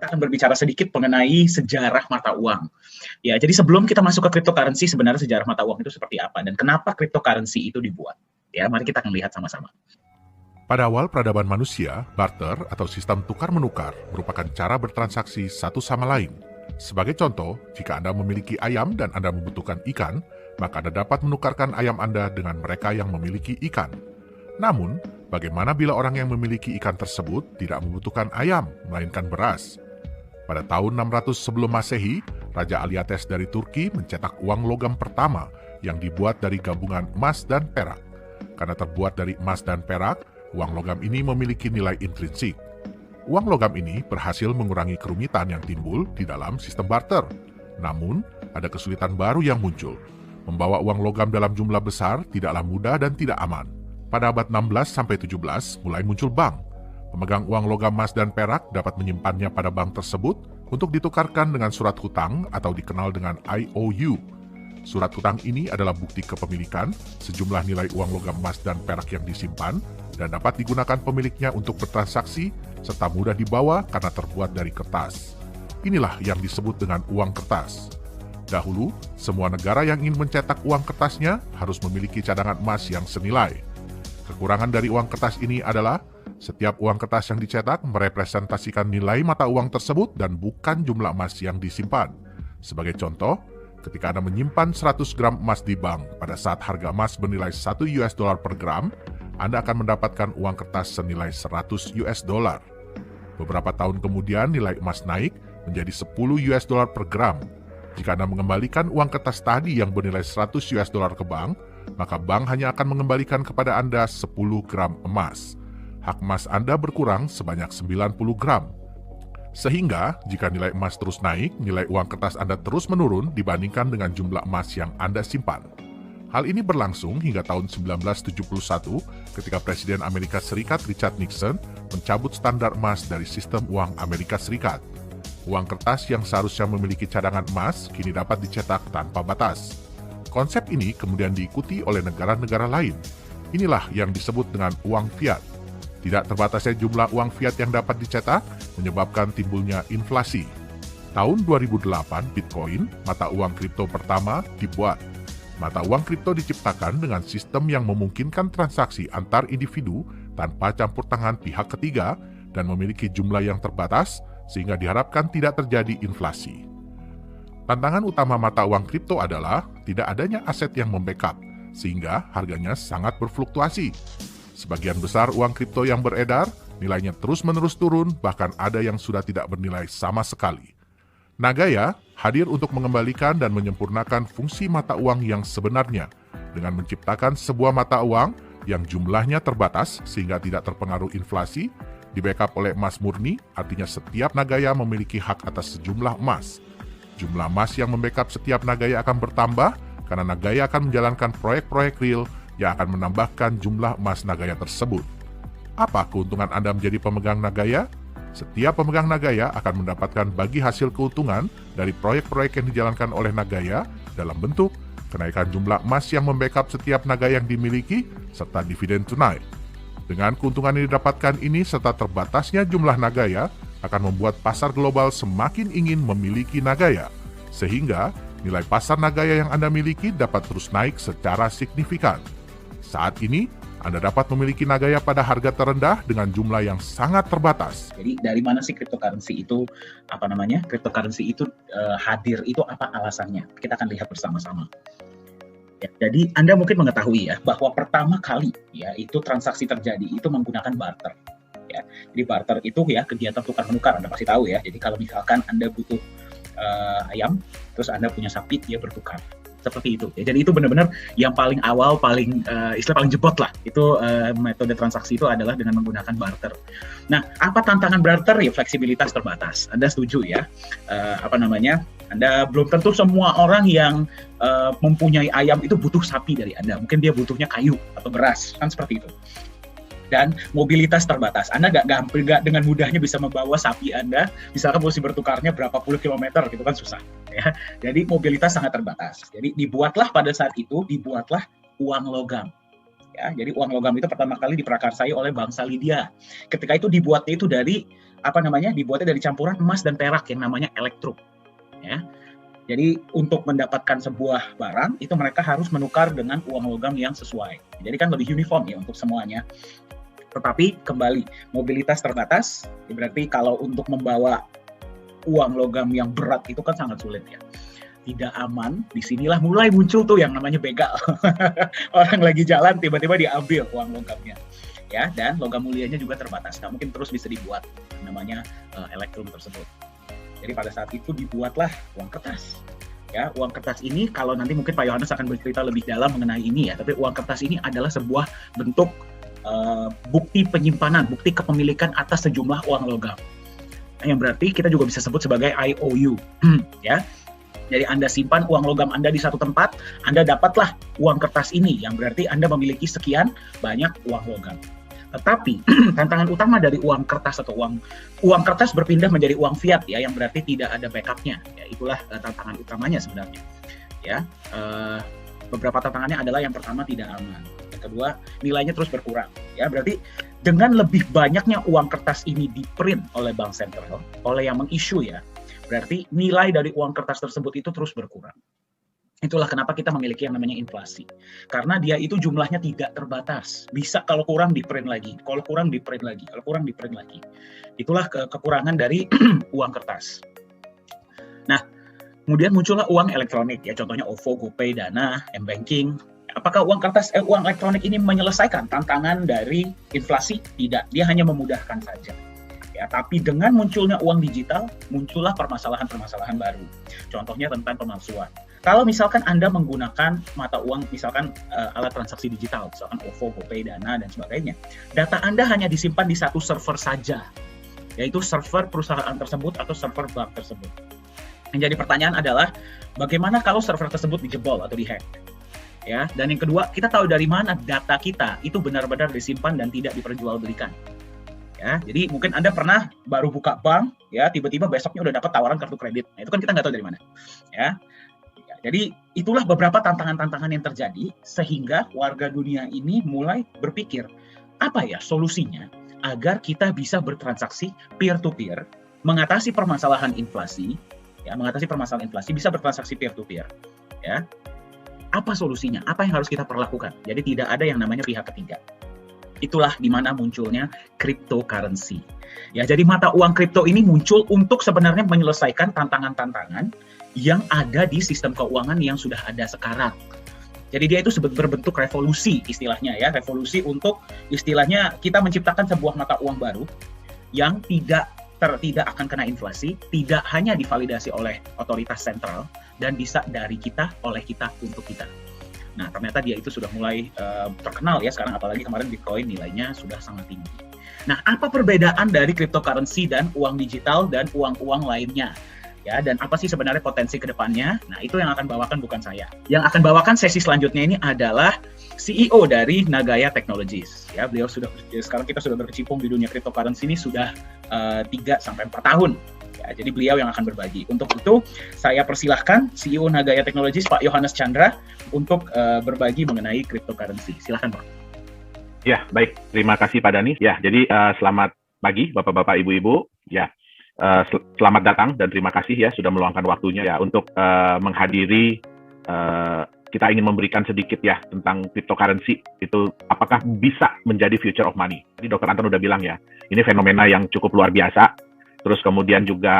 kita akan berbicara sedikit mengenai sejarah mata uang. Ya, jadi sebelum kita masuk ke cryptocurrency, sebenarnya sejarah mata uang itu seperti apa dan kenapa cryptocurrency itu dibuat? Ya, mari kita akan lihat sama-sama. Pada awal peradaban manusia, barter atau sistem tukar-menukar merupakan cara bertransaksi satu sama lain. Sebagai contoh, jika Anda memiliki ayam dan Anda membutuhkan ikan, maka Anda dapat menukarkan ayam Anda dengan mereka yang memiliki ikan. Namun, bagaimana bila orang yang memiliki ikan tersebut tidak membutuhkan ayam, melainkan beras? Pada tahun 600 sebelum Masehi, Raja Aliates dari Turki mencetak uang logam pertama yang dibuat dari gabungan emas dan perak. Karena terbuat dari emas dan perak, uang logam ini memiliki nilai intrinsik. Uang logam ini berhasil mengurangi kerumitan yang timbul di dalam sistem barter. Namun, ada kesulitan baru yang muncul. Membawa uang logam dalam jumlah besar tidaklah mudah dan tidak aman. Pada abad 16-17 mulai muncul bank. Pemegang uang logam emas dan perak dapat menyimpannya pada bank tersebut untuk ditukarkan dengan surat hutang atau dikenal dengan IOU. Surat hutang ini adalah bukti kepemilikan sejumlah nilai uang logam emas dan perak yang disimpan dan dapat digunakan pemiliknya untuk bertransaksi serta mudah dibawa karena terbuat dari kertas. Inilah yang disebut dengan uang kertas. Dahulu, semua negara yang ingin mencetak uang kertasnya harus memiliki cadangan emas yang senilai. Kekurangan dari uang kertas ini adalah setiap uang kertas yang dicetak merepresentasikan nilai mata uang tersebut dan bukan jumlah emas yang disimpan. Sebagai contoh, ketika Anda menyimpan 100 gram emas di bank pada saat harga emas bernilai $1 per gram, Anda akan mendapatkan uang kertas senilai $100. Beberapa tahun kemudian nilai emas naik menjadi $10 per gram. Jika Anda mengembalikan uang kertas tadi yang bernilai $100 ke bank, maka bank hanya akan mengembalikan kepada Anda 10 gram emas. Hak emas Anda berkurang sebanyak 90 gram. Sehingga, jika nilai emas terus naik, nilai uang kertas Anda terus menurun dibandingkan dengan jumlah emas yang Anda simpan. Hal ini berlangsung hingga tahun 1971 ketika Presiden Amerika Serikat Richard Nixon mencabut standar emas dari sistem uang Amerika Serikat. Uang kertas yang seharusnya memiliki cadangan emas kini dapat dicetak tanpa batas. Konsep ini kemudian diikuti oleh negara-negara lain. Inilah yang disebut dengan uang fiat. Tidak terbatasnya jumlah uang fiat yang dapat dicetak menyebabkan timbulnya inflasi. Tahun 2008, Bitcoin, mata uang kripto pertama, dibuat. Mata uang kripto diciptakan dengan sistem yang memungkinkan transaksi antar individu tanpa campur tangan pihak ketiga dan memiliki jumlah yang terbatas sehingga diharapkan tidak terjadi inflasi. Tantangan utama mata uang kripto adalah tidak adanya aset yang membackup, sehingga harganya sangat berfluktuasi. Sebagian besar uang kripto yang beredar, nilainya terus-menerus turun, bahkan ada yang sudah tidak bernilai sama sekali. Nagaya hadir untuk mengembalikan dan menyempurnakan fungsi mata uang yang sebenarnya, dengan menciptakan sebuah mata uang yang jumlahnya terbatas sehingga tidak terpengaruh inflasi, di-backup oleh emas murni, artinya setiap Nagaya memiliki hak atas sejumlah emas. Jumlah emas yang membackup setiap Nagaya akan bertambah karena Nagaya akan menjalankan proyek-proyek real yang akan menambahkan jumlah emas Nagaya tersebut. Apa keuntungan Anda menjadi pemegang Nagaya? Setiap pemegang Nagaya akan mendapatkan bagi hasil keuntungan dari proyek-proyek yang dijalankan oleh Nagaya dalam bentuk kenaikan jumlah emas yang membackup setiap Nagaya yang dimiliki serta dividen tunai. Dengan keuntungan yang didapatkan ini serta terbatasnya jumlah Nagaya akan membuat pasar global semakin ingin memiliki Nagaya, sehingga nilai pasar Nagaya yang Anda miliki dapat terus naik secara signifikan. Saat ini, Anda dapat memiliki Nagaya pada harga terendah dengan jumlah yang sangat terbatas. Jadi dari mana sih cryptocurrency itu cryptocurrency itu hadir, itu apa alasannya? Kita akan lihat bersama-sama. Ya, jadi Anda mungkin mengetahui ya bahwa pertama kali ya itu transaksi terjadi itu menggunakan barter. Ya, jadi barter itu ya kegiatan tukar menukar, Anda pasti tahu ya. Jadi kalau misalkan Anda butuh ayam, terus Anda punya sapi, dia bertukar. Seperti itu. Ya, jadi itu benar-benar yang paling awal, paling paling jebot lah. Itu metode transaksi itu adalah dengan menggunakan barter. Nah, apa tantangan barter? Ya fleksibilitas terbatas. Anda setuju ya? Anda belum tentu semua orang yang mempunyai ayam itu butuh sapi dari Anda. Mungkin dia butuhnya kayu atau beras, kan seperti itu. Dan mobilitas terbatas. Anda nggak dengan mudahnya bisa membawa sapi Anda, misalkan mesti bertukarnya berapa puluh kilometer, gitu kan susah. Ya. Jadi mobilitas sangat terbatas. Jadi dibuatlah pada saat itu, uang logam. Ya, jadi uang logam itu pertama kali diprakarsai oleh bangsa Lydia. Ketika itu dibuatnya itu dari dibuatnya dari campuran emas dan perak yang namanya elektrum. Ya. Jadi untuk mendapatkan sebuah barang itu mereka harus menukar dengan uang logam yang sesuai. Jadi kan lebih uniform ya untuk semuanya. Tetapi kembali mobilitas terbatas, berarti kalau untuk membawa uang logam yang berat itu kan sangat sulit ya. Tidak aman. Disinilah mulai muncul tuh yang namanya begal. Orang lagi jalan tiba-tiba diambil uang logamnya. Ya, dan logam mulianya juga terbatas. Nggak mungkin terus bisa dibuat namanya elektrum tersebut. Jadi pada saat itu dibuatlah uang kertas. Ya, uang kertas ini kalau nanti mungkin Pak Yohanes akan bercerita lebih dalam mengenai ini ya. Tapi uang kertas ini adalah sebuah bentuk bukti penyimpanan, bukti kepemilikan atas sejumlah uang logam. Yang berarti kita juga bisa sebut sebagai IOU. Ya. Jadi Anda simpan uang logam Anda di satu tempat, Anda dapatlah uang kertas ini, yang berarti Anda memiliki sekian banyak uang logam. Tetapi tantangan utama dari uang kertas atau uang kertas berpindah menjadi uang fiat ya, yang berarti tidak ada backupnya. Ya, itulah tantangan utamanya sebenarnya. Ya, beberapa tantangannya adalah yang pertama tidak aman, yang kedua nilainya terus berkurang. Ya, berarti dengan lebih banyaknya uang kertas ini di-print oleh bank sentral, oleh yang meng-issue ya, berarti nilai dari uang kertas tersebut itu terus berkurang. Itulah kenapa kita memiliki yang namanya inflasi. Karena dia itu jumlahnya tidak terbatas. Bisa kalau kurang di-print lagi, kalau kurang di-print lagi, kalau kurang di-print lagi. Itulah kekurangan dari uang kertas. Nah, kemudian muncullah uang elektronik ya, contohnya OVO, GoPay, Dana, M-Banking. Apakah uang elektronik ini menyelesaikan tantangan dari inflasi? Tidak, dia hanya memudahkan saja. Ya, tapi dengan munculnya uang digital, muncullah permasalahan-permasalahan baru. Contohnya tentang pemalsuan. Kalau misalkan Anda menggunakan mata uang, misalkan alat transaksi digital, misalkan OVO, GoPay, Dana, dan sebagainya, data Anda hanya disimpan di satu server saja, yaitu server perusahaan tersebut atau server bank tersebut. Yang jadi pertanyaan adalah, bagaimana kalau server tersebut dijebol atau dihack? Ya, dan yang kedua, kita tahu dari mana data kita itu benar-benar disimpan dan tidak diperjualbelikan. Ya, jadi mungkin Anda pernah baru buka bank, ya tiba-tiba besoknya udah dapat tawaran kartu kredit. Nah, itu kan kita nggak tahu dari mana. Ya, jadi itulah beberapa tantangan-tantangan yang terjadi sehingga warga dunia ini mulai berpikir, apa ya solusinya agar kita bisa bertransaksi peer-to-peer, mengatasi permasalahan inflasi, ya mengatasi permasalahan inflasi bisa bertransaksi peer-to-peer, ya. Apa solusinya? Apa yang harus kita perlakukan? Jadi tidak ada yang namanya pihak ketiga. Itulah di mana munculnya cryptocurrency. Ya, jadi mata uang kripto ini muncul untuk sebenarnya menyelesaikan tantangan-tantangan yang ada di sistem keuangan yang sudah ada sekarang. Jadi dia itu berbentuk revolusi istilahnya ya, revolusi untuk istilahnya kita menciptakan sebuah mata uang baru yang tidak akan kena inflasi, tidak hanya divalidasi oleh otoritas sentral dan bisa dari kita, oleh kita, untuk kita. Nah, ternyata dia itu sudah mulai terkenal ya sekarang, apalagi kemarin Bitcoin nilainya sudah sangat tinggi. Nah, apa perbedaan dari cryptocurrency dan uang digital dan uang-uang lainnya? Ya, dan apa sih sebenarnya potensi ke depannya? Nah, itu yang akan bawakan bukan saya. Yang akan bawakan sesi selanjutnya ini adalah CEO dari Nagaya Technologies. Ya, beliau sekarang kita sudah berkecimpung di dunia cryptocurrency ini sudah 3-4 tahun. Ya, jadi beliau yang akan berbagi. Untuk itu, saya persilahkan CEO Nagaya Technologies, Pak Yohanes Chandra, untuk berbagi mengenai cryptocurrency. Silahkan, Pak. Ya, baik. Terima kasih, Pak Dani. Ya, jadi selamat pagi, Bapak-Bapak, Ibu-Ibu. Ya, selamat datang dan terima kasih ya sudah meluangkan waktunya ya untuk menghadiri. Kita ingin memberikan sedikit ya tentang cryptocurrency itu apakah bisa menjadi future of money. Jadi Dr. Anton udah bilang ya, ini fenomena yang cukup luar biasa. Terus kemudian juga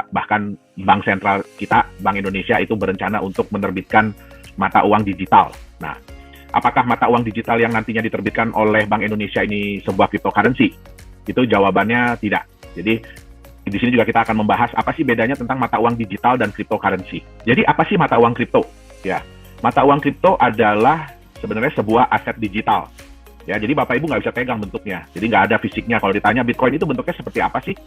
bahkan Bank Sentral kita, Bank Indonesia itu berencana untuk menerbitkan mata uang digital. Nah, apakah mata uang digital yang nantinya diterbitkan oleh Bank Indonesia ini sebuah cryptocurrency? Itu jawabannya tidak. Jadi di sini juga kita akan membahas apa sih bedanya tentang mata uang digital dan cryptocurrency. Jadi apa sih mata uang kripto? Ya, mata uang kripto adalah sebenarnya sebuah aset digital. Ya, jadi Bapak Ibu nggak bisa pegang bentuknya. Jadi nggak ada fisiknya. Kalau ditanya Bitcoin itu bentuknya seperti apa sih?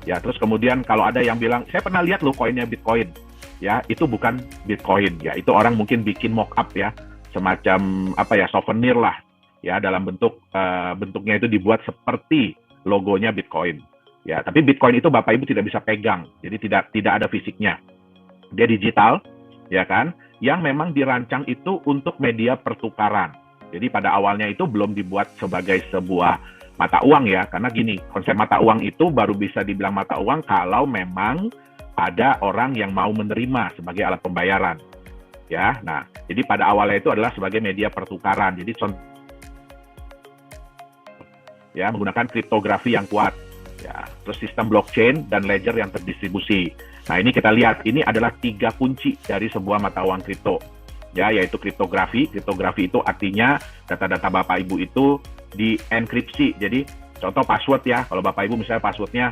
Ya, terus kemudian kalau ada yang bilang, saya pernah lihat loh koinnya Bitcoin. Ya, itu bukan Bitcoin. Ya, itu orang mungkin bikin mock-up ya. Semacam apa ya, souvenir lah. Ya, dalam bentuknya itu dibuat seperti logonya Bitcoin. Ya, tapi Bitcoin itu Bapak Ibu tidak bisa pegang. Jadi tidak ada fisiknya. Dia digital, ya kan? Yang memang dirancang itu untuk media pertukaran. Jadi pada awalnya itu belum dibuat sebagai sebuah mata uang ya, karena gini, konsep mata uang itu baru bisa dibilang mata uang kalau memang ada orang yang mau menerima sebagai alat pembayaran. Ya, nah, jadi pada awalnya itu adalah sebagai media pertukaran. Jadi ya menggunakan kriptografi yang kuat. Ya, terus sistem blockchain dan ledger yang terdistribusi. Nah, ini kita lihat, ini adalah 3 kunci dari sebuah mata uang kripto. Ya, yaitu kriptografi. Kriptografi itu artinya data-data Bapak Ibu itu dienkripsi. Jadi, contoh password ya, kalau Bapak Ibu misalnya passwordnya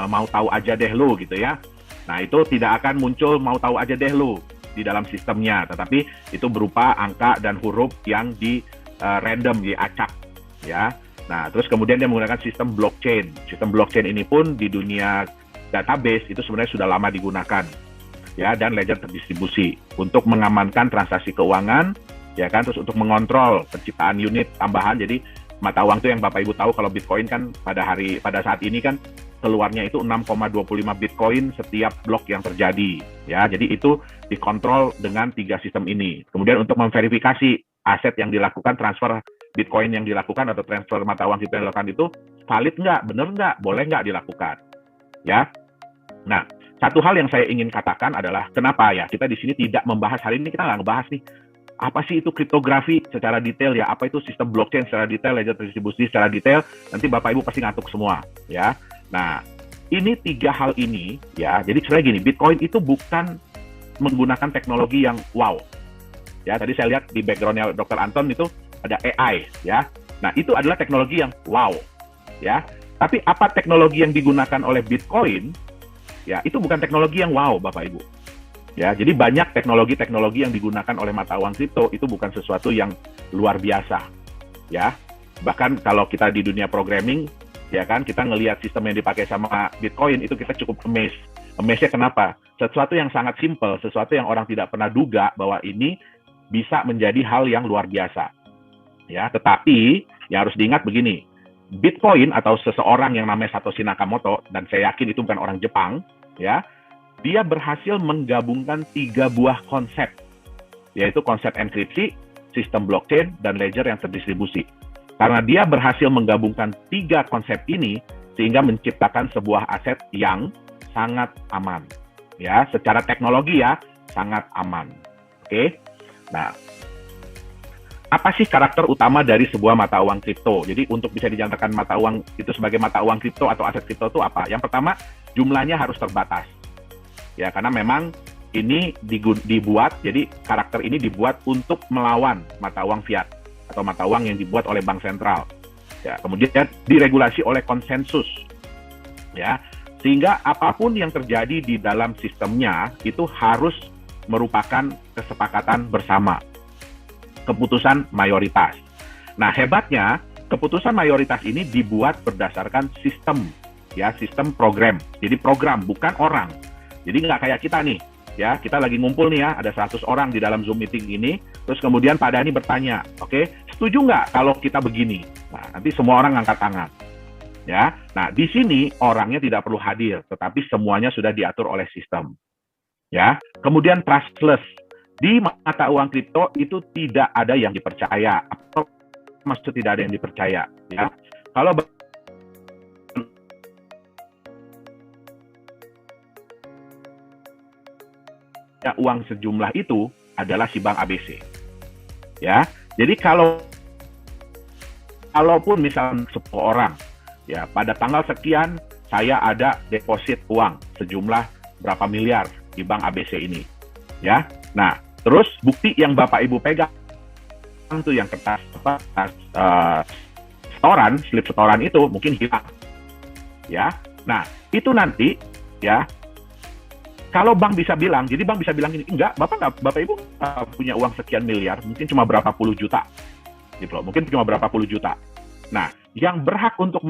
mau tahu aja deh lu gitu ya. Nah, itu tidak akan muncul mau tahu aja deh lu di dalam sistemnya, tetapi itu berupa angka dan huruf yang di random, diacak ya. Nah, terus kemudian dia menggunakan sistem blockchain. Sistem blockchain ini pun di dunia database itu sebenarnya sudah lama digunakan ya, dan ledger terdistribusi untuk mengamankan transaksi keuangan ya kan, terus untuk mengontrol penciptaan unit tambahan. Jadi mata uang itu yang Bapak Ibu tahu kalau Bitcoin kan pada saat ini kan keluarnya itu 6,25 Bitcoin setiap blok yang terjadi ya. Jadi itu dikontrol dengan 3 sistem ini. Kemudian untuk memverifikasi aset yang dilakukan, transfer Bitcoin yang dilakukan atau transfer mata uang kita yang dilakukan itu valid nggak, benar nggak, boleh nggak dilakukan ya. Nah, satu hal yang saya ingin katakan adalah kenapa ya kita di sini tidak membahas, hari ini kita nggak ngebahas nih apa sih itu kriptografi secara detail ya, apa itu sistem blockchain secara detail, ledger terdistribusi secara detail, nanti Bapak Ibu pasti ngantuk semua ya. Nah, ini 3 hal ini ya, jadi sebenarnya gini, Bitcoin itu bukan menggunakan teknologi yang wow ya. Tadi saya lihat di background-nya Dr. Anton itu ada AI ya. Nah, itu adalah teknologi yang wow ya. Tapi apa teknologi yang digunakan oleh Bitcoin ya, itu bukan teknologi yang wow Bapak Ibu. Ya, jadi banyak teknologi-teknologi yang digunakan oleh mata uang kripto itu bukan sesuatu yang luar biasa. Ya. Bahkan kalau kita di dunia programming ya kan, kita ngelihat sistem yang dipakai sama Bitcoin itu kita cukup amazed. Amazed-nya kenapa? Sesuatu yang sangat simple, sesuatu yang orang tidak pernah duga bahwa ini bisa menjadi hal yang luar biasa. Ya, tetapi yang harus diingat begini, Bitcoin atau seseorang yang namanya Satoshi Nakamoto, dan saya yakin itu bukan orang Jepang, ya, dia berhasil menggabungkan 3 buah konsep, yaitu konsep enkripsi, sistem blockchain, dan ledger yang terdistribusi. Karena dia berhasil menggabungkan 3 konsep ini, sehingga menciptakan sebuah aset yang sangat aman. Ya, secara teknologi ya, sangat aman. Oke? Nah, apa sih karakter utama dari sebuah mata uang kripto? Jadi untuk bisa dinyatakan mata uang itu sebagai mata uang kripto atau aset kripto itu apa? Yang pertama, jumlahnya harus terbatas. Ya, karena memang ini dibuat, jadi karakter ini dibuat untuk melawan mata uang fiat atau mata uang yang dibuat oleh bank sentral. Ya, kemudian diregulasi oleh konsensus. Ya, sehingga apapun yang terjadi di dalam sistemnya itu harus merupakan kesepakatan bersama. Keputusan mayoritas. Nah, hebatnya keputusan mayoritas ini dibuat berdasarkan sistem, ya, sistem program. Jadi program, bukan orang. Jadi nggak kayak kita nih, ya, kita lagi ngumpul nih ya, ada 100 orang di dalam Zoom meeting ini, terus kemudian Pak Dhani bertanya, oke, setuju nggak kalau kita begini? Nah, nanti semua orang angkat tangan. Ya, nah di sini orangnya tidak perlu hadir, tetapi semuanya sudah diatur oleh sistem. Ya, kemudian trustless. Di mata uang kripto itu tidak ada yang dipercaya. Atau maksud tidak ada yang dipercaya. Ya, kalau uang sejumlah itu adalah si bank ABC. Ya, jadi kalaupun misalnya 10 orang, ya pada tanggal sekian saya ada deposit uang sejumlah berapa miliar di bank ABC ini. Ya, nah terus bukti yang Bapak Ibu pegang itu yang kertas setoran, slip setoran itu mungkin hilang. Ya, nah itu nanti ya kalau bank bisa bilang, jadi bank bisa bilang ini enggak, Bapak Ibu punya uang sekian miliar, mungkin cuma berapa puluh juta, gitu loh, mungkin cuma berapa puluh juta. Nah, yang berhak untuk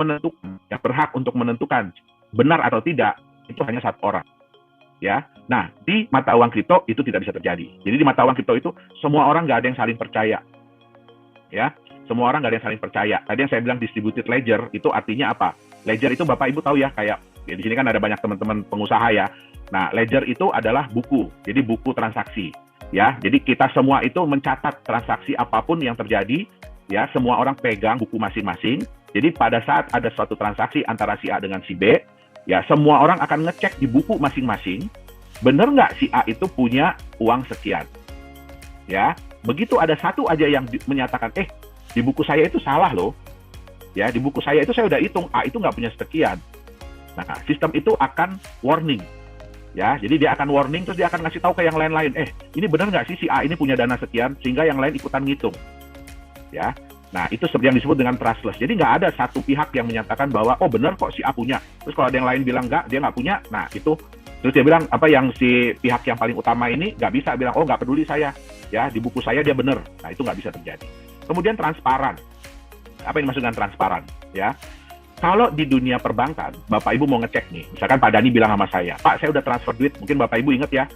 menentukan benar atau tidak itu hanya 1 orang. Ya, nah di mata uang kripto itu tidak bisa terjadi. Jadi di mata uang kripto itu semua orang nggak ada yang saling percaya. Ya, semua orang nggak ada yang saling percaya. Tadi yang saya bilang distributed ledger itu artinya apa? Ledger itu Bapak Ibu tahu ya, kayak ya, di sini kan ada banyak teman-teman pengusaha ya. Nah, ledger itu adalah buku, jadi buku transaksi. Ya, jadi kita semua itu mencatat transaksi apapun yang terjadi. Ya, semua orang pegang buku masing-masing. Jadi pada saat ada suatu transaksi antara si A dengan si B, ya semua orang akan ngecek di buku masing-masing, bener nggak si A itu punya uang sekian. Ya, begitu ada satu aja yang menyatakan, di buku saya itu salah loh. Ya, di buku saya itu saya udah hitung, A itu nggak punya sekian. Nah, sistem itu akan warning. Ya, jadi dia akan warning, terus dia akan ngasih tahu ke yang lain-lain, ini bener nggak sih si A ini punya dana sekian, sehingga yang lain ikutan ngitung. Ya, nah itu seperti yang disebut dengan trustless. Jadi nggak ada satu pihak yang menyatakan bahwa, oh bener kok si A punya. Terus kalau ada yang lain bilang nggak, dia nggak punya, nah itu, terus dia bilang, yang si pihak yang paling utama ini nggak bisa bilang, oh nggak peduli saya, ya di buku saya dia bener. Nah itu nggak bisa terjadi. Kemudian transparan. Apa yang dimaksud dengan transparan? Ya, kalau di dunia perbankan, Bapak Ibu mau ngecek nih, misalkan Pak Dani bilang sama saya, Pak saya udah transfer duit, mungkin Bapak Ibu ingat ya,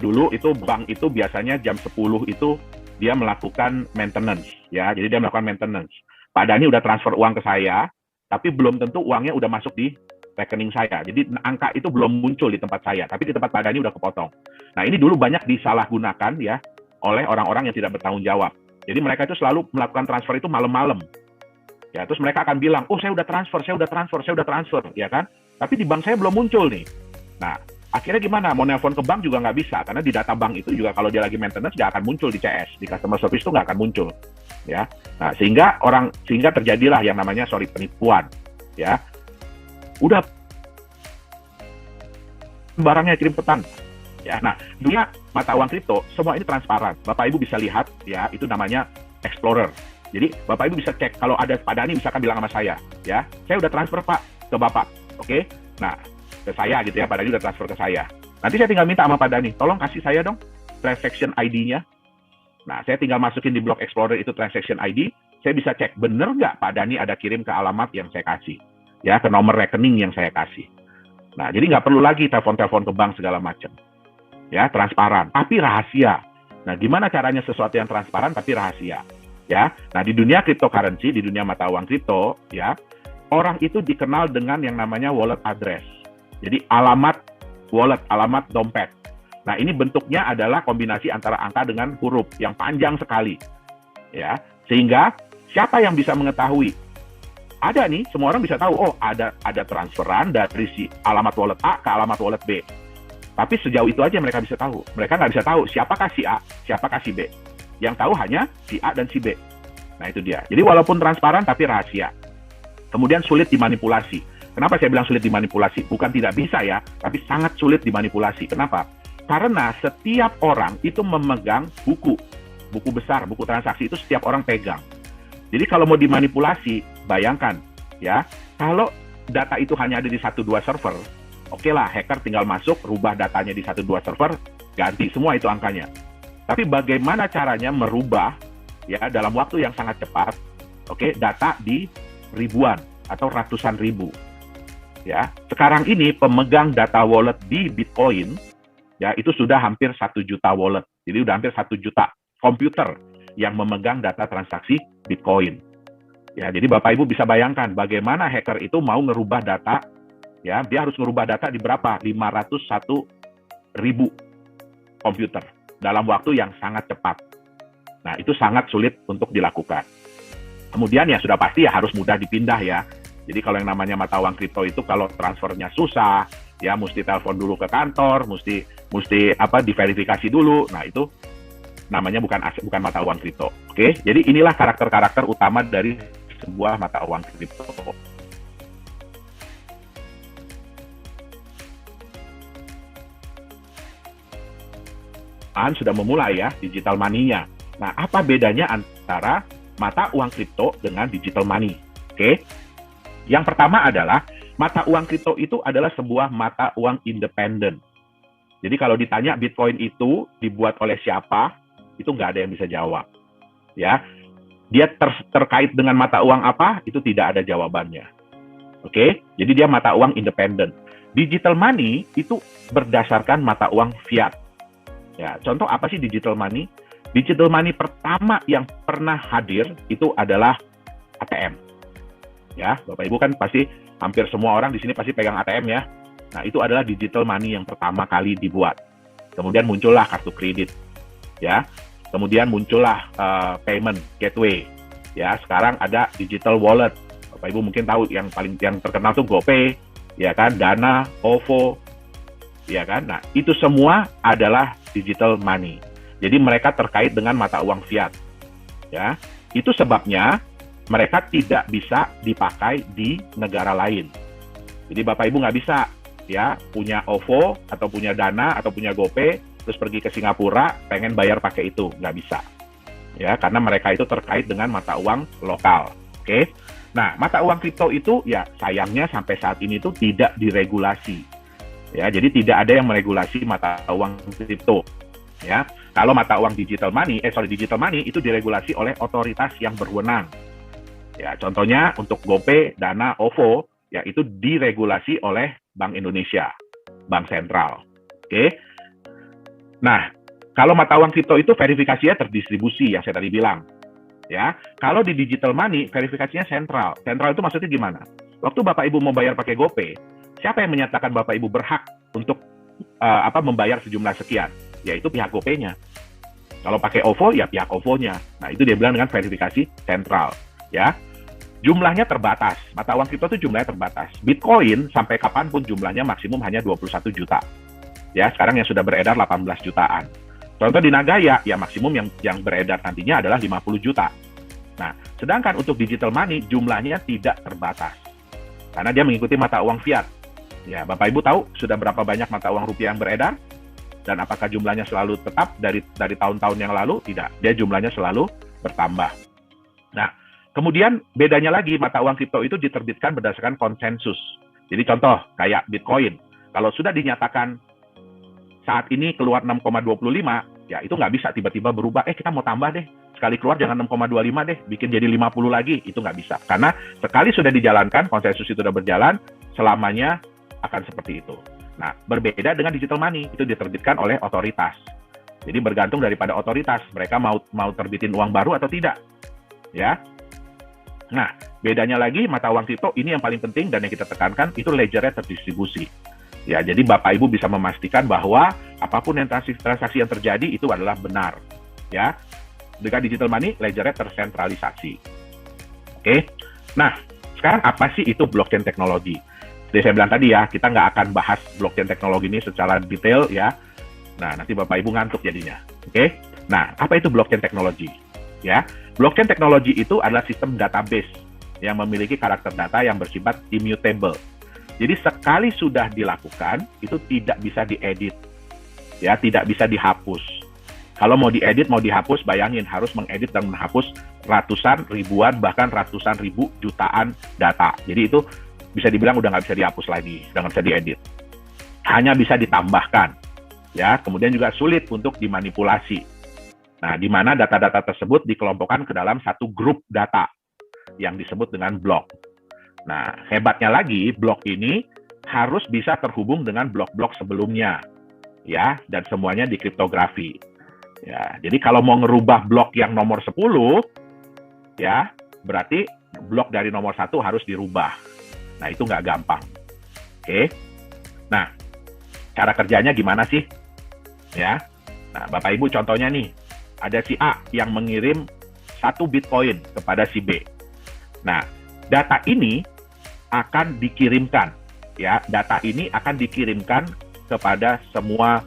dulu itu bank itu biasanya jam 10 itu dia melakukan maintenance, ya, jadi dia melakukan maintenance. Pak Dani udah transfer uang ke saya, tapi belum tentu uangnya udah masuk di rekening saya, jadi angka itu belum muncul di tempat saya, tapi di tempat Pak Dani udah kepotong. Nah ini dulu banyak disalahgunakan ya oleh orang-orang yang tidak bertanggung jawab. Jadi mereka itu selalu melakukan transfer itu malam-malam. Ya, terus mereka akan bilang, oh saya udah transfer, ya kan? Tapi di bank saya belum muncul nih. Nah, akhirnya gimana? Mau nelpon ke bank juga nggak bisa, karena di data bank itu juga kalau dia lagi maintenance nggak akan muncul di CS, di customer service itu nggak akan muncul. Ya, nah sehingga terjadilah yang namanya penipuan. Ya, udah barangnya kirim pesan. Ya, nah dunia mata uang kripto semua ini transparan. Bapak Ibu bisa lihat, ya itu namanya Explorer. Jadi Bapak Ibu bisa cek, kalau ada Pak Dani misalkan bilang sama saya, ya, saya udah transfer Pak ke Bapak, oke? Nah, ke saya gitu ya, Pak Dani udah transfer ke saya. Nanti saya tinggal minta sama Pak Dani, tolong kasih saya dong transaction ID-nya. Nah, saya tinggal masukin di Block Explorer itu transaction ID, saya bisa cek, bener nggak Pak Dani ada kirim ke alamat yang saya kasih, ya, ke nomor rekening yang saya kasih. Nah, jadi nggak perlu lagi telepon-telepon ke bank segala macam. Ya, transparan, tapi rahasia. Nah, gimana caranya sesuatu yang transparan tapi rahasia? Ya, nah di dunia cryptocurrency, di dunia mata uang kripto, ya, orang itu dikenal dengan yang namanya wallet address. Jadi alamat wallet, alamat dompet. Nah ini bentuknya adalah kombinasi antara angka dengan huruf yang panjang sekali, ya. Sehingga siapa yang bisa mengetahui? Ada nih, semua orang bisa tahu. Oh ada transferan dari si alamat wallet A ke alamat wallet B. Tapi sejauh itu aja mereka bisa tahu. Mereka nggak bisa tahu siapakah si A, siapakah si B. Yang tahu hanya si A dan si B. Nah itu dia. Jadi walaupun transparan tapi rahasia. Kemudian sulit dimanipulasi. Kenapa saya bilang sulit dimanipulasi? Bukan tidak bisa ya, tapi sangat sulit dimanipulasi. Kenapa? Karena setiap orang itu memegang buku besar, buku transaksi itu setiap orang pegang. Jadi kalau mau dimanipulasi, bayangkan ya, kalau data itu hanya ada di 1-2 server, oke lah, hacker tinggal masuk, rubah datanya di 1-2 server, ganti semua itu angkanya. Tapi bagaimana caranya merubah ya dalam waktu yang sangat cepat, data di ribuan atau ratusan ribu. Ya, sekarang ini pemegang data wallet di Bitcoin ya itu sudah hampir 1 juta wallet. Jadi udah hampir 1 juta komputer yang memegang data transaksi Bitcoin. Ya, jadi Bapak Ibu bisa bayangkan bagaimana hacker itu mau ngerubah data, ya, dia harus ngerubah data di berapa? 501.000 komputer. Dalam waktu yang sangat cepat. Nah, itu sangat sulit untuk dilakukan. Kemudian ya sudah pasti ya harus mudah dipindah ya. Jadi kalau yang namanya mata uang kripto itu kalau transfernya susah, ya mesti telepon dulu ke kantor, mesti diverifikasi dulu. Nah, itu namanya bukan mata uang kripto. Oke? Jadi inilah karakter-karakter utama dari sebuah mata uang kripto. Sudah memulai ya digital money-nya. Nah, apa bedanya antara mata uang kripto dengan digital money? Oke. Yang pertama adalah mata uang kripto itu adalah sebuah mata uang independen. Jadi kalau ditanya Bitcoin itu dibuat oleh siapa, itu nggak ada yang bisa jawab. Ya, dia terkait dengan mata uang apa, itu tidak ada jawabannya. Oke, jadi dia mata uang independen. Digital money itu berdasarkan mata uang fiat. Ya, contoh apa sih digital money? Digital money pertama yang pernah hadir itu adalah ATM. Ya, Bapak Ibu kan pasti hampir semua orang di sini pasti pegang ATM ya. Nah, itu adalah digital money yang pertama kali dibuat. Kemudian muncullah kartu kredit. Ya. Kemudian muncullah payment gateway. Ya, sekarang ada digital wallet. Bapak Bapak Ibu mungkin tahu yang terkenal tuh GoPay, ya kan, Dana, OVO, ya kan. Nah, itu semua adalah digital money. Jadi mereka terkait dengan mata uang fiat. Ya, itu sebabnya mereka tidak bisa dipakai di negara lain. Jadi Bapak Ibu nggak bisa ya punya OVO atau punya Dana atau punya GoPay terus pergi ke Singapura pengen bayar pakai itu, nggak bisa. Ya, karena mereka itu terkait dengan mata uang lokal. Oke. Nah, mata uang kripto itu ya sayangnya sampai saat ini tuh tidak diregulasi. Ya, jadi tidak ada yang meregulasi mata uang kripto. Ya, kalau mata uang digital money itu diregulasi oleh otoritas yang berwenang. Ya, contohnya untuk GoPay, Dana, OVO, ya itu diregulasi oleh Bank Indonesia, Bank Sentral. Oke. Nah, kalau mata uang kripto itu verifikasinya terdistribusi yang saya tadi bilang. Ya, kalau di digital money verifikasinya sentral. Sentral itu maksudnya gimana? Waktu Bapak Ibu mau bayar pakai GoPay, siapa yang menyatakan Bapak Ibu berhak untuk membayar sejumlah sekian? Yaitu pihak GoPay-nya. Kalau pakai OVO ya pihak OVO-nya. Nah, itu dia bilang dengan verifikasi sentral, ya. Jumlahnya terbatas. Mata uang kripto itu jumlahnya terbatas. Bitcoin sampai kapanpun jumlahnya maksimum hanya 21 juta. Ya, sekarang yang sudah beredar 18 jutaan. Contoh di Nagaya, ya maksimum yang beredar nantinya adalah 50 juta. Nah, sedangkan untuk digital money jumlahnya tidak terbatas. Karena dia mengikuti mata uang fiat. Ya, Bapak Ibu tahu sudah berapa banyak mata uang rupiah yang beredar? Dan apakah jumlahnya selalu tetap dari tahun-tahun yang lalu? Tidak, dia jumlahnya selalu bertambah. Nah, kemudian bedanya lagi mata uang kripto itu diterbitkan berdasarkan konsensus. Jadi contoh kayak Bitcoin, kalau sudah dinyatakan saat ini keluar 6,25, ya itu nggak bisa tiba-tiba berubah, kita mau tambah deh, sekali keluar jangan 6,25 deh, bikin jadi 50 lagi, itu nggak bisa. Karena sekali sudah dijalankan, konsensus itu sudah berjalan, selamanya akan seperti itu. Nah, berbeda dengan digital money, itu diterbitkan oleh otoritas. Jadi bergantung daripada otoritas, mereka mau terbitin uang baru atau tidak. Ya. Nah, bedanya lagi mata uang kripto, ini yang paling penting dan yang kita tekankan, itu ledgernya terdistribusi. Ya, jadi Bapak Ibu bisa memastikan bahwa apapun yang transaksi yang terjadi itu adalah benar. Ya, dengan digital money, ledgernya tersentralisasi. Oke, nah sekarang apa sih itu blockchain teknologi? Seperti saya bilang tadi ya, kita nggak akan bahas blockchain teknologi ini secara detail ya. Nah, nanti Bapak Ibu ngantuk jadinya. Oke, nah apa itu blockchain teknologi? Ya, blockchain teknologi itu adalah sistem database yang memiliki karakter data yang bersifat immutable. Jadi sekali sudah dilakukan, itu tidak bisa diedit. Ya, tidak bisa dihapus. Kalau mau diedit, mau dihapus, bayangin harus mengedit dan menghapus ratusan, ribuan, bahkan ratusan ribu jutaan data. Jadi itu bisa dibilang udah nggak bisa dihapus lagi, udah nggak bisa diedit. Hanya bisa ditambahkan. Ya, kemudian juga sulit untuk dimanipulasi. Nah, di mana data-data tersebut dikelompokkan ke dalam satu grup data yang disebut dengan blok. Nah, hebatnya lagi, blok ini harus bisa terhubung dengan blok-blok sebelumnya, ya, dan semuanya dikriptografi. Ya, jadi kalau mau ngerubah blok yang nomor 10, ya, berarti blok dari nomor 1 harus dirubah. Nah, itu nggak gampang. Oke. Nah, cara kerjanya gimana sih? Ya, nah, Bapak Ibu contohnya nih, ada si A yang mengirim 1 Bitcoin kepada si B. Nah, data ini akan dikirimkan, ya, data ini akan dikirimkan kepada semua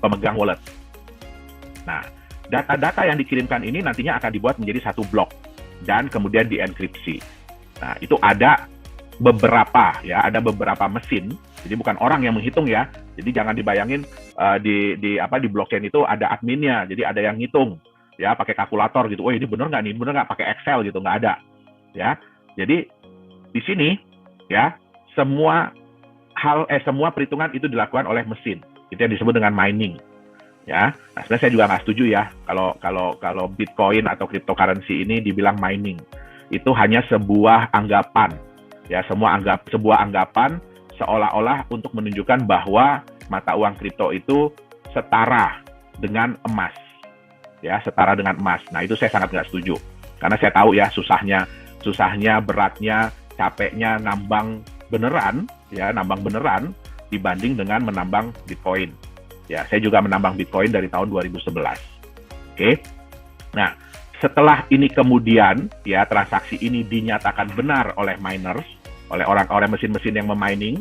pemegang wallet. Nah, data-data yang dikirimkan ini nantinya akan dibuat menjadi satu blok dan kemudian dienkripsi. Nah, itu ada beberapa, ya, ada beberapa mesin. Jadi bukan orang yang menghitung ya. Jadi jangan dibayangin di blockchain itu ada adminnya. Jadi ada yang ngitung, ya, pakai kalkulator gitu. Oh, ini benar nggak nih? Benar nggak pakai Excel gitu? Nggak ada, ya. Jadi di sini, ya, semua perhitungan itu dilakukan oleh mesin. Itu yang disebut dengan mining. Ya, nah sebenarnya saya juga nggak setuju ya kalau Bitcoin atau cryptocurrency ini dibilang mining. Itu hanya sebuah anggapan, ya, sebuah anggapan seolah-olah untuk menunjukkan bahwa mata uang kripto itu setara dengan emas, ya, setara dengan emas. Nah, itu saya sangat nggak setuju karena saya tahu ya susahnya, beratnya, capeknya nambang beneran dibanding dengan menambang Bitcoin. Ya, saya juga menambang Bitcoin dari tahun 2011. Oke. Nah, setelah ini kemudian ya transaksi ini dinyatakan benar oleh miners, oleh orang-orang mesin-mesin yang memining,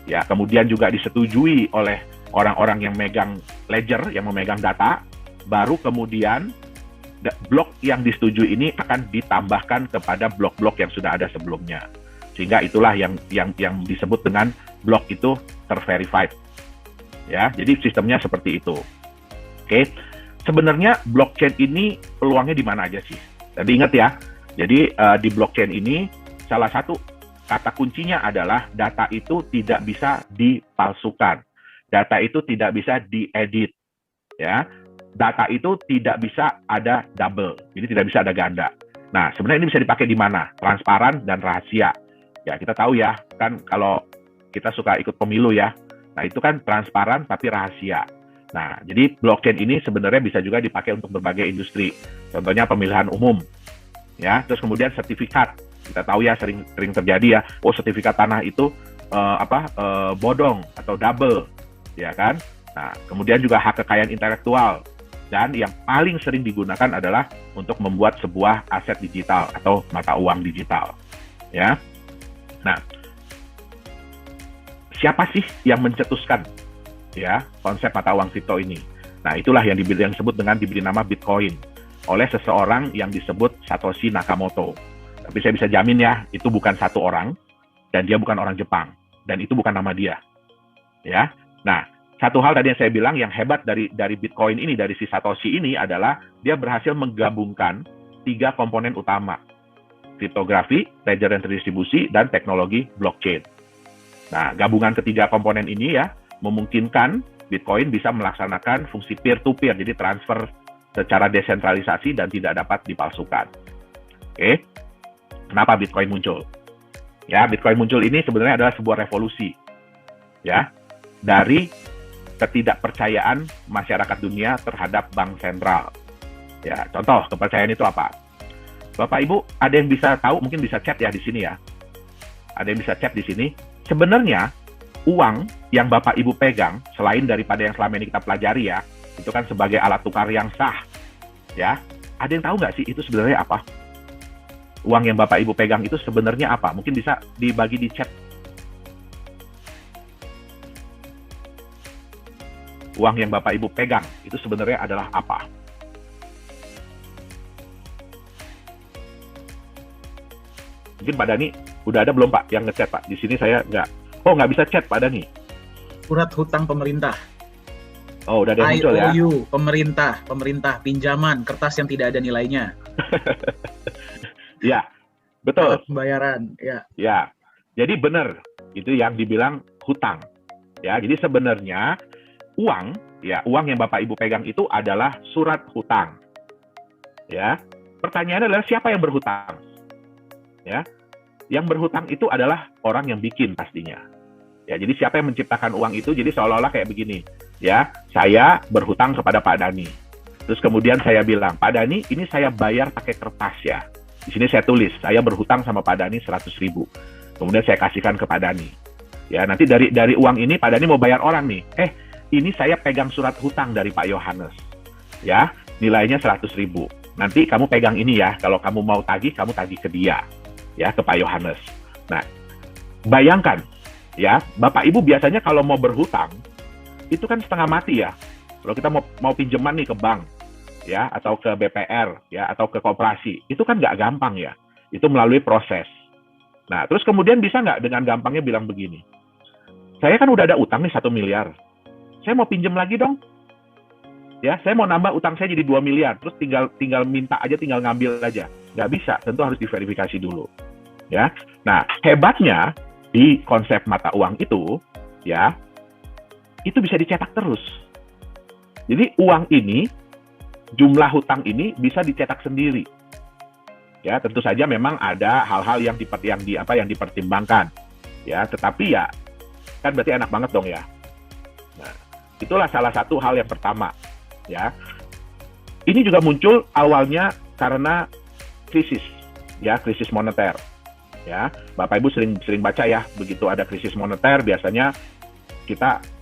ya kemudian juga disetujui oleh orang-orang yang megang ledger, yang memegang data, baru kemudian blok yang disetujui ini akan ditambahkan kepada blok-blok yang sudah ada sebelumnya. Sehingga itulah yang disebut dengan blok itu terverified. Ya, jadi sistemnya seperti itu. Oke. Sebenarnya blockchain ini peluangnya di mana aja sih? Jadi ingat ya. Jadi di blockchain ini salah satu kata kuncinya adalah data itu tidak bisa dipalsukan. Data itu tidak bisa diedit. Ya. Data itu tidak bisa ada double. Jadi tidak bisa ada ganda. Nah, sebenarnya ini bisa dipakai di mana? Transparan dan rahasia. Ya, kita tahu ya, kan kalau kita suka ikut pemilu ya. Nah, itu kan transparan tapi rahasia. Nah, jadi blockchain ini sebenarnya bisa juga dipakai untuk berbagai industri. Contohnya pemilihan umum. Ya, terus kemudian sertifikat. Kita tahu ya sering terjadi ya, oh sertifikat tanah itu bodong atau double, ya kan? Nah, kemudian juga hak kekayaan intelektual. Dan yang paling sering digunakan adalah untuk membuat sebuah aset digital atau mata uang digital. Ya. Nah, siapa sih yang mencetuskan ya konsep mata uang kripto ini? Nah, itulah yang disebut dengan diberi nama Bitcoin oleh seseorang yang disebut Satoshi Nakamoto. Tapi saya bisa jamin ya, itu bukan satu orang dan dia bukan orang Jepang dan itu bukan nama dia. Ya. Nah, satu hal tadi yang saya bilang yang hebat dari Bitcoin ini, dari si Satoshi ini adalah dia berhasil menggabungkan 3 komponen utama. Kriptografi, ledger dan terdistribusi, dan teknologi blockchain. Nah, gabungan ketiga komponen ini ya memungkinkan Bitcoin bisa melaksanakan fungsi peer-to-peer, jadi transfer secara desentralisasi dan tidak dapat dipalsukan. Oke, kenapa Bitcoin muncul? Ya, Bitcoin muncul ini sebenarnya adalah sebuah revolusi, ya, dari ketidakpercayaan masyarakat dunia terhadap bank sentral. Ya, contoh kepercayaan itu apa? Bapak Ibu, ada yang bisa tahu, mungkin bisa chat ya di sini ya. Ada yang bisa chat di sini. Sebenarnya uang yang Bapak Ibu pegang, selain daripada yang selama ini kita pelajari ya, itu kan sebagai alat tukar yang sah. Ya, ada yang tahu nggak sih itu sebenarnya apa? Uang yang Bapak Ibu pegang itu sebenarnya apa? Mungkin bisa dibagi di chat. Uang yang Bapak Ibu pegang itu sebenarnya adalah apa? Mungkin Pak Dani, udah ada belum Pak yang ngechat Pak? Di sini saya nggak bisa chat Pak Dani. Surat hutang pemerintah. Oh, udah ada yang muncul ya? IOU, pemerintah, pinjaman, kertas yang tidak ada nilainya. Ya, betul. Pembayaran, ya. Ya, jadi benar. Itu yang dibilang hutang. Ya, jadi sebenarnya uang yang Bapak Ibu pegang itu adalah surat hutang. Ya, pertanyaannya adalah siapa yang berhutang? Ya, yang berhutang itu adalah orang yang bikin pastinya. Ya, jadi siapa yang menciptakan uang itu? Jadi seolah-olah kayak begini. Ya, saya berhutang kepada Pak Dani. Terus kemudian saya bilang, Pak Dani, ini saya bayar pakai kertas ya. Di sini saya tulis, saya berhutang sama Pak Dani 100.000. Kemudian saya kasihkan ke Pak Dani. Ya, nanti dari uang ini Pak Dani mau bayar orang nih. Ini saya pegang surat hutang dari Pak Yohanes. Ya, nilainya 100.000. Nanti kamu pegang ini ya. Kalau kamu mau tagih, kamu tagih ke dia. Ya, ke Pak Yohanes. Nah, bayangkan ya, Bapak Ibu biasanya kalau mau berhutang itu kan setengah mati ya. Kalau kita mau pinjaman nih ke bank ya, atau ke BPR ya, atau ke koperasi, itu kan nggak gampang ya. Itu melalui proses. Nah, terus kemudian bisa nggak dengan gampangnya bilang begini, saya kan udah ada utang nih 1 miliar, saya mau pinjam lagi dong. Ya, saya mau nambah utang saya jadi 2 miliar, terus tinggal minta aja, tinggal ngambil aja. Nggak bisa, tentu harus diverifikasi dulu. Ya, nah hebatnya di konsep mata uang itu, ya, itu bisa dicetak terus. Jadi uang ini, jumlah hutang ini bisa dicetak sendiri. Ya, tentu saja memang ada hal-hal yang dipertimbangkan. Ya, tetapi ya kan berarti enak banget dong ya. Nah, itulah salah satu hal yang pertama. Ya, ini juga muncul awalnya karena krisis, ya, krisis moneter. Ya, Bapak Ibu sering baca ya, begitu ada krisis moneter biasanya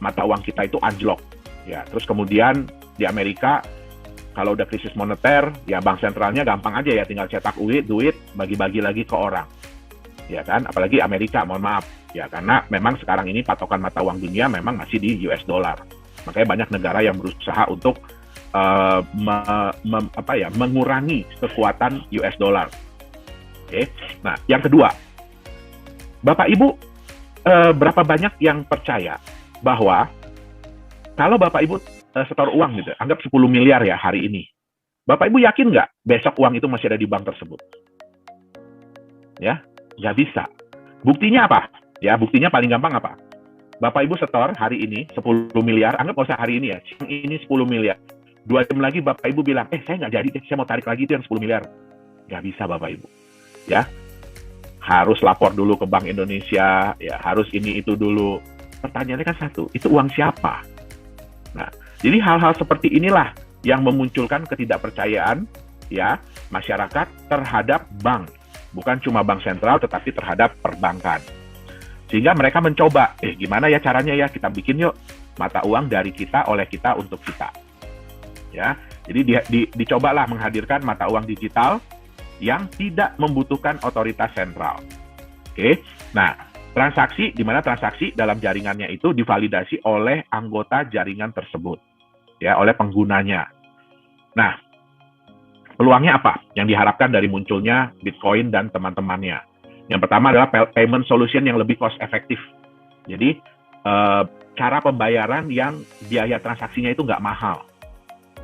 mata uang kita itu anjlok. Ya, terus kemudian di Amerika kalau udah krisis moneter, ya bank sentralnya gampang aja ya, tinggal cetak duit, bagi-bagi lagi ke orang. Ya kan, apalagi Amerika, mohon maaf. Ya, karena memang sekarang ini patokan mata uang dunia memang masih di US dollar. Makanya banyak negara yang berusaha untuk mengurangi kekuatan US dollar. Oke. Nah, yang kedua, Bapak Ibu, berapa banyak yang percaya bahwa kalau Bapak Ibu setor uang gitu, anggap 10 miliar ya hari ini. Bapak Ibu yakin nggak besok uang itu masih ada di bank tersebut? Ya, nggak bisa. Buktinya apa? Ya, buktinya paling gampang apa? Bapak Ibu setor hari ini 10 miliar, anggap nggak usah hari ini ya, siang ini 10 miliar. 2 jam lagi Bapak Ibu bilang, saya nggak jadi, saya mau tarik lagi itu yang 10 miliar. Nggak bisa Bapak Ibu. Ya, harus lapor dulu ke Bank Indonesia, ya harus ini itu dulu. Pertanyaannya kan satu, itu uang siapa? Nah, jadi hal-hal seperti inilah yang memunculkan ketidakpercayaan ya masyarakat terhadap bank, bukan cuma bank sentral tetapi terhadap perbankan. Sehingga mereka mencoba, gimana ya caranya ya, kita bikin yuk mata uang dari kita, oleh kita, untuk kita. Ya, jadi dicobalah menghadirkan mata uang digital yang tidak membutuhkan otoritas sentral. Oke, nah transaksi, di mana transaksi dalam jaringannya itu divalidasi oleh anggota jaringan tersebut, ya, oleh penggunanya. Nah, peluangnya apa yang diharapkan dari munculnya Bitcoin dan teman-temannya? Yang pertama adalah payment solution yang lebih cost efektif. Jadi, cara pembayaran yang biaya transaksinya itu nggak mahal.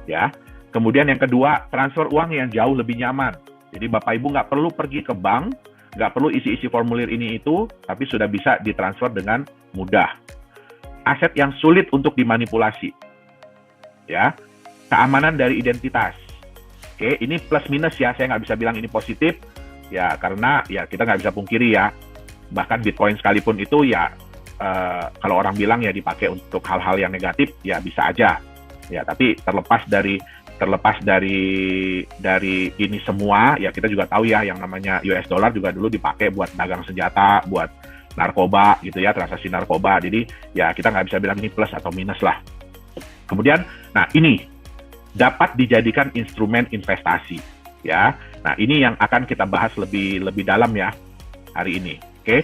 Ya. Kemudian yang kedua, transfer uang yang jauh lebih nyaman. Jadi Bapak Ibu nggak perlu pergi ke bank, nggak perlu isi-isi formulir ini itu, tapi sudah bisa ditransfer dengan mudah. Aset yang sulit untuk dimanipulasi. Ya. Keamanan dari identitas. Oke, ini plus minus ya, saya nggak bisa bilang ini positif, ya karena ya kita nggak bisa pungkiri ya, bahkan Bitcoin sekalipun itu ya, kalau orang bilang ya dipakai untuk hal-hal yang negatif, ya bisa aja. Ya, tapi terlepas dari ini semua, ya kita juga tahu ya yang namanya US dollar juga dulu dipakai buat dagang senjata, buat narkoba gitu ya, transaksi narkoba. Jadi ya kita nggak bisa bilang ini plus atau minus lah. Kemudian, nah ini dapat dijadikan instrumen investasi ya. Nah, ini yang akan kita bahas lebih dalam ya hari ini. Oke.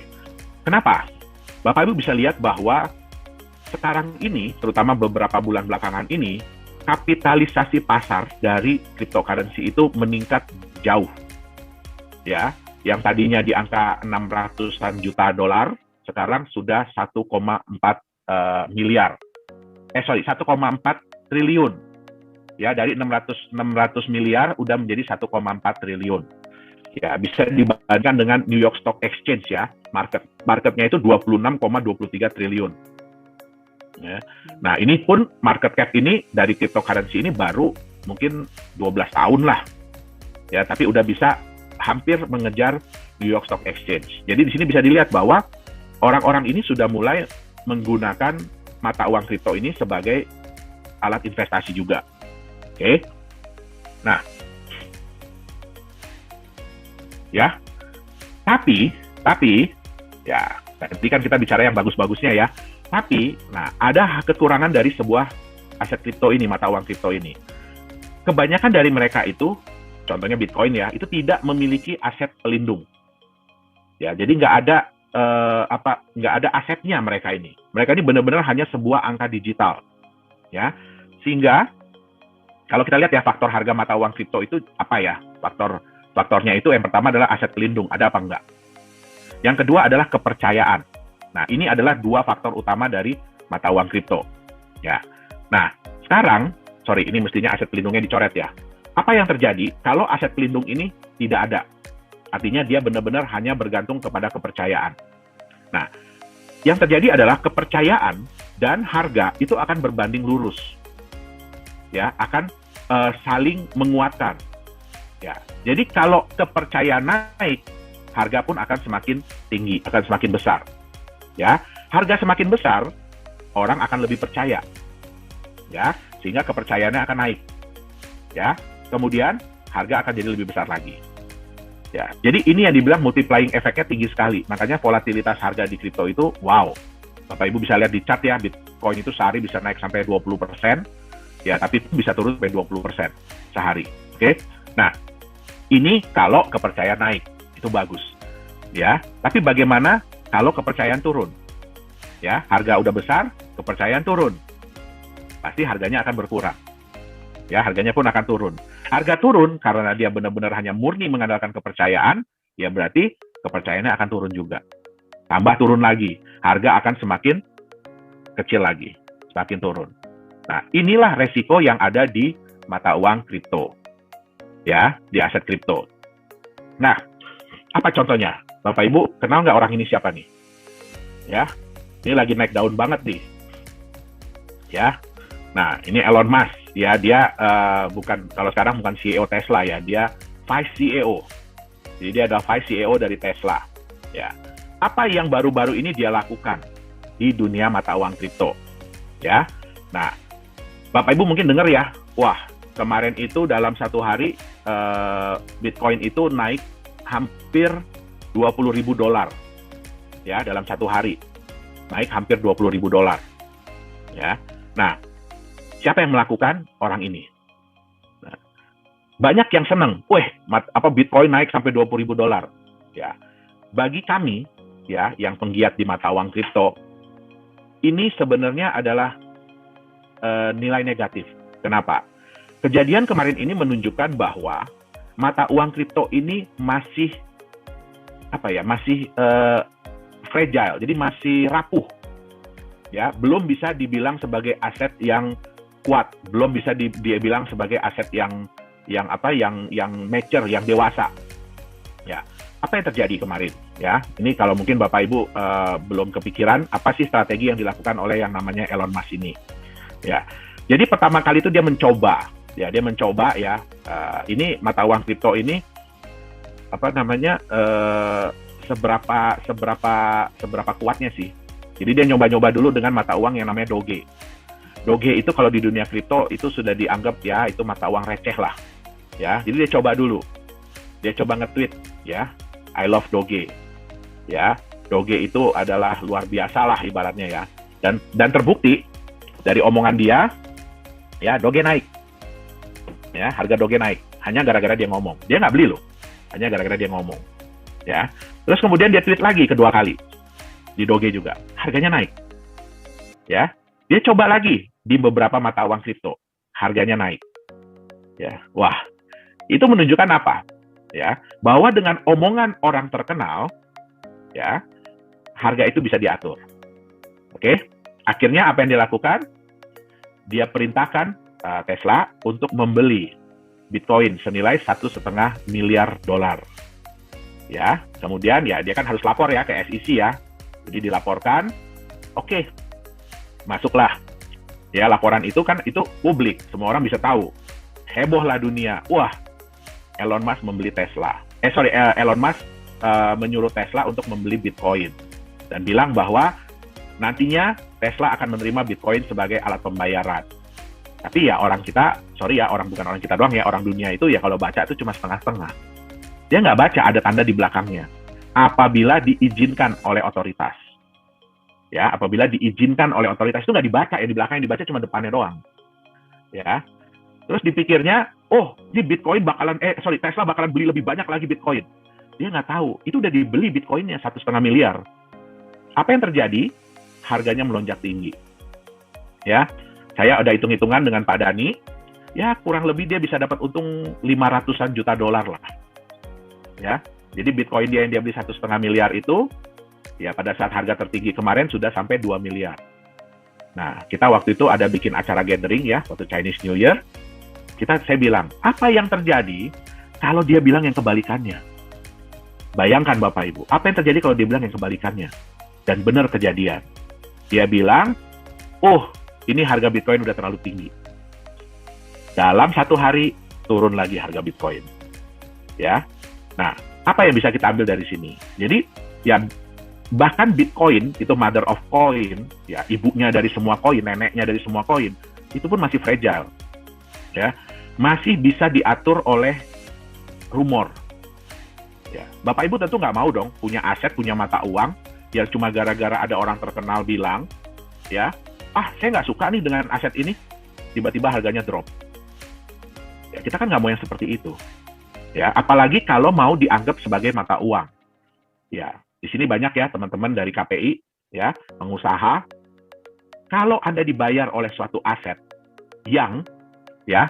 Kenapa? Bapak Ibu bisa lihat bahwa sekarang ini, terutama beberapa bulan belakangan ini, kapitalisasi pasar dari cryptocurrency itu meningkat jauh. Ya, yang tadinya di angka 600-an juta dolar, sekarang sudah 1,4 miliar. 1,4 triliun. Ya, dari 600 miliar udah menjadi 1,4 triliun. Ya, bisa dibandingkan dengan New York Stock Exchange ya. Marketnya itu 26,23 triliun. Ya. Nah, ini pun market cap ini dari cryptocurrency ini baru mungkin 12 tahun lah. Ya, tapi udah bisa hampir mengejar New York Stock Exchange. Jadi di sini bisa dilihat bahwa orang-orang ini sudah mulai menggunakan mata uang kripto ini sebagai alat investasi juga. Oke. Nah, ya. Tapi ya, nanti kan kita bicara yang bagus-bagusnya ya. Tapi, nah, ada kekurangan dari sebuah aset kripto ini, mata uang kripto ini. Kebanyakan dari mereka itu, contohnya Bitcoin ya, itu tidak memiliki aset pelindung. Ya, jadi nggak ada asetnya mereka ini. Mereka ini benar-benar hanya sebuah angka digital. Ya, sehingga kalau kita lihat ya faktor harga mata uang kripto itu apa ya? Faktornya itu yang pertama adalah aset pelindung, ada apa enggak? Yang kedua adalah kepercayaan. Nah, ini adalah dua faktor utama dari mata uang kripto. Ya. Nah, sekarang, ini mestinya aset pelindungnya dicoret ya. Apa yang terjadi kalau aset pelindung ini tidak ada? Artinya dia benar-benar hanya bergantung kepada kepercayaan. Nah, yang terjadi adalah kepercayaan dan harga itu akan berbanding lurus. Ya, akan saling menguatkan. Ya. Jadi kalau kepercayaan naik, harga pun akan semakin tinggi, akan semakin besar. Ya, harga semakin besar, orang akan lebih percaya. Ya, sehingga kepercayaannya akan naik. Ya, kemudian harga akan jadi lebih besar lagi. Ya, jadi ini yang dibilang multiplying efeknya tinggi sekali. Makanya volatilitas harga di kripto itu wow. Bapak Ibu bisa lihat di chart ya, Bitcoin itu sehari bisa naik sampai 20%. Ya, tapi itu bisa turun sampai 20% sehari. Oke. Nah, ini kalau kepercayaan naik, itu bagus. Ya, tapi bagaimana kalau kepercayaan turun? Ya, harga udah besar, kepercayaan turun. Pasti harganya akan berkurang. Ya, harganya pun akan turun. Harga turun karena dia benar-benar hanya murni mengandalkan kepercayaan, ya berarti kepercayaannya akan turun juga. Tambah turun lagi, harga akan semakin kecil lagi, semakin turun. Nah, inilah resiko yang ada di mata uang kripto. Ya, di aset kripto. Nah, apa contohnya? Bapak Ibu, kenal nggak orang ini siapa nih? Ya, ini lagi naik daun banget nih. Ya, nah ini Elon Musk. Ya, dia bukan, kalau sekarang bukan CEO Tesla ya, dia Vice CEO. Jadi dia adalah Vice CEO dari Tesla. Ya, apa yang baru-baru ini dia lakukan di dunia mata uang kripto? Ya, nah Bapak Ibu mungkin dengar ya, wah kemarin itu dalam satu hari Bitcoin itu naik hampir $20.000 ya dalam satu hari, naik hampir $20.000 ya. Nah, siapa yang melakukan? Orang ini. Nah, banyak yang seneng, Bitcoin naik sampai $20.000 ya. Bagi kami ya yang penggiat di mata uang kripto, ini sebenarnya adalah nilai negatif. Kenapa? Kejadian kemarin ini menunjukkan bahwa mata uang kripto ini masih fragile, jadi masih rapuh, ya, belum bisa dibilang sebagai aset yang kuat, belum bisa dibilang sebagai aset yang mature, yang dewasa, ya. Apa yang terjadi kemarin, ya? Ini kalau mungkin Bapak Ibu belum kepikiran, apa sih strategi yang dilakukan oleh yang namanya Elon Musk ini, ya? Jadi pertama kali itu dia mencoba, ini mata uang kripto ini seberapa kuatnya sih. Jadi dia nyoba-nyoba dulu dengan mata uang yang namanya Doge. Doge itu kalau di dunia kripto itu sudah dianggap ya itu mata uang receh lah. Ya, jadi dia coba dulu. Dia coba nge-tweet ya, I love Doge. Ya, Doge itu adalah luar biasa lah ibaratnya ya. Dan terbukti dari omongan dia ya, Doge naik. Ya, harga Doge naik hanya gara-gara dia ngomong. Dia nggak beli loh. Hanya gara-gara dia ngomong. Ya. Terus kemudian dia tweet lagi kedua kali. Di Doge juga. Harganya naik. Ya. Dia coba lagi di beberapa mata uang kripto. Harganya naik. Ya. Wah. Itu menunjukkan apa? Ya, bahwa dengan omongan orang terkenal, ya, harga itu bisa diatur. Oke? Akhirnya apa yang dilakukan? Dia perintahkan Tesla untuk membeli Bitcoin senilai $1,5 miliar. Ya, kemudian ya dia kan harus lapor ya ke SEC ya. Jadi dilaporkan, oke, masuklah. Ya, laporan itu kan itu publik, semua orang bisa tahu. Hebohlah dunia. Wah, Elon Musk membeli Tesla. Elon Musk menyuruh Tesla untuk membeli Bitcoin dan bilang bahwa nantinya Tesla akan menerima Bitcoin sebagai alat pembayaran. Tapi ya orang kita, bukan orang kita doang ya, orang dunia itu ya kalau baca itu cuma setengah-setengah. Dia nggak baca ada tanda di belakangnya. Apabila diizinkan oleh otoritas. Ya, apabila diizinkan oleh otoritas itu nggak dibaca, ya di belakang yang dibaca cuma depannya doang. Ya. Terus dipikirnya, ini Bitcoin Tesla bakalan beli lebih banyak lagi Bitcoin. Dia nggak tahu, itu udah dibeli Bitcoinnya $1,5 miliar. Apa yang terjadi? Harganya melonjak tinggi. Ya, saya ada hitung-hitungan dengan Pak Dani, ya kurang lebih dia bisa dapat untung $500-an juta lah. Ya, jadi Bitcoin dia yang dia beli $1,5 miliar itu, ya pada saat harga tertinggi kemarin sudah sampai 2 miliar. Nah, kita waktu itu ada bikin acara gathering ya, waktu Chinese New Year. Saya bilang, apa yang terjadi kalau dia bilang yang kebalikannya? Bayangkan Bapak Ibu, apa yang terjadi kalau dia bilang yang kebalikannya? Dan benar kejadian. Dia bilang, ini harga Bitcoin udah terlalu tinggi. Dalam satu hari, turun lagi harga Bitcoin. Ya, nah, apa yang bisa kita ambil dari sini? Jadi, ya bahkan Bitcoin, itu mother of coin, ya ibunya dari semua koin, neneknya dari semua koin, itu pun masih fragile. Ya, masih bisa diatur oleh rumor. Ya, Bapak Ibu tentu nggak mau dong punya aset, punya mata uang, yang cuma gara-gara ada orang terkenal bilang, ya, saya nggak suka nih dengan aset ini, tiba-tiba harganya drop. Ya, kita kan nggak mau yang seperti itu. Ya, apalagi kalau mau dianggap sebagai mata uang. Ya, di sini banyak ya teman-teman dari KPI, ya, pengusaha. Kalau Anda dibayar oleh suatu aset yang, ya,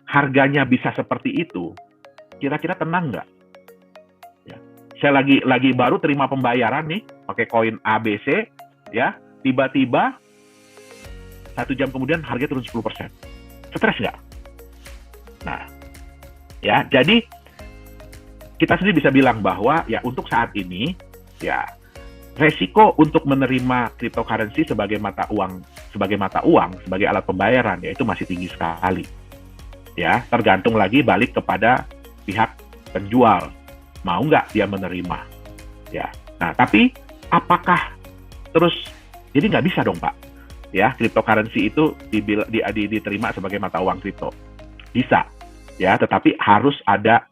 harganya bisa seperti itu, kira-kira tenang nggak? Ya. Saya lagi baru terima pembayaran nih, pakai koin ABC, ya, tiba-tiba 1 jam kemudian harga turun 10%. Stres nggak? Nah, ya, jadi kita sendiri bisa bilang bahwa ya untuk saat ini, ya, resiko untuk menerima cryptocurrency sebagai mata uang, sebagai alat pembayaran, ya itu masih tinggi sekali. Ya, tergantung lagi balik kepada pihak penjual, mau nggak dia menerima. Ya, nah tapi apakah terus jadi nggak bisa dong Pak? Ya, cryptocurrency itu diterima sebagai mata uang kripto, bisa. Ya, tetapi harus ada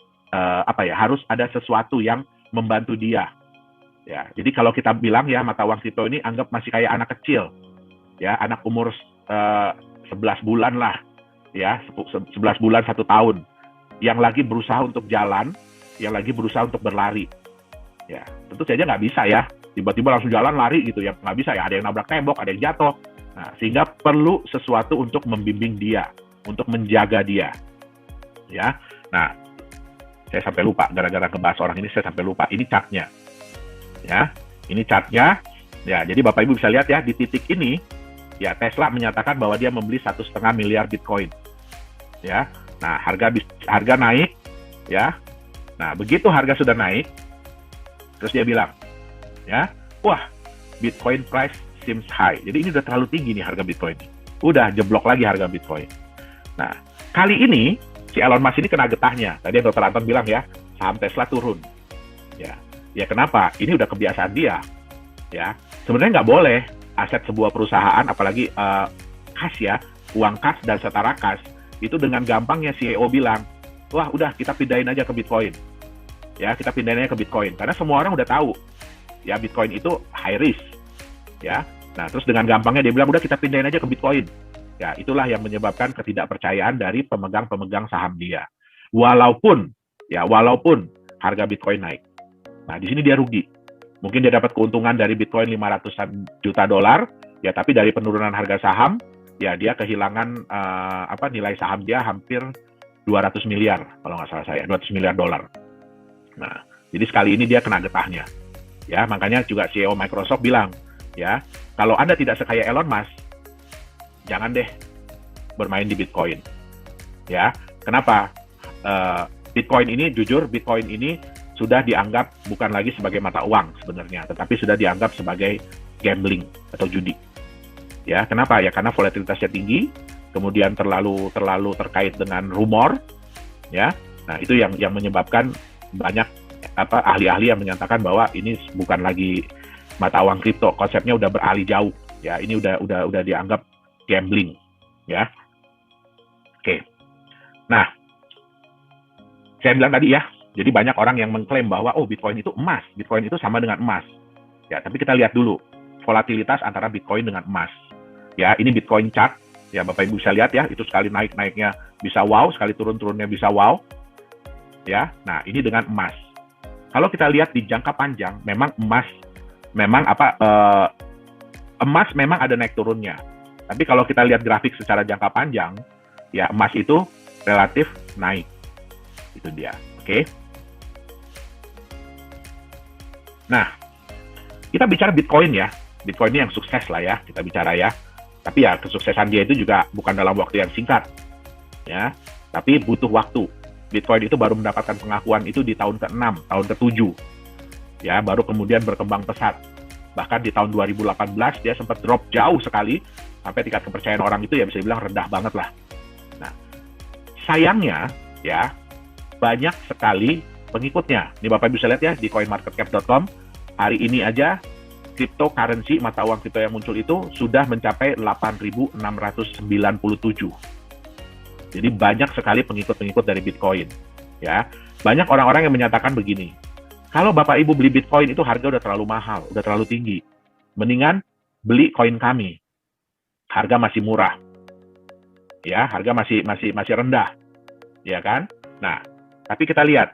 harus ada sesuatu yang membantu dia. Ya, jadi kalau kita bilang ya mata uang kripto ini anggap masih kayak anak kecil, ya anak umur 11 bulan lah, ya 11 bulan 1 tahun, yang lagi berusaha untuk jalan, yang lagi berusaha untuk berlari. Ya, tentu saja nggak bisa ya, tiba-tiba langsung jalan lari gitu ya, nggak bisa ya, ada yang nabrak tembok, ada yang jatuh. Nah, sehingga perlu sesuatu untuk membimbing dia, untuk menjaga dia. Ya, nah saya sampai lupa, gara-gara ngebahas orang ini saya sampai lupa, ini chartnya. Ya, ini chartnya. Ya, jadi Bapak Ibu bisa lihat ya, di titik ini, ya Tesla menyatakan bahwa dia membeli 1,5 miliar Bitcoin. Ya, nah harga naik, ya. Nah, begitu harga sudah naik, terus dia bilang, ya, wah, Bitcoin price seems high. Jadi ini udah terlalu tinggi nih harga Bitcoin. Udah jeblok lagi harga Bitcoin. Nah, kali ini si Elon Musk ini kena getahnya. Tadi Dr. Anton bilang ya, saham Tesla turun. Ya kenapa? Ini udah kebiasaan dia. Ya, sebenarnya nggak boleh aset sebuah perusahaan, apalagi kas ya, uang kas dan setara kas, itu dengan gampangnya CEO bilang, wah udah kita pindahin aja ke Bitcoin. Ya, kita pindahin aja ke Bitcoin. Karena semua orang udah tahu, ya Bitcoin itu high risk. Ya, nah terus dengan gampangnya dia bilang, udah kita pindahin aja ke Bitcoin. Ya, itulah yang menyebabkan ketidakpercayaan dari pemegang-pemegang saham dia. Walaupun harga Bitcoin naik. Nah, di sini dia rugi. Mungkin dia dapat keuntungan dari Bitcoin 500 juta dolar, ya tapi dari penurunan harga saham, ya dia kehilangan nilai saham dia hampir 200 miliar, kalau nggak salah saya, 200 miliar dolar. Nah, jadi sekali ini dia kena getahnya. Ya, makanya juga CEO Microsoft bilang, ya, kalau Anda tidak sekaya Elon Musk, jangan deh bermain di Bitcoin. Ya, kenapa? Bitcoin ini sudah dianggap bukan lagi sebagai mata uang sebenarnya, tetapi sudah dianggap sebagai gambling atau judi. Ya, kenapa? Ya karena volatilitasnya tinggi, kemudian terlalu terkait dengan rumor, ya. Nah, itu yang menyebabkan banyak ahli-ahli yang menyatakan bahwa ini bukan lagi mata uang kripto, konsepnya udah beralih jauh. Ya, ini udah dianggap gambling, ya. Oke. Nah, saya bilang tadi ya, jadi banyak orang yang mengklaim bahwa Bitcoin itu emas, Bitcoin itu sama dengan emas. Ya, tapi kita lihat dulu volatilitas antara Bitcoin dengan emas. Ya, ini Bitcoin chart. Ya, Bapak Ibu bisa lihat ya, itu sekali naiknya bisa wow, sekali turunnya bisa wow. Ya, nah ini dengan emas. Kalau kita lihat di jangka panjang, memang emas memang ada naik turunnya. Tapi kalau kita lihat grafik secara jangka panjang, ya emas itu relatif naik. Itu dia. Oke. Nah, kita bicara Bitcoin ya. Bitcoin ini yang sukses lah ya, kita bicara ya. Tapi ya kesuksesan dia itu juga bukan dalam waktu yang singkat. Ya, tapi butuh waktu. Bitcoin itu baru mendapatkan pengakuan itu di tahun ke-6, tahun ke-7. Ya, baru kemudian berkembang pesat. Bahkan di tahun 2018 dia sempat drop jauh sekali, sampai tingkat kepercayaan orang itu ya bisa dibilang rendah banget lah. Nah, sayangnya ya, banyak sekali pengikutnya. Ini Bapak bisa lihat ya di coinmarketcap.com, hari ini aja cryptocurrency, mata uang kripto yang muncul itu sudah mencapai 8.697. Jadi banyak sekali pengikut-pengikut dari Bitcoin. Ya, banyak orang-orang yang menyatakan begini, kalau Bapak Ibu beli Bitcoin itu harga udah terlalu mahal, udah terlalu tinggi. Mendingan beli koin kami, harga masih murah. ya, harga masih rendah, ya kan? Nah, tapi kita lihat,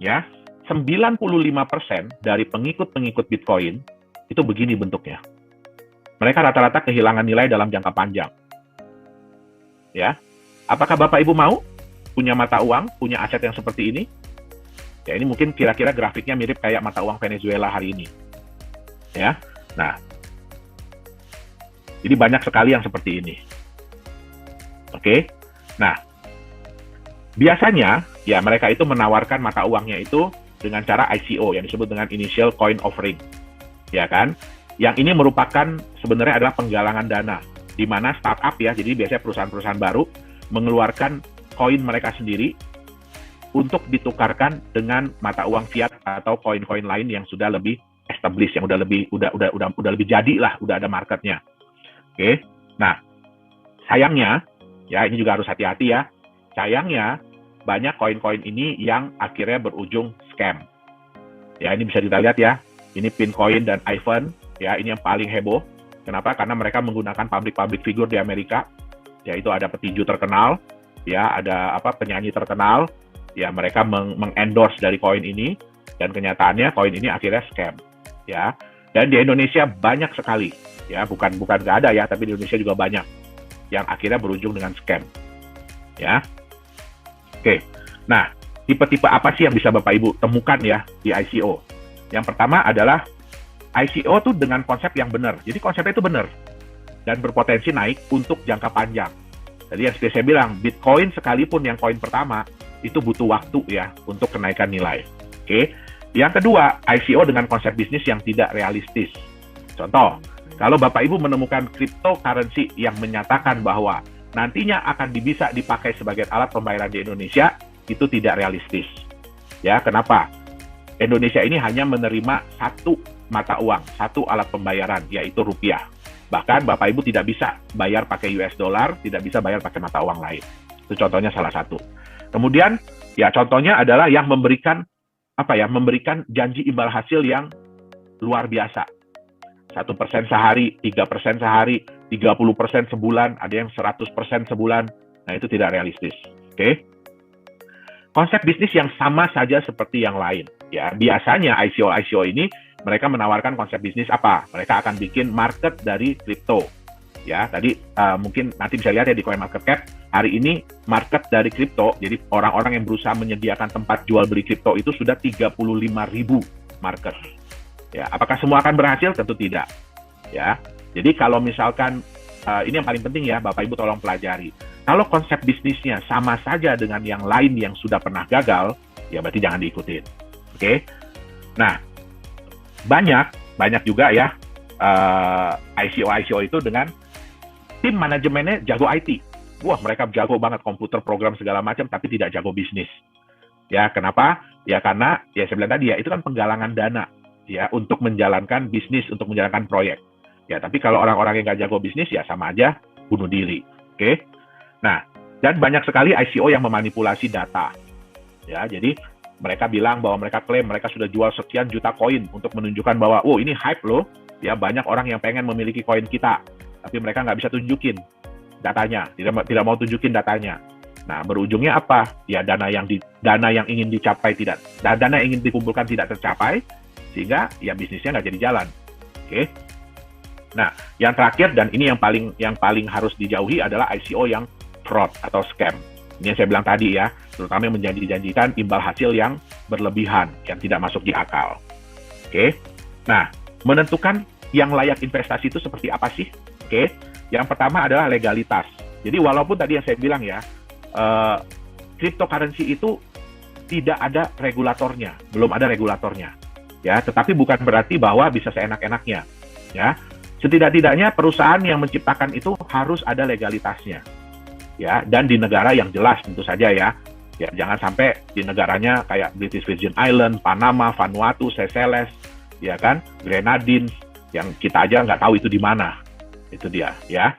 ya, 95% dari pengikut-pengikut Bitcoin itu begini bentuknya. Mereka rata-rata kehilangan nilai dalam jangka panjang. Ya, apakah Bapak Ibu mau punya mata uang, punya aset yang seperti ini? Ya, ini mungkin kira-kira grafiknya mirip kayak mata uang Venezuela hari ini. Ya, nah, jadi banyak sekali yang seperti ini. Oke, nah, biasanya ya mereka itu menawarkan mata uangnya itu dengan cara ICO yang disebut dengan Initial Coin Offering, ya kan? Yang ini merupakan sebenarnya adalah penggalangan dana, di mana startup ya, jadi biasanya perusahaan-perusahaan baru mengeluarkan koin mereka sendiri untuk ditukarkan dengan mata uang fiat atau koin-koin lain yang sudah lebih established, yang udah lebih jadi lah, udah ada marketnya. Oke, nah sayangnya ya ini juga harus hati-hati ya. Sayangnya banyak koin-koin ini yang akhirnya berujung scam. Ya ini bisa kita lihat ya. Ini Pincoin dan Ivan. Ya ini yang paling heboh. Kenapa? Karena mereka menggunakan public figure di Amerika. Yaitu ada petinju terkenal. Ya ada penyanyi terkenal. Ya mereka mengendorse dari koin ini. Dan kenyataannya koin ini akhirnya scam. Ya. Dan di Indonesia banyak sekali. Ya bukan nggak ada ya, tapi di Indonesia juga banyak yang akhirnya berujung dengan scam. Ya. Oke. Nah, tipe-tipe apa sih yang bisa Bapak Ibu temukan ya di ICO? Yang pertama adalah ICO tuh dengan konsep yang benar. Jadi konsepnya itu benar dan berpotensi naik untuk jangka panjang. Jadi yang seperti saya bilang, Bitcoin sekalipun yang koin pertama itu butuh waktu ya untuk kenaikan nilai. Oke. Yang kedua, ICO dengan konsep bisnis yang tidak realistis. Contoh, kalau Bapak Ibu menemukan cryptocurrency yang menyatakan bahwa nantinya akan bisa dipakai sebagai alat pembayaran di Indonesia, itu tidak realistis. Ya, kenapa? Indonesia ini hanya menerima satu mata uang, satu alat pembayaran, yaitu rupiah. Bahkan Bapak Ibu tidak bisa bayar pakai US dollar, tidak bisa bayar pakai mata uang lain. Itu contohnya salah satu. Kemudian, ya contohnya adalah yang memberikan janji imbal hasil yang luar biasa. 1% sehari, 3% sehari, 30% sebulan, ada yang 100% sebulan. Nah, itu tidak realistis. Oke. Konsep bisnis yang sama saja seperti yang lain. Ya, biasanya ICO ini mereka menawarkan konsep bisnis apa? Mereka akan bikin market dari kripto. Ya, tadi mungkin nanti bisa lihat ya di CoinMarketCap, hari ini market dari kripto, jadi orang-orang yang berusaha menyediakan tempat jual beli kripto itu sudah 35.000 market. Ya, apakah semua akan berhasil? Tentu tidak. Ya, jadi kalau misalkan ini yang paling penting ya, Bapak Ibu tolong pelajari. Kalau konsep bisnisnya sama saja dengan yang lain yang sudah pernah gagal, ya berarti jangan diikutin. Oke? Nah, banyak juga ya ICO itu dengan tim manajemennya jago IT. Wah, mereka jago banget komputer, program segala macam, tapi tidak jago bisnis. Ya, kenapa? Ya karena ya saya bilang tadi ya, itu kan penggalangan dana. Ya, untuk menjalankan bisnis, untuk menjalankan proyek. Ya, tapi kalau orang-orang yang nggak jago bisnis, ya sama aja bunuh diri. Oke? Nah, dan banyak sekali ICO yang memanipulasi data. Ya, jadi mereka bilang bahwa mereka klaim mereka sudah jual sekian juta koin untuk menunjukkan bahwa, oh ini hype loh. Ya, banyak orang yang pengen memiliki koin kita. Tapi mereka nggak bisa tunjukin datanya. Tidak mau tunjukin datanya. Nah, berujungnya apa? Ya, dana yang ingin dicapai dana yang ingin dikumpulkan tidak tercapai, sehingga ya bisnisnya nggak jadi jalan. Oke. Nah, yang terakhir dan ini yang paling harus dijauhi adalah ICO yang fraud atau scam. Ini yang saya bilang tadi ya, terutama yang menjanjikan imbal hasil yang berlebihan, yang tidak masuk di akal. Oke. Nah, menentukan yang layak investasi itu seperti apa sih? Oke. Yang pertama adalah legalitas. Jadi walaupun tadi yang saya bilang ya, cryptocurrency itu tidak ada regulatornya, belum ada regulatornya. Ya, tetapi bukan berarti bahwa bisa seenak-enaknya. Ya, setidak-tidaknya perusahaan yang menciptakan itu harus ada legalitasnya. Ya, dan di negara yang jelas tentu saja ya. Ya, jangan sampai di negaranya kayak British Virgin Island, Panama, Vanuatu, Seychelles, ya kan, Grenadines, yang kita aja nggak tahu itu di mana. Itu dia, ya.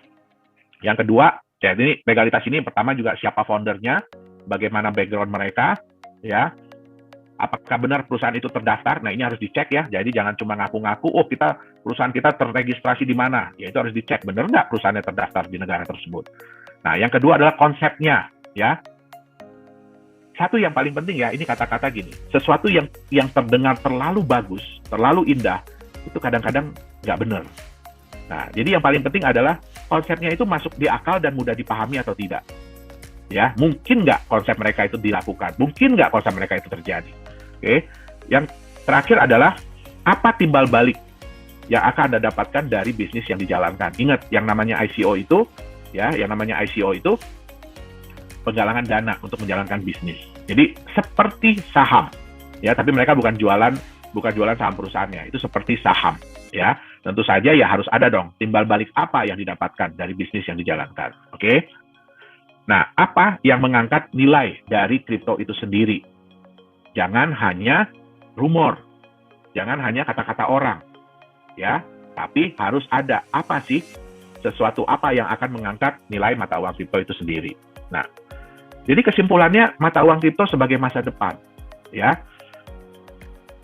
Yang kedua, ya ini legalitas ini pertama juga siapa foundernya, bagaimana background mereka, ya. Apakah benar perusahaan itu terdaftar? Nah, ini harus dicek ya. Jadi jangan cuma ngaku-ngaku, oh perusahaan kita terregistrasi di mana. Ya itu harus dicek, benar nggak perusahaannya terdaftar di negara tersebut. Nah, yang kedua adalah konsepnya, ya. Satu yang paling penting ya, ini kata-kata gini, sesuatu yang terdengar terlalu bagus, terlalu indah, itu kadang-kadang nggak benar. Nah, jadi yang paling penting adalah konsepnya itu masuk di akal dan mudah dipahami atau tidak. Ya, mungkin nggak konsep mereka itu dilakukan, mungkin nggak konsep mereka itu terjadi. Oke, yang terakhir adalah apa timbal balik yang akan Anda dapatkan dari bisnis yang dijalankan. Ingat, yang namanya ICO itu, ya, yang namanya ICO itu penggalangan dana untuk menjalankan bisnis. Jadi seperti saham, ya, tapi mereka bukan jualan saham perusahaannya, itu seperti saham, ya. Tentu saja ya harus ada dong timbal balik apa yang didapatkan dari bisnis yang dijalankan. Oke. Nah, apa yang mengangkat nilai dari kripto itu sendiri? Jangan hanya rumor, jangan hanya kata-kata orang, ya, tapi harus ada apa sih sesuatu apa yang akan mengangkat nilai mata uang kripto itu sendiri. Nah, jadi kesimpulannya mata uang kripto sebagai masa depan, ya,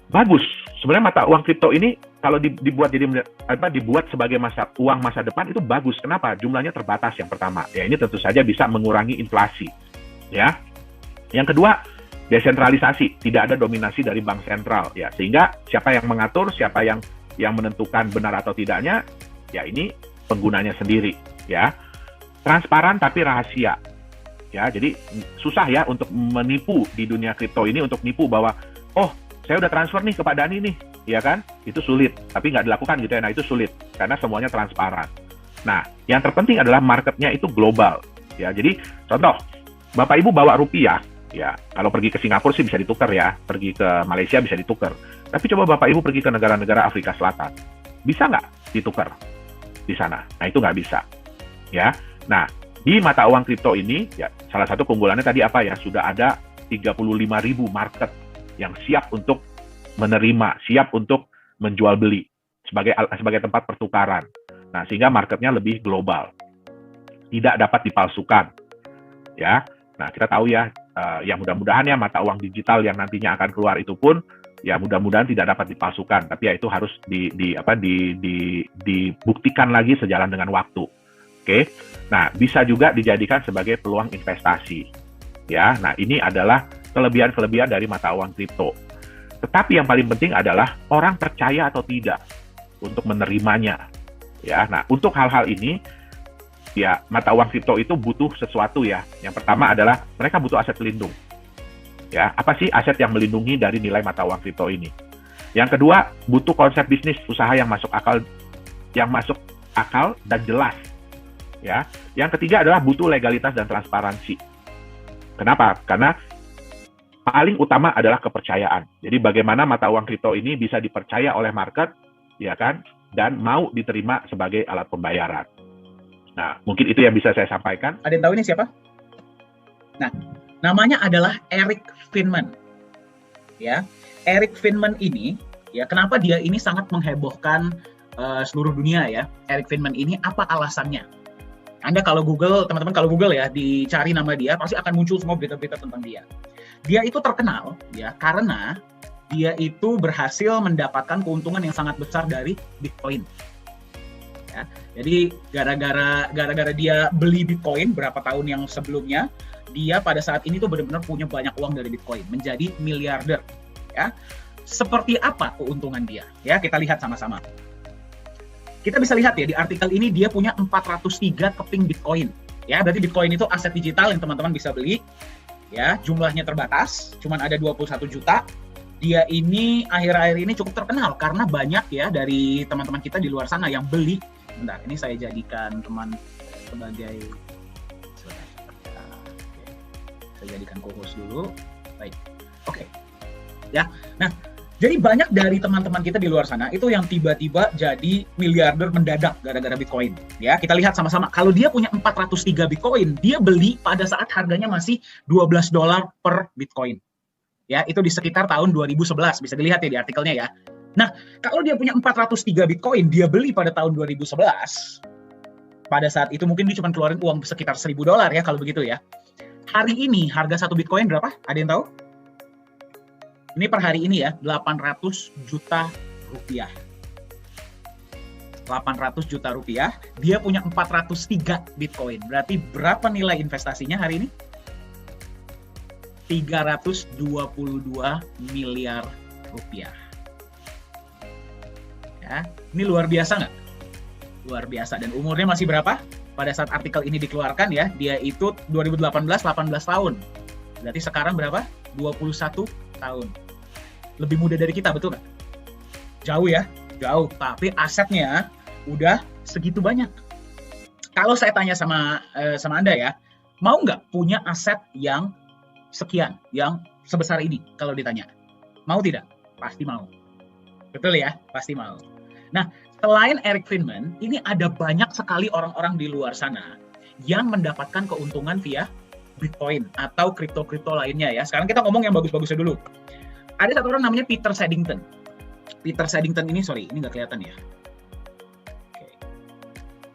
bagus. Sebenarnya mata uang kripto ini kalau dibuat sebagai uang masa depan itu bagus. Kenapa? Jumlahnya terbatas yang pertama. Ya, ini tentu saja bisa mengurangi inflasi, ya. Yang kedua, desentralisasi, tidak ada dominasi dari bank sentral, ya, sehingga siapa yang mengatur, siapa yang menentukan benar atau tidaknya, ya ini penggunanya sendiri, ya. Transparan tapi rahasia. Ya, jadi susah ya untuk menipu di dunia kripto ini, untuk nipu bahwa, oh, saya udah transfer nih ke Pak Dhani nih, ya kan? Itu sulit, tapi nggak dilakukan gitu ya. Nah, itu sulit, karena semuanya transparan. Nah, yang terpenting adalah marketnya itu global. Ya, jadi contoh, Bapak Ibu bawa rupiah, ya, kalau pergi ke Singapura sih bisa ditukar ya, pergi ke Malaysia bisa ditukar. Tapi coba Bapak Ibu pergi ke negara-negara Afrika Selatan, bisa nggak ditukar di sana? Nah, itu nggak bisa, ya. Nah, di mata uang kripto ini, ya, salah satu keunggulannya tadi apa ya? Sudah ada 35.000 market yang siap untuk menerima, siap untuk menjual beli sebagai tempat pertukaran. Nah, sehingga marketnya lebih global, tidak dapat dipalsukan, ya. Nah, kita tahu ya, yang mudah-mudahan ya mata uang digital yang nantinya akan keluar itu pun, ya mudah-mudahan tidak dapat dipalsukan. Tapi ya itu harus dibuktikan lagi sejalan dengan waktu. Oke, nah bisa juga dijadikan sebagai peluang investasi, ya. Nah, ini adalah kelebihan-kelebihan dari mata uang kripto. Tetapi yang paling penting adalah orang percaya atau tidak untuk menerimanya, ya. Nah, untuk hal-hal ini, ya mata uang kripto itu butuh sesuatu ya. Yang pertama adalah mereka butuh aset pelindung, ya. Apa sih aset yang melindungi dari nilai mata uang kripto ini? Yang kedua, butuh konsep bisnis usaha yang masuk akal dan jelas. Ya, yang ketiga adalah butuh legalitas dan transparansi. Kenapa? Karena paling utama adalah kepercayaan. Jadi bagaimana mata uang kripto ini bisa dipercaya oleh market, ya kan, dan mau diterima sebagai alat pembayaran. Nah, mungkin itu yang bisa saya sampaikan. Ada yang tahu ini siapa? Nah, namanya adalah Eric Friedman. Ya, Eric Friedman ini, ya, kenapa dia ini sangat menghebohkan seluruh dunia ya? Eric Friedman ini apa alasannya? Anda kalau Google, teman-teman kalau Google ya, dicari nama dia, pasti akan muncul semua berita-berita tentang dia. Dia itu terkenal ya karena dia itu berhasil mendapatkan keuntungan yang sangat besar dari Bitcoin. Ya, jadi gara-gara dia beli Bitcoin berapa tahun yang sebelumnya, dia pada saat ini tuh benar-benar punya banyak uang dari Bitcoin, menjadi miliarder. Ya, seperti apa keuntungan dia? Ya, kita lihat sama-sama. Kita bisa lihat ya di artikel ini dia punya 403 keping Bitcoin. Ya, berarti Bitcoin itu aset digital yang teman-teman bisa beli. Ya, jumlahnya terbatas, cuman ada 21 juta. Dia ini akhir-akhir ini cukup terkenal karena banyak ya dari teman-teman kita di luar sana yang beli. Bentar, ini saya jadikan teman sebagai saya jadikan co-host dulu. Baik. Oke. Ya. Nah, jadi banyak dari teman-teman kita di luar sana itu yang tiba-tiba jadi miliarder mendadak gara-gara Bitcoin. Ya, kita lihat sama-sama. Kalau dia punya 403 Bitcoin, dia beli pada saat harganya masih $12 per Bitcoin. Ya, itu di sekitar tahun 2011. Bisa dilihat ya di artikelnya ya. Nah, kalau dia punya 403 Bitcoin, dia beli pada tahun 2011. Pada saat itu mungkin dia cuma keluarin uang sekitar $1.000 ya kalau begitu ya. Hari ini harga satu Bitcoin berapa? Ada yang tahu? Ini per hari ini ya, 800 juta rupiah. 800 juta rupiah, dia punya 403 Bitcoin. Berarti berapa nilai investasinya hari ini? 322 miliar rupiah. Ya, ini luar biasa nggak? Luar biasa. Dan umurnya masih berapa? Pada saat artikel ini dikeluarkan ya, dia itu 2018, 18 tahun. Berarti sekarang berapa? 21 tahun. Lebih muda dari kita, betul nggak? Jauh ya, jauh. Tapi asetnya udah segitu banyak. Kalau saya tanya sama Anda ya, mau nggak punya aset yang sekian, yang sebesar ini kalau ditanya? Mau tidak? Pasti mau. Betul ya? Pasti mau. Nah, selain Eric Friedman, ini ada banyak sekali orang-orang di luar sana yang mendapatkan keuntungan via Bitcoin atau kripto-kripto lainnya ya. Sekarang kita ngomong yang bagus-bagusnya dulu. Ada satu orang namanya Peter Saddington. Peter Saddington ini, sorry, ini nggak kelihatan ya.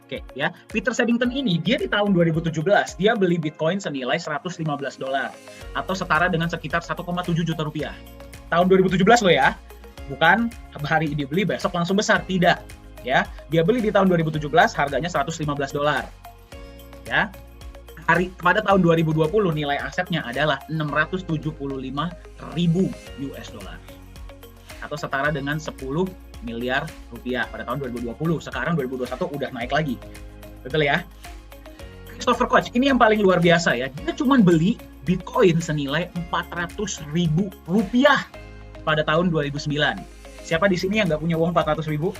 Oke, ya. Peter Saddington ini, dia di tahun 2017, dia beli Bitcoin senilai $115 atau setara dengan sekitar 1,7 juta rupiah. Tahun 2017 loh ya. Bukan hari ini beli, besok langsung besar. Tidak. Ya, dia beli di tahun 2017, harganya $115. Ya. Pada tahun 2020 nilai asetnya adalah 675.000 US dollar atau setara dengan 10 miliar rupiah pada tahun 2020. Sekarang 2021 udah naik lagi. Betul ya? Christopher Koch, ini yang paling luar biasa ya. Dia cuma beli Bitcoin senilai 400.000 rupiah pada tahun 2009. Siapa di sini yang nggak punya uang 400.000?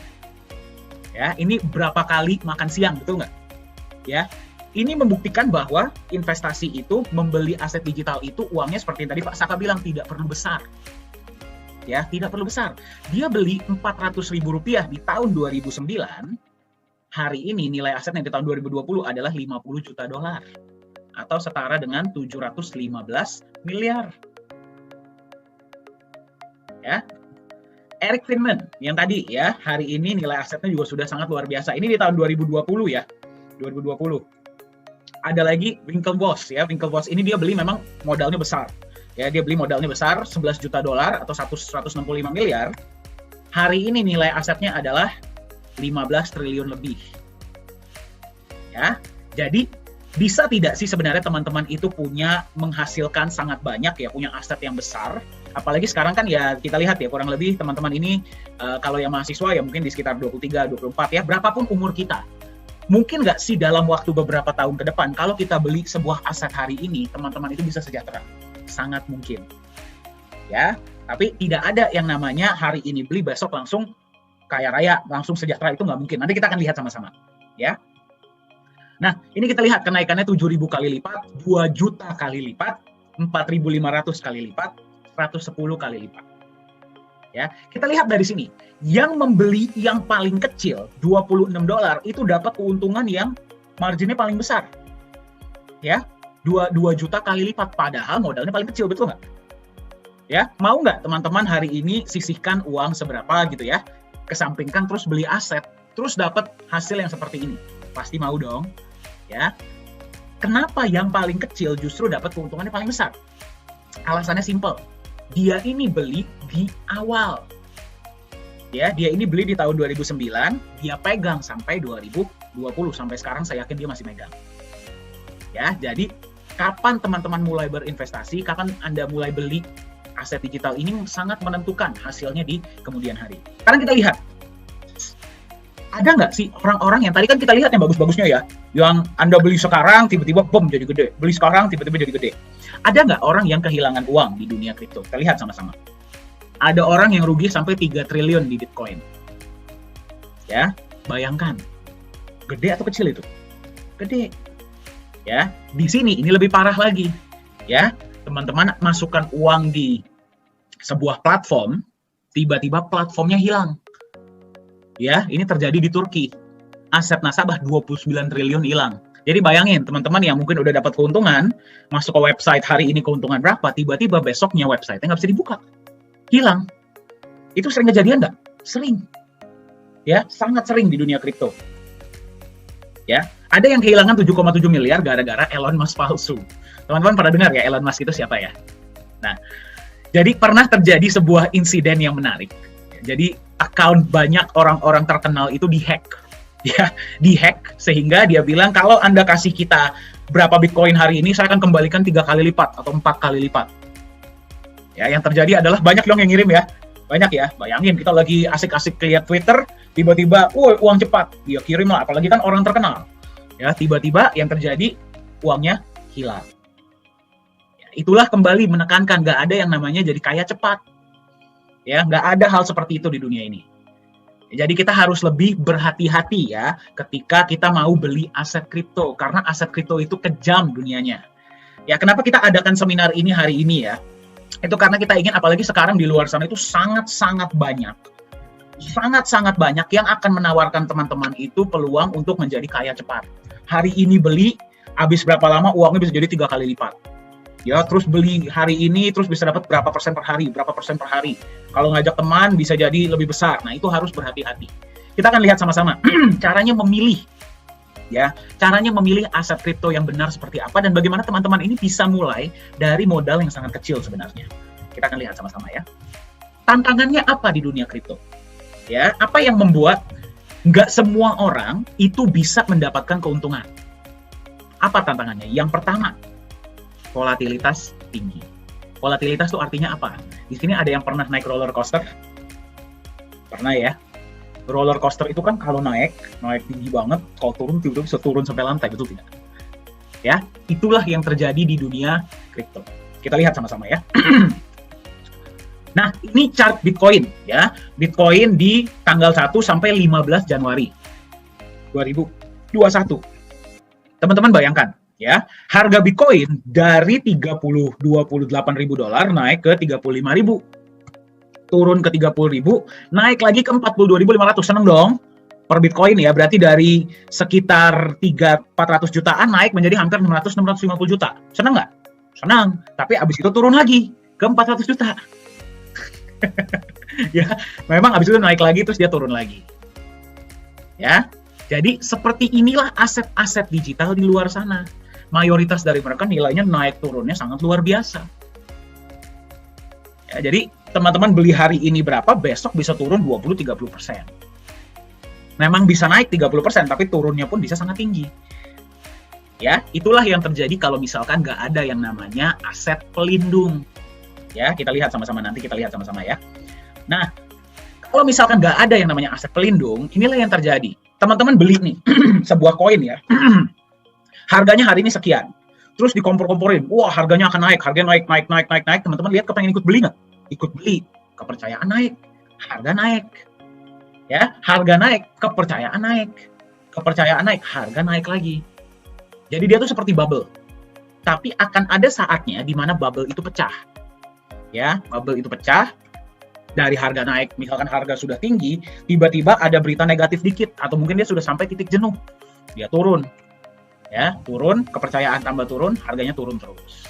Ya, ini berapa kali makan siang, betul nggak? Ya, ini membuktikan bahwa investasi itu, membeli aset digital itu, uangnya seperti yang tadi Pak Saka bilang, tidak perlu besar. Ya, tidak perlu besar. Dia beli 400.000 rupiah di tahun 2009, hari ini nilai asetnya di tahun 2020 adalah 50 juta dolar atau setara dengan 715 miliar. Ya. Eric Friedman yang tadi ya, hari ini nilai asetnya juga sudah sangat luar biasa. Ini di tahun 2020 ya. 2020. Ada lagi Winklevoss ya. Winklevoss ini dia beli memang modalnya besar. Ya, dia beli modalnya besar, 11 juta dolar atau 165 miliar. Hari ini nilai asetnya adalah 15 triliun lebih. Ya, jadi bisa tidak sih sebenarnya teman-teman itu menghasilkan sangat banyak ya, punya aset yang besar. Apalagi sekarang kan ya kita lihat ya, kurang lebih teman-teman ini kalau yang mahasiswa ya mungkin di sekitar 23, 24 ya, berapapun umur kita. Mungkin nggak sih dalam waktu beberapa tahun ke depan, kalau kita beli sebuah aset hari ini, teman-teman itu bisa sejahtera. Sangat mungkin. Ya, tapi tidak ada yang namanya hari ini beli, besok langsung kaya raya, langsung sejahtera, itu nggak mungkin. Nanti kita akan lihat sama-sama. Ya. Nah, ini kita lihat kenaikannya 7.000 kali lipat, 2 juta kali lipat, 4.500 kali lipat, 110 kali lipat. Ya, kita lihat dari sini. Yang membeli yang paling kecil, $26, itu dapat keuntungan yang marginnya paling besar. Ya, 2 juta kali lipat, padahal modalnya paling kecil, betul nggak? Ya, mau nggak teman-teman hari ini sisihkan uang seberapa gitu ya, kesampingkan terus beli aset, terus dapat hasil yang seperti ini? Pasti mau dong. Ya, kenapa yang paling kecil justru dapat keuntungannya paling besar? Alasannya simple. Dia ini beli di awal. Ya, dia ini beli di tahun 2009, dia pegang sampai 2020, sampai sekarang saya yakin dia masih megang. Ya, jadi kapan teman-teman mulai berinvestasi, kapan Anda mulai beli aset digital ini sangat menentukan hasilnya di kemudian hari. Sekarang kita lihat. Ada nggak sih orang-orang yang tadi kan kita lihat yang bagus-bagusnya ya, yang Anda beli sekarang tiba-tiba bom jadi gede, beli sekarang tiba-tiba jadi gede. Ada nggak orang yang kehilangan uang di dunia kripto? Kita lihat sama-sama. Ada orang yang rugi sampai 3 triliun di Bitcoin. Ya, bayangkan. Gede atau kecil itu? Gede. Ya, di sini ini lebih parah lagi. Ya, teman-teman masukkan uang di sebuah platform, tiba-tiba platformnya hilang. Ya, ini terjadi di Turki. Aset nasabah 29 triliun hilang. Jadi bayangin teman-teman yang mungkin udah dapat keuntungan, masuk ke website hari ini keuntungan berapa, tiba-tiba besoknya website-nya nggak bisa dibuka. Hilang. Itu sering kejadian nggak? Sering. Ya, sangat sering di dunia kripto. Ya, ada yang kehilangan 7,7 miliar gara-gara Elon Musk palsu. Teman-teman pernah dengar ya Elon Musk itu siapa ya? Nah, jadi pernah terjadi sebuah insiden yang menarik. Jadi account banyak orang-orang terkenal itu dihack ya, dihack sehingga dia bilang kalau Anda kasih kita berapa Bitcoin hari ini, saya akan kembalikan 3 kali lipat atau 4 kali lipat. Ya, yang terjadi adalah banyak dong yang ngirim ya. Banyak ya, bayangin kita lagi asik-asik lihat Twitter, tiba-tiba, uang cepat, dia kirim lah, apalagi kan orang terkenal. Ya, tiba-tiba yang terjadi, uangnya hilang. Ya, itulah kembali menekankan, nggak ada yang namanya jadi kaya cepat. Ya, nggak ada hal seperti itu di dunia ini. Ya, jadi kita harus lebih berhati-hati ya, ketika kita mau beli aset kripto, karena aset kripto itu kejam dunianya. Ya, kenapa kita adakan seminar ini hari ini ya? Itu karena kita ingin, apalagi sekarang di luar sana itu sangat-sangat banyak yang akan menawarkan teman-teman itu peluang untuk menjadi kaya cepat. Hari ini beli, habis berapa lama uangnya bisa jadi 3 kali lipat. Ya, terus beli hari ini, terus bisa dapat berapa persen per hari. Kalau ngajak teman bisa jadi lebih besar. Nah, itu harus berhati-hati. Kita akan lihat sama-sama caranya memilih. Ya, caranya memilih aset kripto yang benar seperti apa dan bagaimana teman-teman ini bisa mulai dari modal yang sangat kecil sebenarnya. Kita akan lihat sama-sama ya. Tantangannya apa di dunia kripto? Ya, apa yang membuat nggak semua orang itu bisa mendapatkan keuntungan? Apa tantangannya? Yang pertama, volatilitas tinggi. Volatilitas itu artinya apa? Di sini ada yang pernah naik roller coaster? Pernah ya? Roller coaster itu kan kalau naik tinggi banget, kalau turun tiba-tiba bisa turun sampai lantai, betul tidak? Ya, itulah yang terjadi di dunia kripto. Kita lihat sama-sama ya. Nah, ini chart Bitcoin ya. Bitcoin di tanggal 1 sampai 15 Januari 2021. Teman-teman bayangkan ya, harga Bitcoin dari 28.000 dolar naik ke 35.000. Turun ke 30.000, naik lagi ke 42.500. Seneng dong per Bitcoin ya, berarti dari sekitar 300-400 jutaan naik menjadi hampir 600-650 juta. Seneng nggak? Senang, tapi abis itu turun lagi ke 400 juta. Ya, memang abis itu naik lagi terus dia turun lagi. Ya, jadi seperti inilah aset-aset digital di luar sana. Mayoritas dari mereka nilainya naik turunnya sangat luar biasa. Ya, jadi teman-teman beli hari ini berapa, besok bisa turun 20-30%. Memang bisa naik 30%, tapi turunnya pun bisa sangat tinggi. Ya, itulah yang terjadi kalau misalkan nggak ada yang namanya aset pelindung. Ya, kita lihat sama-sama nanti, kita lihat sama-sama ya. Nah, kalau misalkan nggak ada yang namanya aset pelindung, inilah yang terjadi. Teman-teman beli nih, sebuah koin ya, harganya hari ini sekian. Terus dikompor-komporin, wah harganya akan naik, harganya naik. Teman-teman lihat kepengen ikut beli nggak? Ikut beli, kepercayaan naik, harga naik. Ya, harga naik, kepercayaan naik, harga naik lagi. Jadi dia tuh seperti bubble. Tapi akan ada saatnya di mana bubble itu pecah. Ya, bubble itu pecah, dari harga naik, misalkan harga sudah tinggi, tiba-tiba ada berita negatif dikit, atau mungkin dia sudah sampai titik jenuh, dia turun. Ya, turun, kepercayaan tambah turun, harganya turun terus.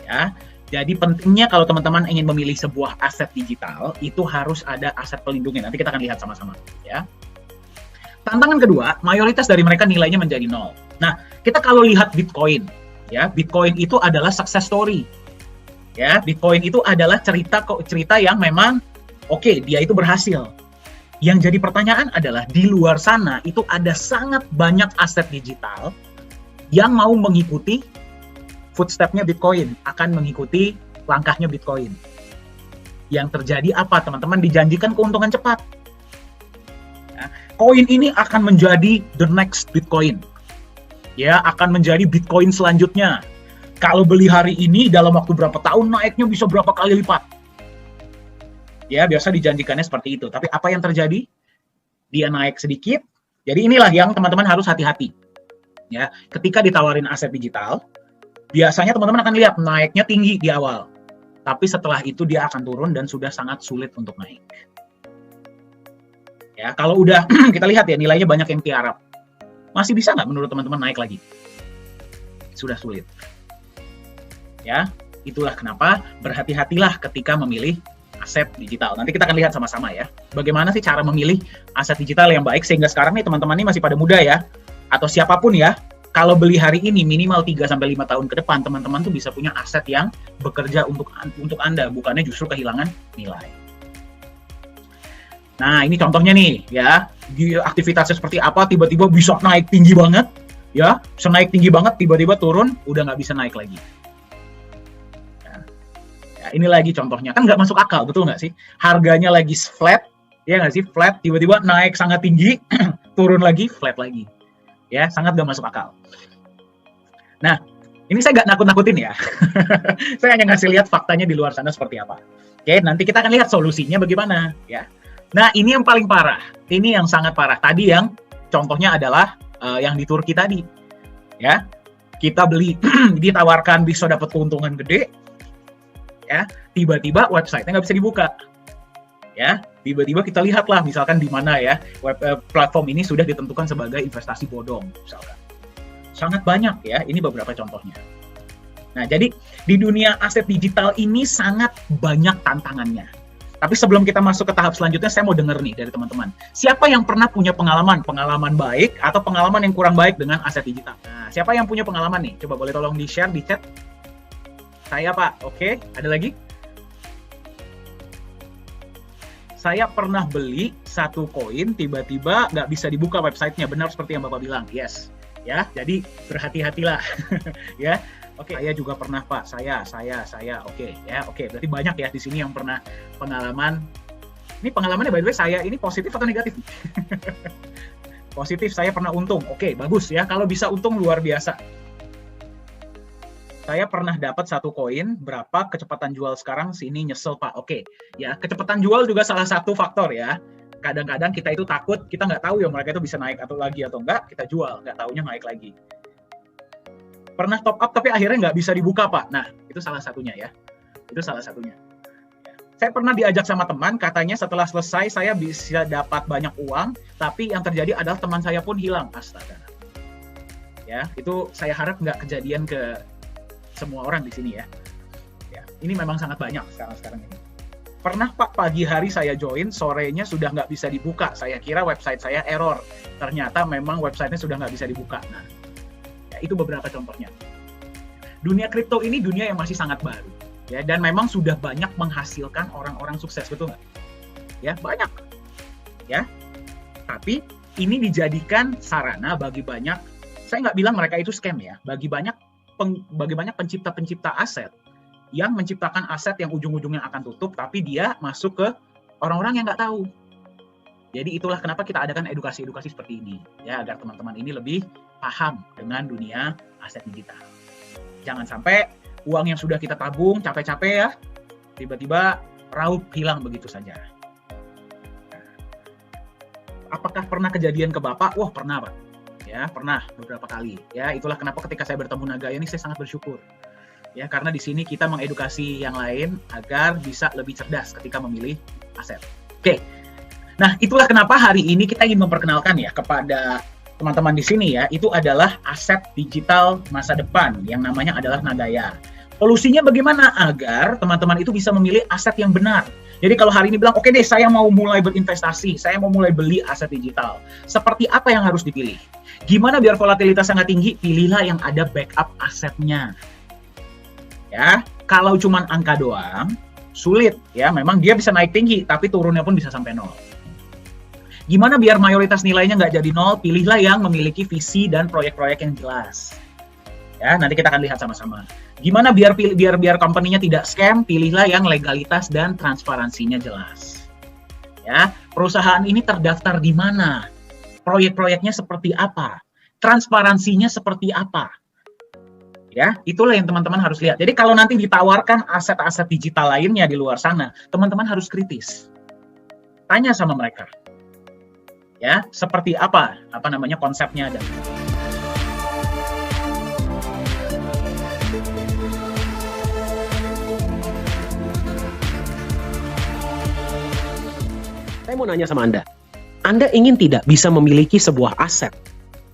Ya, jadi pentingnya kalau teman-teman ingin memilih sebuah aset digital, itu harus ada aset pelindungnya. Nanti kita akan lihat sama-sama. Ya. Tantangan kedua, mayoritas dari mereka nilainya menjadi 0. Nah, kita kalau lihat Bitcoin, ya, Bitcoin itu adalah success story. Ya, Bitcoin itu adalah cerita yang memang oke, dia itu berhasil. Yang jadi pertanyaan adalah di luar sana itu ada sangat banyak aset digital yang mau mengikuti footstep-nya Bitcoin, akan mengikuti langkahnya Bitcoin. Yang terjadi apa, teman-teman? Dijanjikan keuntungan cepat. Ya, koin ini akan menjadi the next Bitcoin. Ya, akan menjadi Bitcoin selanjutnya. Kalau beli hari ini, dalam waktu berapa tahun naiknya bisa berapa kali lipat. Ya, biasa dijanjikannya seperti itu. Tapi apa yang terjadi? Dia naik sedikit. Jadi inilah yang teman-teman harus hati-hati. Ya, ketika ditawarin aset digital, biasanya teman-teman akan lihat naiknya tinggi di awal. Tapi setelah itu dia akan turun dan sudah sangat sulit untuk naik. Ya, kalau udah kita lihat ya nilainya banyak yang tiarap. Masih bisa nggak menurut teman-teman naik lagi? Sudah sulit. Ya, itulah kenapa berhati-hatilah ketika memilih aset digital. Nanti kita akan lihat sama-sama ya. Bagaimana sih cara memilih aset digital yang baik sehingga sekarang nih teman-teman ini masih pada muda ya. Atau siapapun ya. Kalau beli hari ini minimal 3-5 tahun ke depan, teman-teman tuh bisa punya aset yang bekerja untuk Anda, bukannya justru kehilangan nilai. Nah, ini contohnya nih, ya. Aktivitasnya seperti apa, tiba-tiba bisa naik tinggi banget, ya. Bisa naik tinggi banget, tiba-tiba turun, udah nggak bisa naik lagi. Ya, ini lagi contohnya. Kan nggak masuk akal, betul nggak sih? Harganya lagi flat, ya nggak sih? Flat, tiba-tiba naik sangat tinggi, turun lagi, flat lagi. Ya, sangat nggak masuk akal. Nah, ini saya nggak nakut-nakutin ya. Saya hanya ngasih lihat faktanya di luar sana seperti apa. Oke, nanti kita akan lihat solusinya bagaimana, ya. Nah, ini yang paling parah. Ini yang sangat parah. Tadi yang contohnya adalah yang di Turki tadi. Ya. Kita beli, ditawarkan bisa dapat keuntungan gede. Ya, tiba-tiba website-nya nggak bisa dibuka. Ya, tiba-tiba kita lihatlah misalkan di mana ya platform ini sudah ditentukan sebagai investasi bodong, misalkan. Sangat banyak ya, ini beberapa contohnya. Nah, jadi di dunia aset digital ini sangat banyak tantangannya. Tapi sebelum kita masuk ke tahap selanjutnya, saya mau dengar nih dari teman-teman. Siapa yang pernah punya pengalaman baik atau pengalaman yang kurang baik dengan aset digital? Nah, siapa yang punya pengalaman nih? Coba boleh tolong di-share di chat. Saya, Pak. Oke, ada lagi? Saya pernah beli satu koin, tiba-tiba nggak bisa dibuka websitenya. Benar seperti yang Bapak bilang. Yes. Ya, jadi berhati-hatilah. Ya. Oke, saya juga pernah, Pak. Saya. Oke, ya, oke. Berarti banyak ya di sini yang pernah pengalaman. Ini pengalamannya by the way saya ini positif atau negatif? Positif, saya pernah untung. Oke, bagus ya. Kalau bisa untung luar biasa. Saya pernah dapat satu koin, berapa kecepatan jual sekarang sini nyesel, Pak. Oke, ya, kecepatan jual juga salah satu faktor ya. Kadang-kadang kita itu takut, kita nggak tahu ya mereka itu bisa naik atau enggak, kita jual, nggak taunya naik lagi. Pernah top up tapi akhirnya nggak bisa dibuka, Pak. Nah, itu salah satunya ya. Itu salah satunya. Saya pernah diajak sama teman, katanya setelah selesai saya bisa dapat banyak uang, tapi yang terjadi adalah teman saya pun hilang. Astaga. Ya, itu saya harap nggak kejadian ke semua orang di sini ya. Ya, ini memang sangat banyak sekarang ini. Pernah, Pak, pagi hari saya join, sorenya sudah nggak bisa dibuka. Saya kira website saya error. Ternyata memang websitenya sudah nggak bisa dibuka. Nah, itu beberapa contohnya. Dunia kripto ini dunia yang masih sangat baru, ya, dan memang sudah banyak menghasilkan orang-orang sukses, betul nggak? Ya, banyak, ya. Tapi ini dijadikan sarana bagi banyak. Saya nggak bilang mereka itu scam ya. Bagi banyak pencipta-pencipta aset yang menciptakan aset yang ujung-ujungnya akan tutup, tapi dia masuk ke orang-orang yang nggak tahu. Jadi itulah kenapa kita adakan edukasi-edukasi seperti ini, ya, agar teman-teman ini lebih paham dengan dunia aset digital. Jangan sampai uang yang sudah kita tabung capek-capek ya, tiba-tiba raup hilang begitu saja. Apakah pernah kejadian ke Bapak? Wah, pernah, Pak. Ya, pernah beberapa kali. Ya, itulah kenapa ketika saya bertemu Nagaya ini saya sangat bersyukur. Ya, karena di sini kita mengedukasi yang lain agar bisa lebih cerdas ketika memilih aset. Oke. Nah, itulah kenapa hari ini kita ingin memperkenalkan ya kepada teman-teman di sini ya, itu adalah aset digital masa depan yang namanya adalah Nagaya. Solusinya bagaimana agar teman-teman itu bisa memilih aset yang benar? Jadi kalau hari ini bilang, oke deh, saya mau mulai berinvestasi, saya mau mulai beli aset digital. Seperti apa yang harus dipilih? Gimana biar volatilitas sangat tinggi? Pilihlah yang ada backup asetnya. Ya, kalau cuma angka doang, sulit ya. Memang dia bisa naik tinggi, tapi turunnya pun bisa sampai 0. Gimana biar mayoritas nilainya nggak jadi 0? Pilihlah yang memiliki visi dan proyek-proyek yang jelas. Ya, nanti kita akan lihat sama-sama. Gimana biar company-nya tidak scam? Pilihlah yang legalitas dan transparansinya jelas. Ya, perusahaan ini terdaftar di mana? Proyek-proyeknya seperti apa? Transparansinya seperti apa? Ya, itulah yang teman-teman harus lihat. Jadi kalau nanti ditawarkan aset-aset digital lainnya di luar sana, teman-teman harus kritis. Tanya sama mereka. Ya, seperti apa namanya konsepnya dan saya mau nanya sama Anda ingin tidak bisa memiliki sebuah aset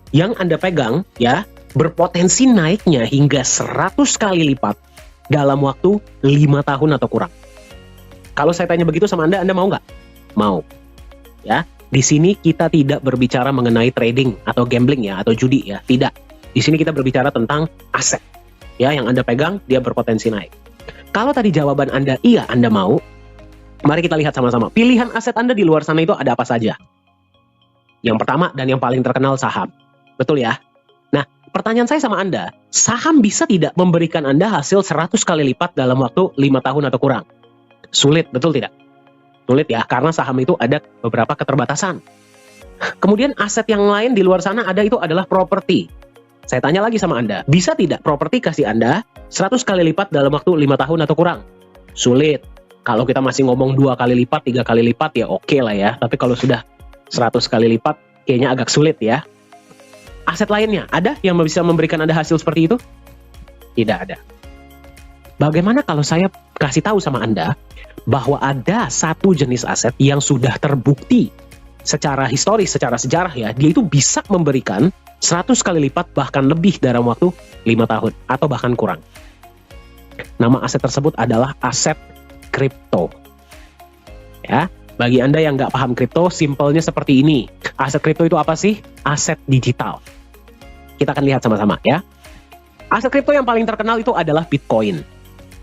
yang Anda pegang ya berpotensi naiknya hingga 100 kali lipat dalam waktu 5 tahun atau kurang? Kalau saya tanya begitu sama Anda mau nggak? Mau. Ya. Di sini kita tidak berbicara mengenai trading atau gambling ya, atau judi ya, tidak. Di sini kita berbicara tentang aset ya yang Anda pegang, dia berpotensi naik. Kalau tadi jawaban Anda iya, Anda mau, Mari kita lihat sama-sama. Pilihan aset Anda di luar sana itu ada apa saja? Yang pertama dan yang paling terkenal saham. Betul ya? Nah, pertanyaan saya sama Anda, saham bisa tidak memberikan Anda hasil 100 kali lipat dalam waktu 5 tahun atau kurang? Sulit, betul tidak? Sulit ya, karena saham itu ada beberapa keterbatasan. Kemudian aset yang lain di luar sana ada itu adalah properti. Saya tanya lagi sama Anda, bisa tidak properti kasih Anda 100 kali lipat dalam waktu 5 tahun atau kurang? Sulit. Kalau kita masih ngomong 2 kali lipat, 3 kali lipat ya oke lah ya. Tapi kalau sudah 100 kali lipat kayaknya agak sulit ya. Aset lainnya, ada yang bisa memberikan Anda hasil seperti itu? Tidak ada. Bagaimana kalau saya kasih tahu sama Anda bahwa ada satu jenis aset yang sudah terbukti secara historis, secara sejarah ya, dia itu bisa memberikan 100 kali lipat bahkan lebih dalam waktu 5 tahun atau bahkan kurang. Nama aset tersebut adalah aset kripto. Ya, bagi Anda yang nggak paham kripto, simpelnya seperti ini. Aset kripto itu apa sih? Aset digital. Kita akan lihat sama-sama ya. Aset kripto yang paling terkenal itu adalah Bitcoin.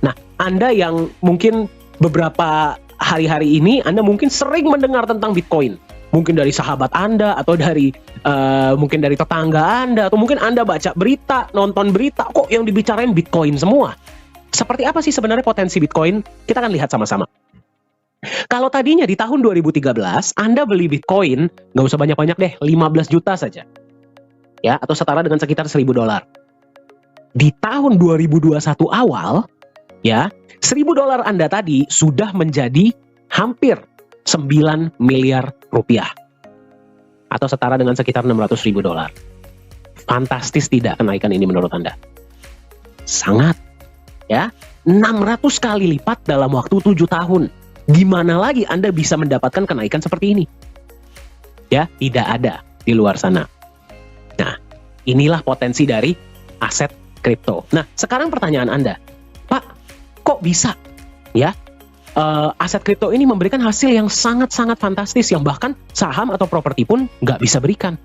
Nah, Anda yang mungkin beberapa hari-hari ini, Anda mungkin sering mendengar tentang Bitcoin. Mungkin dari sahabat Anda, atau dari mungkin dari tetangga Anda, atau mungkin Anda baca berita, nonton berita, kok yang dibicarain Bitcoin semua. Seperti apa sih sebenarnya potensi Bitcoin? Kita akan lihat sama-sama. Kalau tadinya di tahun 2013, Anda beli Bitcoin, nggak usah banyak-banyak deh, 15 juta saja. Ya, atau setara dengan sekitar $1.000. Di tahun 2021 awal, ya, $1.000 Anda tadi sudah menjadi hampir 9 miliar rupiah. Atau setara dengan sekitar $600.000. Fantastis tidak kenaikan ini menurut Anda? Sangat. Ya, 600 kali lipat dalam waktu 7 tahun. Gimana lagi Anda bisa mendapatkan kenaikan seperti ini? Ya, tidak ada di luar sana. Nah, inilah potensi dari aset kripto. Nah, sekarang pertanyaan Anda, Pak, kok bisa? Ya, aset kripto ini memberikan hasil yang sangat-sangat fantastis, yang bahkan saham atau properti pun nggak bisa berikan.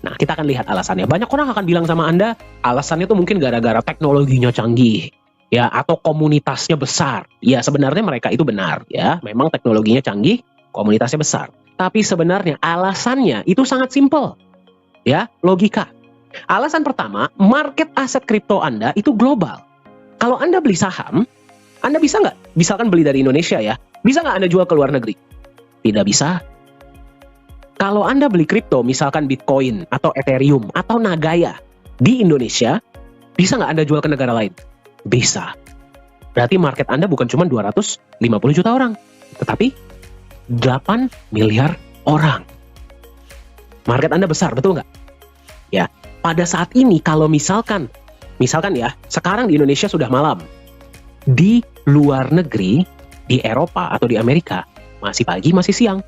Nah, kita akan lihat alasannya. Banyak orang akan bilang sama Anda, alasannya itu mungkin gara-gara teknologinya canggih. Ya, atau komunitasnya besar. Ya, sebenarnya mereka itu benar. Ya, memang teknologinya canggih, komunitasnya besar. Tapi sebenarnya alasannya itu sangat simpel. Ya, logika. Alasan pertama, market aset kripto Anda itu global. Kalau Anda beli saham, Anda bisa nggak? Misalkan beli dari Indonesia ya, bisa nggak Anda jual ke luar negeri? Tidak bisa. Kalau Anda beli kripto, misalkan Bitcoin, atau Ethereum, atau Nagaya di Indonesia, bisa nggak Anda jual ke negara lain? Bisa. Berarti market Anda bukan cuma 250 juta orang, tetapi 8 miliar orang. Market Anda besar, betul nggak? Ya, pada saat ini kalau misalkan ya, sekarang di Indonesia sudah malam. Di luar negeri, di Eropa atau di Amerika, masih pagi, masih siang.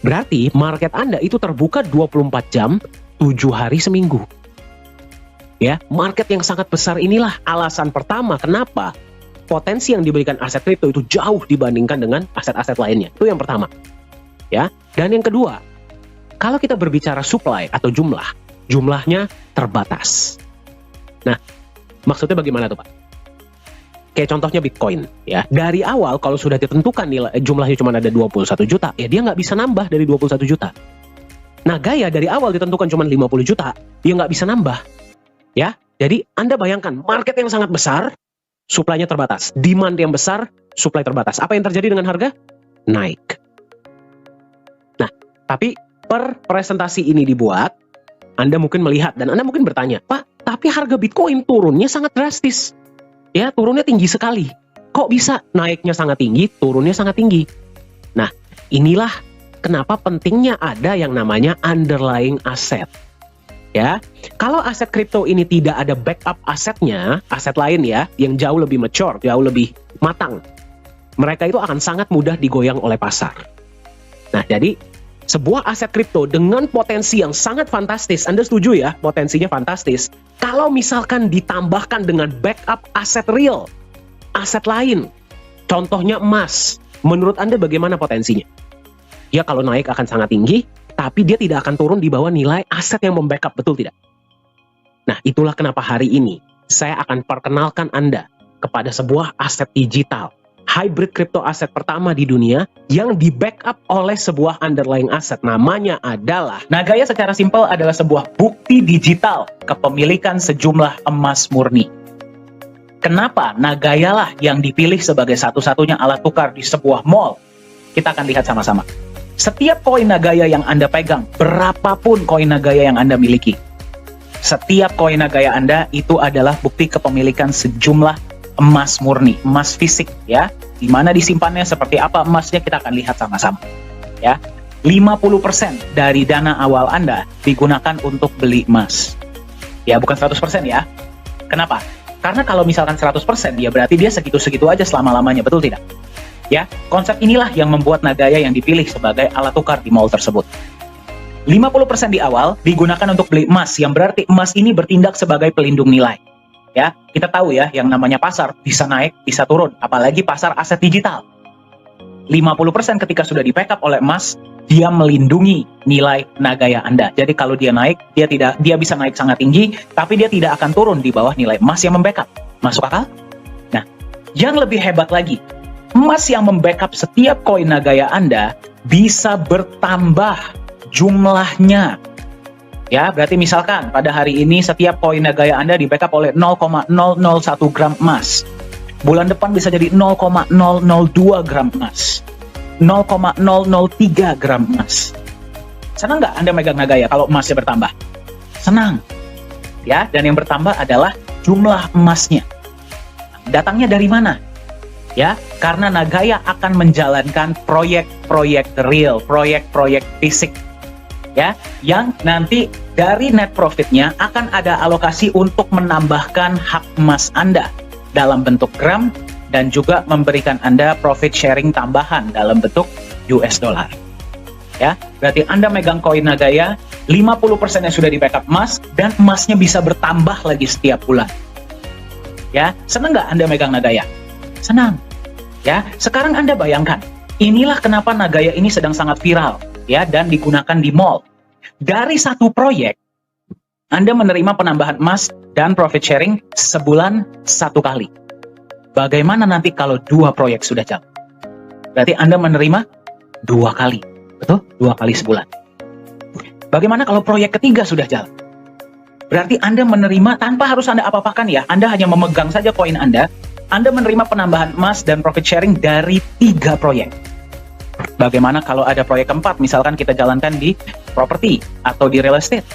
Berarti market Anda itu terbuka 24 jam, 7 hari seminggu. Ya, market yang sangat besar inilah alasan pertama kenapa potensi yang diberikan aset kripto itu jauh dibandingkan dengan aset-aset lainnya. Itu yang pertama. Ya, dan yang kedua, kalau kita berbicara supply atau jumlahnya terbatas. Nah, maksudnya bagaimana tuh, Pak? Kayak contohnya Bitcoin, ya. Dari awal kalau sudah ditentukan nilai jumlahnya cuma ada 21 juta, ya dia nggak bisa nambah dari 21 juta. Nah, Gaya dari awal ditentukan cuma 50 juta, dia nggak bisa nambah. Ya, jadi Anda bayangkan market yang sangat besar, supply-nya terbatas. Demand yang besar, supply terbatas. Apa yang terjadi dengan harga? Naik. Nah, tapi per presentasi ini dibuat, Anda mungkin melihat dan Anda mungkin bertanya, Pak, tapi harga Bitcoin turunnya sangat drastis. Ya, turunnya tinggi sekali. Kok bisa naiknya sangat tinggi, turunnya sangat tinggi? Nah, inilah kenapa pentingnya ada yang namanya underlying asset. Ya, kalau aset kripto ini tidak ada backup asetnya, aset lain ya, yang jauh lebih mature, jauh lebih matang, mereka itu akan sangat mudah digoyang oleh pasar. Nah, jadi sebuah aset kripto dengan potensi yang sangat fantastis, Anda setuju ya, potensinya fantastis. Kalau misalkan ditambahkan dengan backup aset real, aset lain, contohnya emas, menurut Anda bagaimana potensinya? Ya, kalau naik akan sangat tinggi, tapi dia tidak akan turun di bawah nilai aset yang membackup, betul tidak? Nah, itulah kenapa hari ini saya akan perkenalkan Anda kepada sebuah aset digital hybrid crypto aset pertama di dunia yang di backup oleh sebuah underlying aset. Namanya adalah Nagaya. Secara simpel adalah sebuah bukti digital kepemilikan sejumlah emas murni. Kenapa Nagaya lah yang dipilih sebagai satu-satunya alat tukar di sebuah mall? Kita akan lihat sama-sama. Setiap koin Nagaya yang Anda pegang, berapapun koin Nagaya yang Anda miliki, setiap koin Nagaya Anda itu adalah bukti kepemilikan sejumlah emas murni, emas fisik, ya. Di mana disimpannya, seperti apa emasnya, kita akan lihat sama-sama. Ya. 50% dari dana awal Anda digunakan untuk beli emas. Ya, bukan 100% ya. Kenapa? Karena kalau misalkan 100%, ya berarti dia segitu-segitu aja selama-lamanya, betul tidak? Ya, konsep inilah yang membuat Nagaya yang dipilih sebagai alat tukar di mall tersebut. 50% di awal digunakan untuk beli emas, yang berarti emas ini bertindak sebagai pelindung nilai. Ya, kita tahu ya, yang namanya pasar bisa naik, bisa turun, apalagi pasar aset digital. 50% ketika sudah di-backup oleh emas, dia melindungi nilai Nagaya Anda. Jadi kalau dia naik, dia bisa naik sangat tinggi, tapi dia tidak akan turun di bawah nilai emas yang membackup. Masuk akal? Nah, yang lebih hebat lagi, emas yang membackup setiap koin Nagaya Anda bisa bertambah jumlahnya. Ya, berarti misalkan pada hari ini setiap koin Nagaya Anda di-backup oleh 0,001 gram emas. Bulan depan bisa jadi 0,002 gram emas. 0,003 gram emas. Senang nggak Anda megang Nagaya kalau emasnya bertambah? Senang. Ya, dan yang bertambah adalah jumlah emasnya. Datangnya dari mana? Ya, karena Nagaya akan menjalankan proyek-proyek real, proyek-proyek fisik. Ya, yang nanti dari net profitnya akan ada alokasi untuk menambahkan hak emas Anda dalam bentuk gram dan juga memberikan Anda profit sharing tambahan dalam bentuk US dollar. Ya, berarti Anda megang koin Nagaya, 50% yang sudah di backup emas dan emasnya bisa bertambah lagi setiap bulan. Ya, senang nggak Anda megang Nagaya? Senang. Ya, sekarang Anda bayangkan, inilah kenapa Nagaya ini sedang sangat viral. Ya, dan digunakan di mall. Dari satu proyek, Anda menerima penambahan emas dan profit sharing sebulan 1 kali. Bagaimana nanti kalau 2 proyek sudah jalan? Berarti Anda menerima 2 kali, betul? 2 kali sebulan. Bagaimana kalau proyek ketiga sudah jalan? Berarti Anda menerima tanpa harus Anda apa-apakan ya. Anda hanya memegang saja koin Anda menerima penambahan emas dan profit sharing dari 3 proyek. Bagaimana kalau ada proyek keempat, misalkan kita jalankan di properti atau di real estate?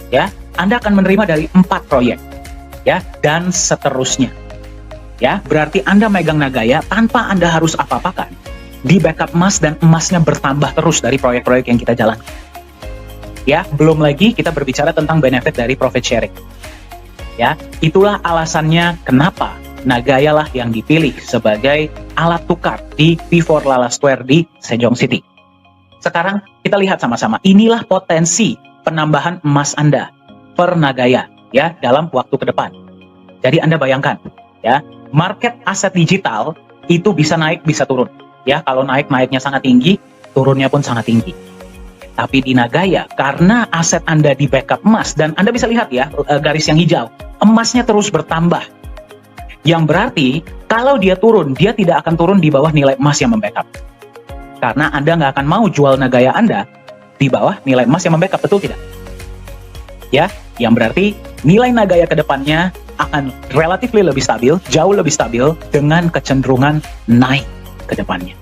Ya, Anda akan menerima dari 4 proyek. Ya, dan seterusnya. Ya, berarti Anda megang Nagaya tanpa Anda harus apa-apakan. Di backup emas dan emasnya bertambah terus dari proyek-proyek yang kita jalankan. Ya, belum lagi kita berbicara tentang benefit dari profit sharing. Ya, itulah alasannya kenapa Nagaya lah yang dipilih sebagai alat tukar di P4 Lala Square di Sejong City. Sekarang kita lihat sama-sama, inilah potensi penambahan emas Anda per Nagaya ya dalam waktu ke depan. Jadi Anda bayangkan ya, market aset digital itu bisa naik bisa turun. Ya, kalau naiknya sangat tinggi, turunnya pun sangat tinggi. Tapi di Nagaya, karena aset Anda di backup emas, dan Anda bisa lihat ya, garis yang hijau, emasnya terus bertambah. Yang berarti, kalau dia turun, dia tidak akan turun di bawah nilai emas yang membackup. Karena Anda nggak akan mau jual Nagaya Anda di bawah nilai emas yang membackup, betul tidak? Ya, yang berarti nilai Nagaya ke depannya akan relatif lebih stabil, jauh lebih stabil, dengan kecenderungan naik ke depannya.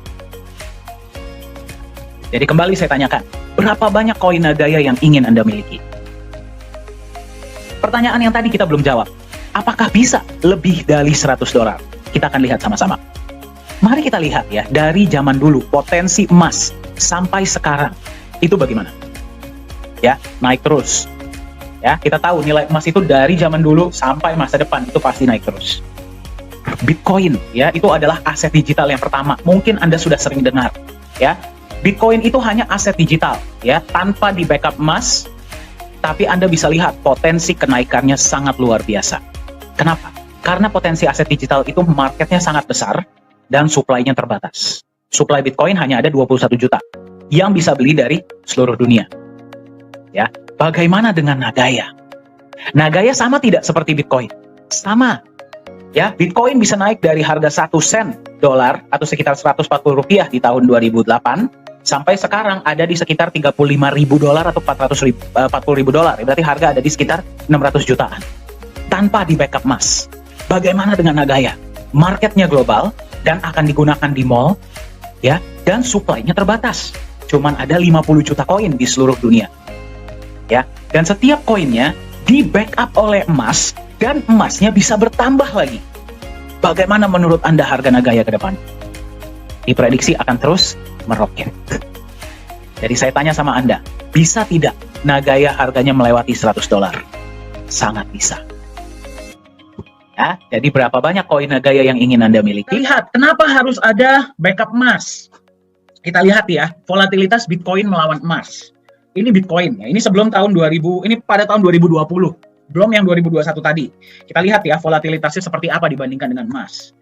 Jadi kembali saya tanyakan, berapa banyak koin Nagaya yang ingin Anda miliki? Pertanyaan yang tadi kita belum jawab. Apakah bisa lebih dari $100? Kita akan lihat sama-sama. Mari kita lihat ya, dari zaman dulu, potensi emas sampai sekarang, itu bagaimana? Ya, naik terus. Ya, kita tahu nilai emas itu dari zaman dulu sampai masa depan, itu pasti naik terus. Bitcoin, ya, itu adalah aset digital yang pertama. Mungkin Anda sudah sering dengar, ya. Bitcoin itu hanya aset digital, ya, tanpa di backup emas, tapi Anda bisa lihat potensi kenaikannya sangat luar biasa. Kenapa? Karena potensi aset digital itu marketnya sangat besar dan supply-nya terbatas. Supply Bitcoin hanya ada 21 juta yang bisa beli dari seluruh dunia. Ya, bagaimana dengan Nagaya? Nagaya sama tidak seperti Bitcoin? Sama. Ya, Bitcoin bisa naik dari harga 1 sen dolar atau sekitar 140 rupiah di tahun 2008 sampai sekarang ada di sekitar 35.000 dolar atau 40.000 dolar. Berarti harga ada di sekitar 600 jutaan. Tanpa di backup emas. Bagaimana dengan Nagaya? Marketnya global dan akan digunakan di mall, ya, dan supply-nya terbatas. Cuman ada 50 juta koin di seluruh dunia. Ya, dan setiap koinnya di backup oleh emas dan emasnya bisa bertambah lagi. Bagaimana menurut Anda harga Nagaya ke depan? Diprediksi akan terus meroket. Jadi saya tanya sama Anda, bisa tidak Nagaya harganya melewati 100 dolar? Sangat bisa. Ya, jadi berapa banyak koin Nagaya yang ingin Anda miliki? Lihat, kenapa harus ada backup emas? Kita lihat ya, volatilitas Bitcoin melawan emas. Ini Bitcoin, ya. Ini sebelum tahun 2000, ini pada tahun 2020. Belum yang 2021 tadi. Kita lihat ya volatilitasnya seperti apa dibandingkan dengan emas.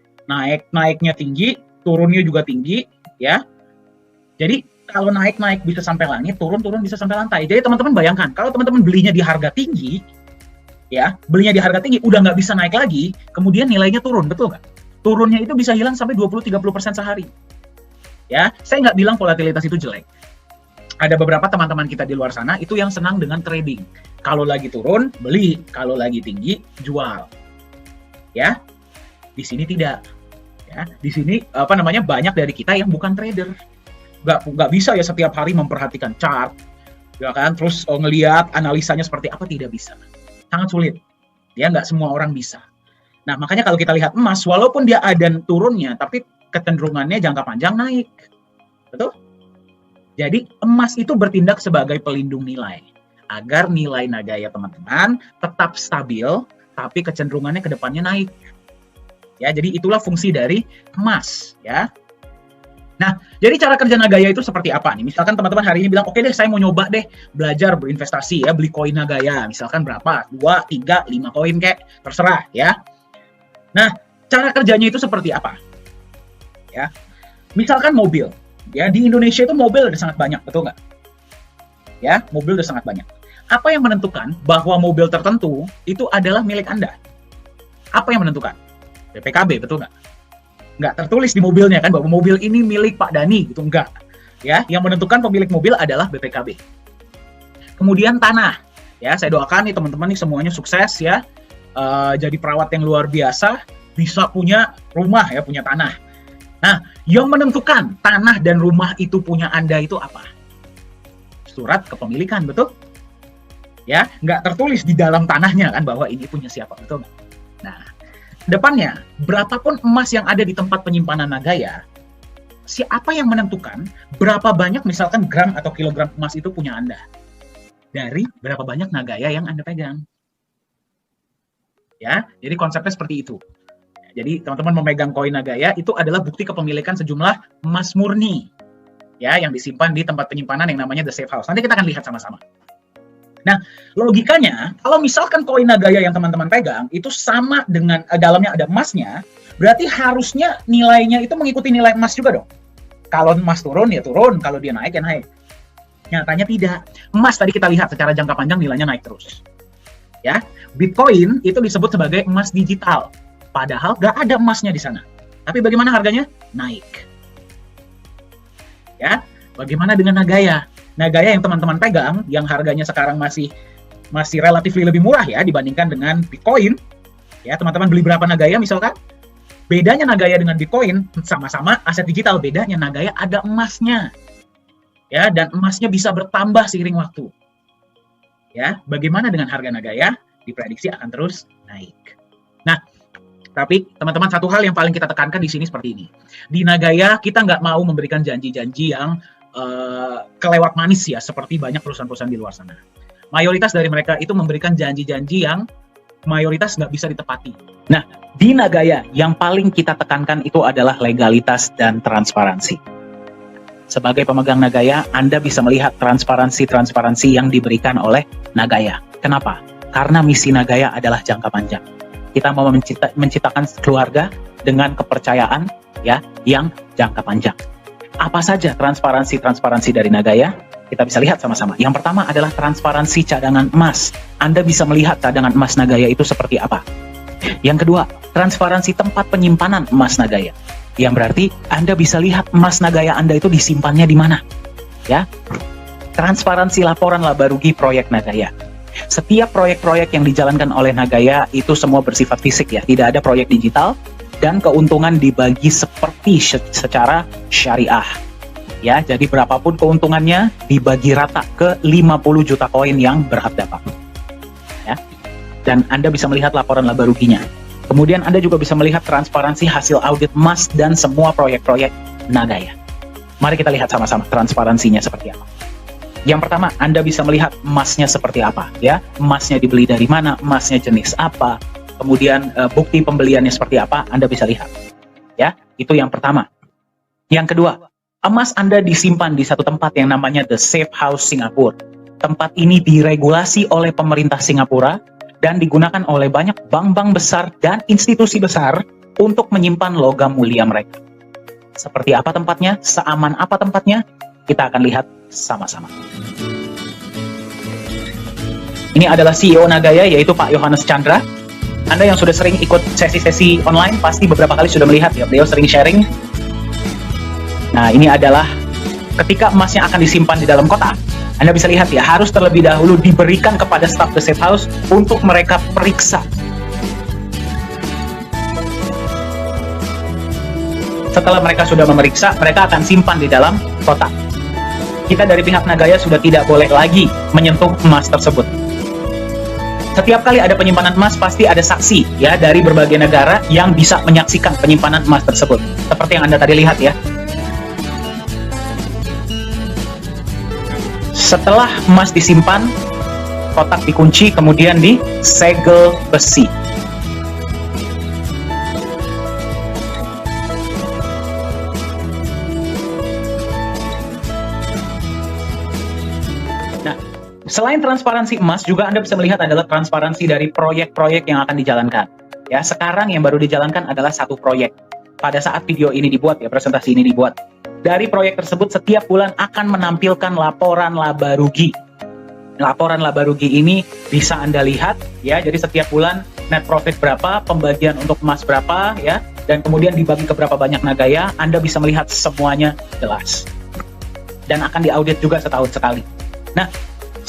Naiknya tinggi, turunnya juga tinggi, ya. Jadi kalau naik bisa sampai langit, turun bisa sampai lantai. Jadi teman-teman bayangkan, kalau teman-teman belinya di harga tinggi, ya, udah nggak bisa naik lagi, kemudian nilainya turun, betul nggak? Turunnya itu bisa hilang sampai 20-30% sehari. Ya, saya nggak bilang volatilitas itu jelek. Ada beberapa teman-teman kita di luar sana itu yang senang dengan trading. Kalau lagi turun, beli. Kalau lagi tinggi, jual. Ya, di sini tidak. Ya, di sini banyak dari kita yang bukan trader. Nggak bisa ya setiap hari memperhatikan chart, ya kan? Terus ngelihat analisanya seperti apa, tidak bisa. Sangat sulit. Ya, nggak semua orang bisa. Nah, makanya kalau kita lihat emas, walaupun dia ada turunnya, tapi kecenderungannya jangka panjang naik. Betul? Jadi emas itu bertindak sebagai pelindung nilai agar nilai Nagaya teman-teman tetap stabil tapi kecenderungannya ke depannya naik. Ya, jadi itulah fungsi dari emas, ya. Nah, jadi cara kerja Nagaya itu seperti apa nih? Misalkan teman-teman hari ini bilang, "Oke deh, saya mau nyoba deh belajar berinvestasi ya, beli koin Nagaya." Misalkan berapa? 2, 3, 5 koin kek, terserah ya. Nah, cara kerjanya itu seperti apa? Ya. Misalkan mobil. Ya, di Indonesia itu mobil udah sangat banyak, betul nggak? Ya, mobil udah sangat banyak. Apa yang menentukan bahwa mobil tertentu itu adalah milik Anda? Apa yang menentukan? BPKB, betul nggak? Nggak tertulis di mobilnya kan bahwa mobil ini milik Pak Dani, gitu, enggak. Ya, yang menentukan pemilik mobil adalah BPKB. Kemudian tanah. Ya, saya doakan nih teman-teman nih semuanya sukses ya. Jadi perawat yang luar biasa, bisa punya rumah ya, punya tanah. Nah, yang menentukan tanah dan rumah itu punya Anda itu apa? Surat kepemilikan, betul? Ya, nggak tertulis di dalam tanahnya kan bahwa ini punya siapa, betul nggak? Nah, depannya, berapapun emas yang ada di tempat penyimpanan Nagaya, siapa yang menentukan berapa banyak misalkan gram atau kilogram emas itu punya Anda? Dari berapa banyak Nagaya yang Anda pegang. Ya, jadi konsepnya seperti itu. Jadi teman-teman memegang koin Nagaya itu adalah bukti kepemilikan sejumlah emas murni ya yang disimpan di tempat penyimpanan yang namanya The Safe House. Nanti kita akan lihat sama-sama. Nah, logikanya kalau misalkan koin Nagaya yang teman-teman pegang itu sama dengan dalamnya ada emasnya, berarti harusnya nilainya itu mengikuti nilai emas juga dong. Kalau emas turun ya turun, kalau dia naik ya naik. Nyatanya tidak. Emas tadi kita lihat secara jangka panjang nilainya naik terus. Ya, Bitcoin itu disebut sebagai emas digital. Padahal nggak ada emasnya di sana. Tapi bagaimana harganya? Naik. Ya, bagaimana dengan Nagaya? Nagaya yang teman-teman pegang, yang harganya sekarang masih relatif lebih murah ya dibandingkan dengan Bitcoin. Ya, teman-teman beli berapa Nagaya misalkan? Bedanya Nagaya dengan Bitcoin sama-sama aset digital. Bedanya Nagaya ada emasnya. Ya, dan emasnya bisa bertambah seiring waktu. Ya, bagaimana dengan harga Nagaya? Diprediksi akan terus naik. Nah, tapi teman-teman satu hal yang paling kita tekankan di sini seperti ini. Di Nagaya kita nggak mau memberikan janji-janji yang kelewat manis ya, seperti banyak perusahaan-perusahaan di luar sana. Mayoritas dari mereka itu memberikan janji-janji yang mayoritas nggak bisa ditepati. Nah, di Nagaya yang paling kita tekankan itu adalah legalitas dan transparansi. Sebagai pemegang Nagaya, Anda bisa melihat transparansi yang diberikan oleh Nagaya. Kenapa? Karena misi Nagaya adalah jangka panjang. Kita mau menciptakan keluarga dengan kepercayaan ya yang jangka panjang. Apa saja transparansi dari Nagaya? Kita bisa lihat sama-sama. Yang pertama adalah transparansi cadangan emas. Anda bisa melihat cadangan emas Nagaya itu seperti apa. Yang kedua, transparansi tempat penyimpanan emas Nagaya. Yang berarti Anda bisa lihat emas Nagaya Anda itu disimpannya di mana. Ya. Transparansi laporan laba rugi proyek Nagaya. Setiap proyek-proyek yang dijalankan oleh Nagaya itu semua bersifat fisik ya, tidak ada proyek digital, dan keuntungan dibagi seperti secara syariah. Ya, jadi berapapun keuntungannya dibagi rata ke 50 juta koin yang berhak dapat. Ya. Dan Anda bisa melihat laporan laba ruginya. Kemudian Anda juga bisa melihat transparansi hasil audit emas dan semua proyek-proyek Nagaya. Mari kita lihat sama-sama transparansinya seperti apa. Yang pertama, Anda bisa melihat emasnya seperti apa, ya. Emasnya dibeli dari mana, emasnya jenis apa, kemudian bukti pembeliannya seperti apa, Anda bisa lihat. Ya, itu yang pertama. Yang kedua, emas Anda disimpan di satu tempat yang namanya The Safe House Singapura. Tempat ini diregulasi oleh pemerintah Singapura dan digunakan oleh banyak bank-bank besar dan institusi besar untuk menyimpan logam mulia mereka. Seperti apa tempatnya, seaman apa tempatnya, kita akan lihat sama-sama. Ini adalah CEO Nagaya, yaitu Pak Yohanes Chandra. Anda yang sudah sering ikut sesi-sesi online, pasti beberapa kali sudah melihat ya, beliau sering sharing. Nah, ini adalah ketika emasnya akan disimpan di dalam kotak. Anda bisa lihat ya, harus terlebih dahulu diberikan kepada staf The Safe House untuk mereka periksa. Setelah mereka sudah memeriksa, mereka akan simpan di dalam kotak. Kita dari pihak Nagaya sudah tidak boleh lagi menyentuh emas tersebut. Setiap kali ada penyimpanan emas, pasti ada saksi ya dari berbagai negara yang bisa menyaksikan penyimpanan emas tersebut. Seperti yang Anda tadi lihat ya. Setelah emas disimpan, kotak dikunci, kemudian disegel besi. Nah, selain transparansi emas, juga Anda bisa melihat adalah transparansi dari proyek-proyek yang akan dijalankan. Ya, sekarang yang baru dijalankan adalah satu proyek. Pada saat video ini dibuat, ya, presentasi ini dibuat. Dari proyek tersebut setiap bulan akan menampilkan laporan laba rugi. Laporan laba rugi ini bisa Anda lihat ya, jadi setiap bulan net profit berapa, pembagian untuk emas berapa ya, dan kemudian dibagi ke berapa banyak Nagaya, Anda bisa melihat semuanya jelas. Dan akan diaudit juga setahun sekali. Nah,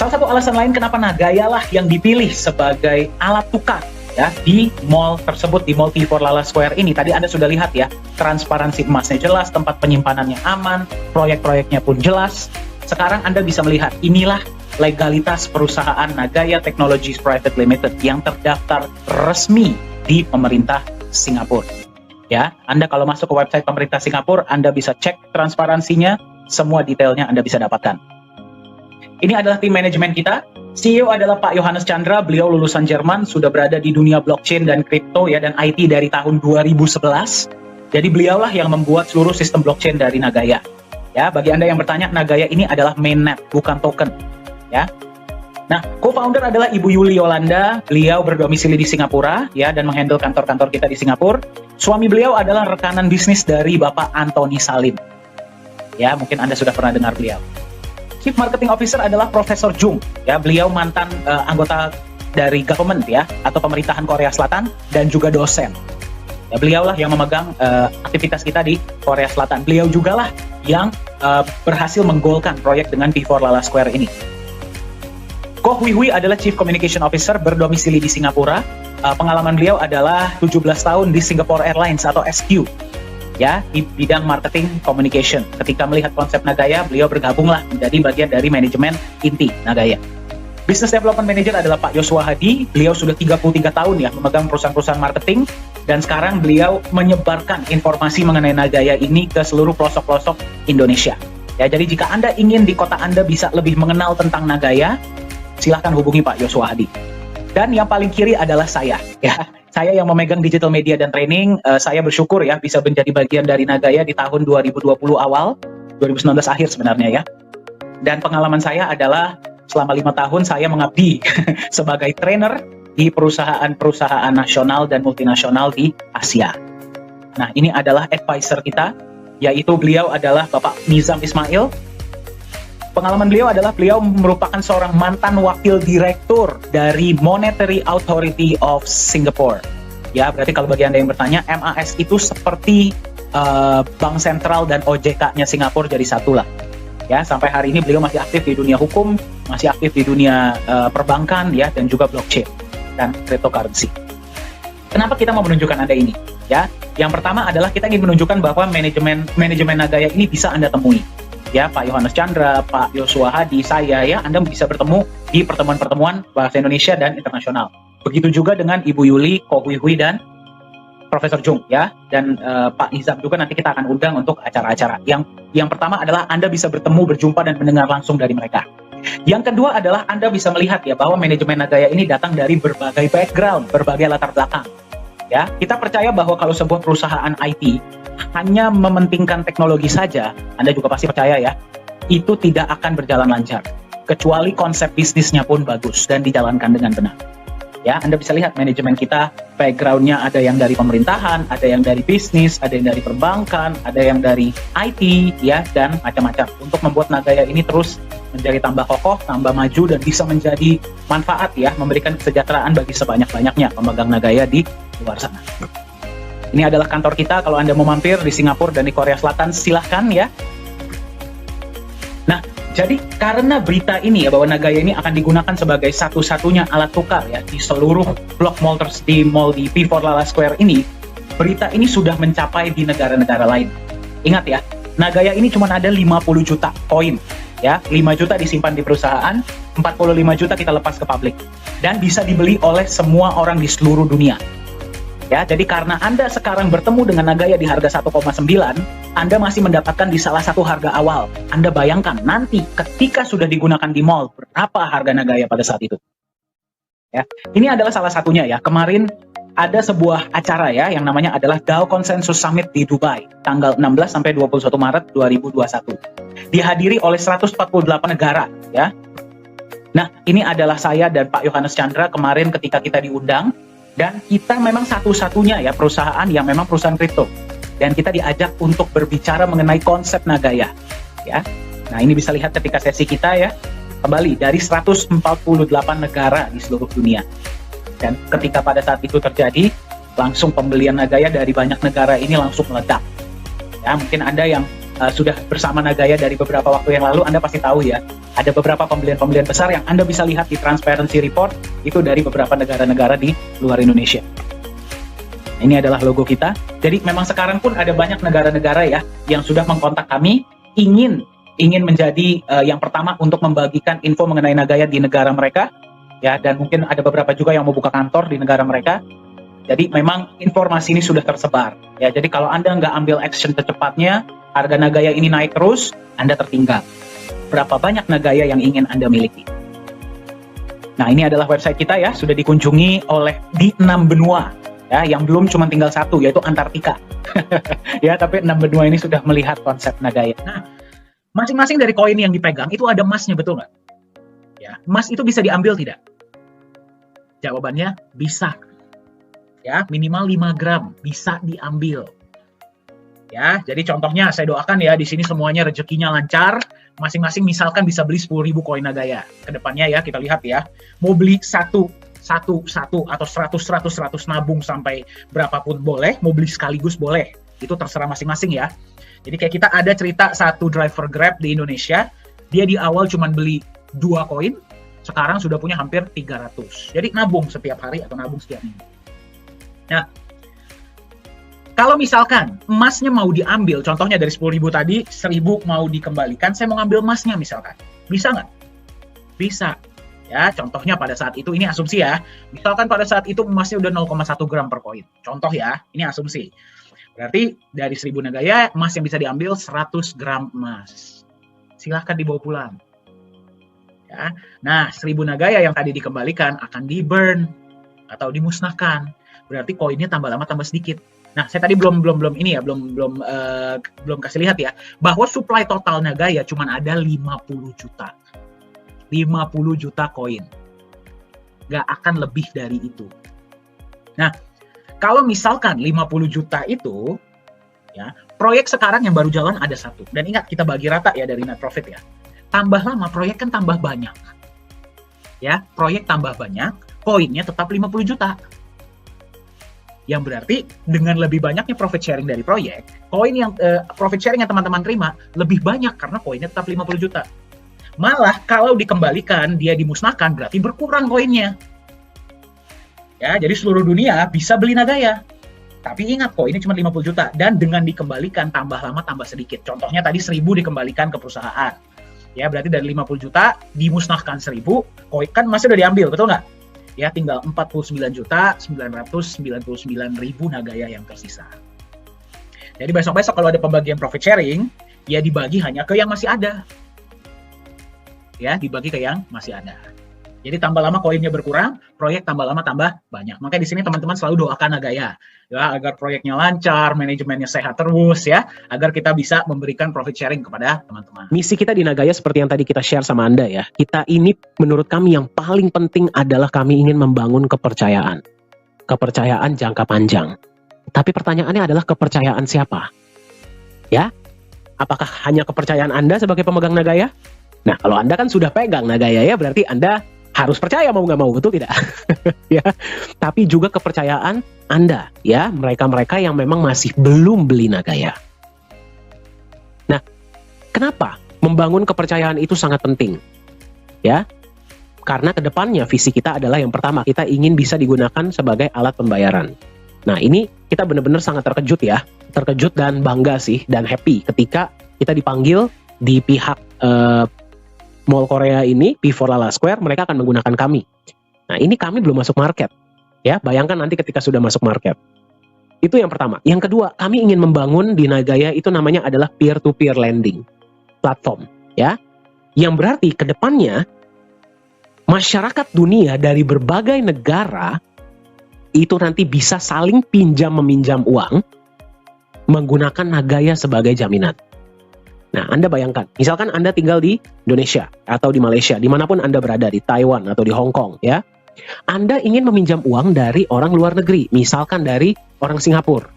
salah satu alasan lain kenapa Nagaya lah yang dipilih sebagai alat tukar ya di mall tersebut, di Mall T4 Lala Square ini. Tadi Anda sudah lihat ya, transparansi emasnya jelas, tempat penyimpanannya aman, proyek-proyeknya pun jelas. Sekarang Anda bisa melihat inilah legalitas perusahaan Nagaya Technologies Private Limited yang terdaftar resmi di pemerintah Singapura. Ya, Anda kalau masuk ke website pemerintah Singapura, Anda bisa cek transparansinya, semua detailnya Anda bisa dapatkan. Ini adalah tim manajemen kita. CEO adalah Pak Yohanes Chandra, beliau lulusan Jerman, sudah berada di dunia blockchain dan kripto ya, dan IT dari tahun 2011. Jadi beliaulah yang membuat seluruh sistem blockchain dari Nagaya. Ya, bagi Anda yang bertanya, Nagaya ini adalah mainnet, bukan token. Ya. Nah, co-founder adalah Ibu Yuli Yolanda, beliau berdomisili di Singapura ya, dan menghandle kantor-kantor kita di Singapura. Suami beliau adalah rekanan bisnis dari Bapak Anthony Salim. Ya, mungkin Anda sudah pernah dengar beliau. Chief Marketing Officer adalah Profesor Jung, ya, beliau mantan anggota dari government ya, atau pemerintahan Korea Selatan, dan juga dosen. Ya, beliaulah yang memegang aktivitas kita di Korea Selatan. Beliau juga lah yang berhasil menggolkan proyek dengan T4 Lala Square ini. Koh Hui Hui adalah Chief Communication Officer, berdomisili di Singapura. Pengalaman beliau adalah 17 tahun di Singapore Airlines atau SQ. Ya, di bidang marketing communication. Ketika melihat konsep Nagaya, beliau bergabunglah menjadi bagian dari manajemen inti Nagaya. Business Development Manager adalah Pak Yosua Hadi. Beliau sudah 33 tahun ya memegang perusahaan-perusahaan marketing, dan sekarang beliau menyebarkan informasi mengenai Nagaya ini ke seluruh pelosok-pelosok Indonesia. Ya, jadi jika Anda ingin di kota Anda bisa lebih mengenal tentang Nagaya, silahkan hubungi Pak Yosua Hadi. Dan yang paling kiri adalah saya ya. Saya yang memegang digital media dan training. Saya bersyukur ya bisa menjadi bagian dari Nagaya di tahun 2020 awal, 2019 akhir sebenarnya ya. Dan pengalaman saya adalah selama 5 tahun saya mengabdi sebagai trainer di perusahaan-perusahaan nasional dan multinasional di Asia. Nah, ini adalah advisor kita, yaitu beliau adalah Bapak Nizam Ismail. Pengalaman beliau adalah beliau merupakan seorang mantan wakil direktur dari Monetary Authority of Singapore. ya. Berarti kalau bagi Anda yang bertanya, MAS itu seperti Bank Sentral dan OJK-nya Singapura jadi satu lah. Ya, sampai hari ini beliau masih aktif di dunia hukum, masih aktif di dunia perbankan ya, dan juga blockchain dan cryptocurrency. Kenapa kita mau menunjukkan Anda ini? Ya, yang pertama adalah kita ingin menunjukkan bahwa manajemen Nagaya ini bisa Anda temui. Ya, Pak Yohanes Chandra, Pak Yosua Hadi, saya ya, Anda bisa bertemu di pertemuan-pertemuan bahasa Indonesia dan internasional. Begitu juga dengan Ibu Yuli, Ko Hui Hui, dan Profesor Jung ya, dan Pak Nizam juga nanti kita akan undang untuk acara-acara. Yang pertama adalah Anda bisa bertemu, berjumpa dan mendengar langsung dari mereka. Yang kedua adalah Anda bisa melihat ya bahwa manajemen Nagaya ini datang dari berbagai background, berbagai latar belakang. Ya, kita percaya bahwa kalau sebuah perusahaan IT hanya mementingkan teknologi saja, Anda juga pasti percaya ya, itu tidak akan berjalan lancar kecuali konsep bisnisnya pun bagus dan dijalankan dengan benar. Ya, Anda bisa lihat manajemen kita, background-nya ada yang dari pemerintahan, ada yang dari bisnis, ada yang dari perbankan, ada yang dari IT, ya, dan macam-macam. Untuk membuat Nagaya ini terus menjadi tambah kokoh, tambah maju, dan bisa menjadi manfaat ya, memberikan kesejahteraan bagi sebanyak-banyaknya pemegang Nagaya di luar sana. Ini adalah kantor kita, kalau Anda mau mampir di Singapura dan di Korea Selatan, silahkan ya. Nah, jadi karena berita ini ya bahwa Nagaya ini akan digunakan sebagai satu-satunya alat tukar ya di seluruh blok mall di P4 Lala Square ini, berita ini sudah mencapai di negara-negara lain. Ingat ya, Nagaya ini cuma ada 50 juta koin ya, 5 juta disimpan di perusahaan, 45 juta kita lepas ke publik dan bisa dibeli oleh semua orang di seluruh dunia. Ya, jadi karena Anda sekarang bertemu dengan Nagaya di harga 1,9, Anda masih mendapatkan di salah satu harga awal. Anda bayangkan nanti ketika sudah digunakan di mall, berapa harga Nagaya pada saat itu. Ya, ini adalah salah satunya ya. Kemarin ada sebuah acara ya yang namanya adalah DAO Consensus Summit di Dubai, tanggal 16 sampai 21 Maret 2021. Dihadiri oleh 148 negara ya. Nah, ini adalah saya dan Pak Yohanes Chandra kemarin ketika kita diundang. Dan kita memang satu-satunya ya perusahaan yang memang perusahaan kripto. Dan kita diajak untuk berbicara mengenai konsep Nagaya. Ya. Nah, ini bisa lihat ketika sesi kita ya. Kembali dari 148 negara di seluruh dunia. Dan ketika pada saat itu terjadi, langsung pembelian Nagaya dari banyak negara ini langsung meledak. Ya, mungkin Anda yang sudah bersama Nagaya dari beberapa waktu yang lalu, Anda pasti tahu ya, ada beberapa pembelian-pembelian besar yang Anda bisa lihat di Transparency Report, itu dari beberapa negara-negara di luar Indonesia. Ini adalah logo kita. Jadi memang sekarang pun ada banyak negara-negara ya, yang sudah mengkontak kami, ingin menjadi yang pertama untuk membagikan info mengenai Nagaya di negara mereka, ya, dan mungkin ada beberapa juga yang mau buka kantor di negara mereka. Jadi memang informasi ini sudah tersebar. Ya, jadi kalau Anda nggak ambil action secepatnya, harga Nagaya ini naik terus, Anda tertinggal. Berapa banyak Nagaya yang ingin Anda miliki? Nah, ini adalah website kita ya, sudah dikunjungi oleh di 6 benua. Ya, yang belum cuma tinggal satu, yaitu Antartika. Ya, tapi 6 benua ini sudah melihat konsep Nagaya. Nah, masing-masing dari koin yang dipegang itu ada emasnya, betul nggak? Ya, emas itu bisa diambil tidak? Jawabannya bisa. Ya, minimal 5 gram bisa diambil. Ya, jadi contohnya saya doakan ya di sini semuanya rezekinya lancar, masing-masing misalkan bisa beli 10.000 koin Nagaya. Kedepannya ya kita lihat ya, mau beli satu atau 100 nabung sampai berapapun boleh, mau beli sekaligus boleh, itu terserah masing-masing ya. Jadi kayak kita ada cerita satu driver Grab di Indonesia, dia di awal cuma beli 2 koin, sekarang sudah punya hampir 300. Jadi nabung setiap hari atau nabung setiap minggu. Nah, kalau misalkan emasnya mau diambil, contohnya dari 10.000 tadi, 1.000 mau dikembalikan, saya mau ngambil emasnya misalkan. Bisa nggak? Bisa. Ya, contohnya pada saat itu, ini asumsi ya, misalkan pada saat itu emasnya udah 0,1 gram per koin. Contoh ya, ini asumsi. Berarti dari 1.000 Nagaya, emas yang bisa diambil 100 gram emas. Silahkan dibawa pulang. Ya. Nah, 1.000 Nagaya yang tadi dikembalikan akan di-burn atau dimusnahkan. Berarti koinnya tambah lama tambah sedikit. Nah, saya tadi belum kasih lihat ya, bahwa supply total Nagaya cuma ada 50 juta. 50 juta koin. Nggak akan lebih dari itu. Nah, kalau misalkan 50 juta itu, ya, proyek sekarang yang baru jalan ada 1. Dan ingat, kita bagi rata ya dari net profit ya. Tambah lama, proyek kan tambah banyak. Ya, proyek tambah banyak, koinnya tetap 50 juta. Yang berarti dengan lebih banyaknya profit sharing dari proyek, koin yang profit sharing yang teman-teman terima lebih banyak karena koinnya tetap 50 juta. Malah kalau dikembalikan, dia dimusnahkan, berarti berkurang koinnya. Ya, jadi seluruh dunia bisa beli Nagaya. Tapi ingat, koinnya cuma 50 juta. Dan dengan dikembalikan, tambah lama tambah sedikit. Contohnya tadi 1.000 dikembalikan ke perusahaan. Ya, berarti dari 50 juta dimusnahkan 1.000, koin kan masih udah diambil, betul nggak? Ya, tinggal 49.999.000 Nagaya yang tersisa. Jadi besok-besok kalau ada pembagian profit sharing, ya dibagi hanya ke yang masih ada. Ya, dibagi ke yang masih ada. Jadi tambah lama koinnya berkurang, proyek tambah lama tambah banyak. Makanya di sini teman-teman selalu doakan Nagaya, ya, agar proyeknya lancar, manajemennya sehat terus, ya, agar kita bisa memberikan profit sharing kepada teman-teman. Misi kita di Nagaya seperti yang tadi kita share sama Anda ya. Kita ini menurut kami yang paling penting adalah kami ingin membangun kepercayaan. Kepercayaan jangka panjang. Tapi pertanyaannya adalah kepercayaan siapa? Ya, apakah hanya kepercayaan Anda sebagai pemegang Nagaya? Nah, kalau Anda kan sudah pegang Nagaya ya, berarti Anda harus percaya mau nggak mau, betul tidak? Ya, tapi juga kepercayaan Anda, ya, mereka-mereka yang memang masih belum beli Nagaya. Nah, kenapa membangun kepercayaan itu sangat penting? Ya, karena kedepannya visi kita adalah yang pertama, kita ingin bisa digunakan sebagai alat pembayaran. Nah, ini kita benar-benar sangat terkejut dan bangga sih, dan happy ketika kita dipanggil di pihak Mall Korea ini, P4 Lala Square, mereka akan menggunakan kami. Nah, ini kami belum masuk market. Ya, bayangkan nanti ketika sudah masuk market. Itu yang pertama. Yang kedua, kami ingin membangun di Nagaya itu namanya adalah peer-to-peer lending platform, ya. Yang berarti ke depannya masyarakat dunia dari berbagai negara itu nanti bisa saling pinjam meminjam uang menggunakan Nagaya sebagai jaminan. Nah, Anda bayangkan, misalkan Anda tinggal di Indonesia atau di Malaysia, dimanapun Anda berada, di Taiwan atau di Hong Kong, ya. Anda ingin meminjam uang dari orang luar negeri, misalkan dari orang Singapura.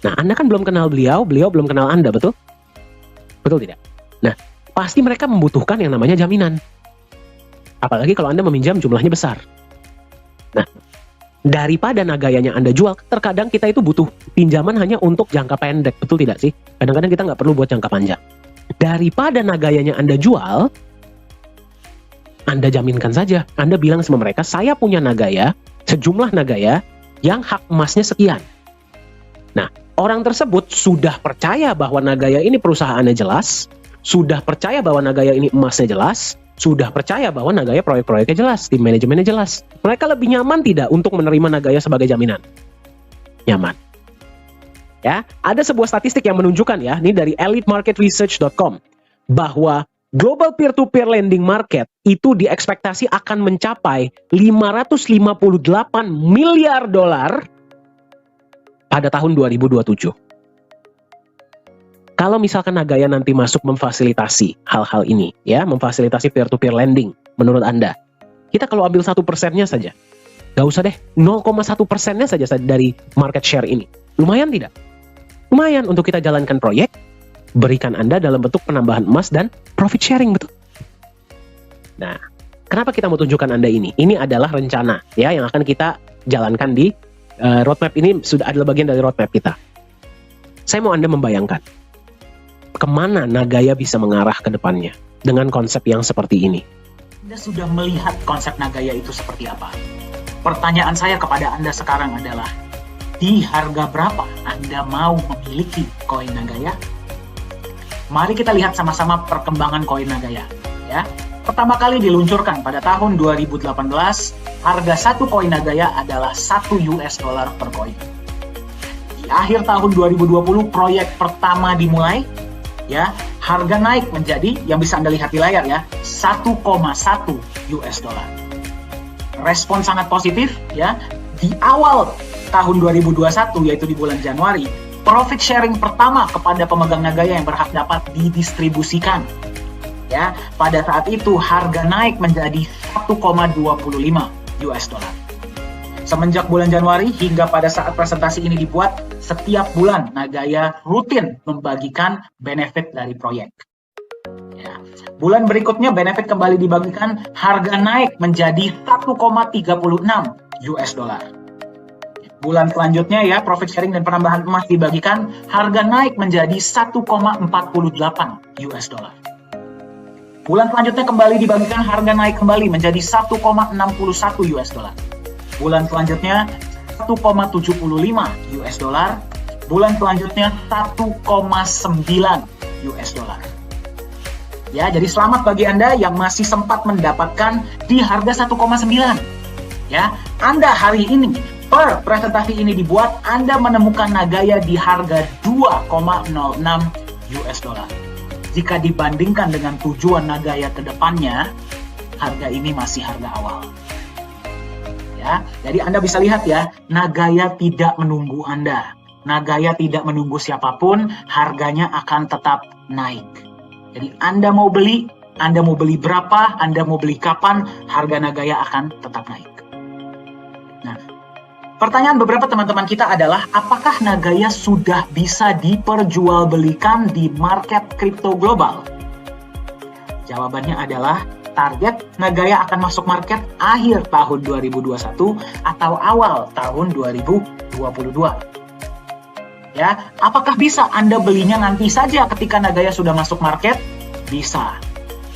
Nah, Anda kan belum kenal beliau belum kenal Anda, betul? Betul tidak? Nah, pasti mereka membutuhkan yang namanya jaminan. Apalagi kalau Anda meminjam jumlahnya besar. Nah, daripada Nagayanya Anda jual, terkadang kita itu butuh pinjaman hanya untuk jangka pendek, betul tidak sih? Kadang-kadang kita nggak perlu buat jangka panjang. Daripada Nagayanya Anda jual, Anda jaminkan saja. Anda bilang sama mereka, saya punya Nagaya, sejumlah Nagaya yang hak emasnya sekian. Nah, orang tersebut sudah percaya bahwa Nagaya ini perusahaannya jelas, sudah percaya bahwa Nagaya ini emasnya jelas, sudah percaya bahwa Nagaya proyek-proyeknya jelas, tim manajemennya jelas. Mereka lebih nyaman tidak untuk menerima Nagaya sebagai jaminan? Nyaman. Ya, ada sebuah statistik yang menunjukkan ya, ini dari elitemarketresearch.com, bahwa global peer-to-peer lending market itu diekspektasi akan mencapai 558 miliar dolar pada tahun 2027. Kalau misalkan Nagaya nanti masuk memfasilitasi hal-hal ini, ya, memfasilitasi peer-to-peer lending, menurut Anda, kita kalau ambil 1%-nya saja, gak usah deh, 0,1%-nya saja dari market share ini, lumayan tidak? Lumayan untuk kita jalankan proyek, berikan Anda dalam bentuk penambahan emas dan profit sharing, betul? Nah, kenapa kita mau tunjukkan Anda ini? Ini adalah rencana, ya, yang akan kita jalankan di roadmap ini, sudah adalah bagian dari roadmap kita. Saya mau Anda membayangkan kemana Nagaya bisa mengarah ke depannya dengan konsep yang seperti ini. Anda sudah melihat konsep Nagaya itu seperti apa? Pertanyaan saya kepada Anda sekarang adalah, di harga berapa Anda mau memiliki koin Nagaya? Mari kita lihat sama-sama perkembangan koin Nagaya, ya. Pertama kali diluncurkan pada tahun 2018, harga satu koin Nagaya adalah $1 per koin. Di akhir tahun 2020, proyek pertama dimulai, ya, harga naik menjadi, yang bisa Anda lihat di layar ya, $1,1. Respon sangat positif, ya. Di awal tahun 2021, yaitu di bulan Januari, profit sharing pertama kepada pemegang Nagaya yang berhak dapat didistribusikan. Ya, pada saat itu harga naik menjadi $1,25. Semenjak bulan Januari hingga pada saat presentasi ini dibuat, setiap bulan Nagaya rutin membagikan benefit dari proyek. Ya. Bulan berikutnya benefit kembali dibagikan, harga naik menjadi $1,36. Bulan selanjutnya ya, profit sharing dan penambahan emas dibagikan, harga naik menjadi 1,48 US dollar. Bulan selanjutnya kembali dibagikan, harga naik kembali menjadi 1,61 US dollar. Bulan selanjutnya 1,75 US dollar. Bulan selanjutnya 1,9 US dollar. Ya, jadi selamat bagi Anda yang masih sempat mendapatkan di harga 1,9. Ya, Anda hari ini per presentasi ini dibuat, Anda menemukan Nagaya di harga 2,06 US dollar. Jika dibandingkan dengan tujuan Nagaya ke depannya, harga ini masih harga awal. Ya, jadi Anda bisa lihat ya, Nagaya tidak menunggu Anda. Nagaya tidak menunggu siapapun, harganya akan tetap naik. Jadi Anda mau beli berapa, Anda mau beli kapan, harga Nagaya akan tetap naik. Nah, pertanyaan beberapa teman-teman kita adalah, apakah Nagaya sudah bisa diperjualbelikan di market kripto global? Jawabannya adalah, target Nagaya akan masuk market akhir tahun 2021 atau awal tahun 2022. Ya, apakah bisa Anda belinya nanti saja ketika Nagaya sudah masuk market? Bisa.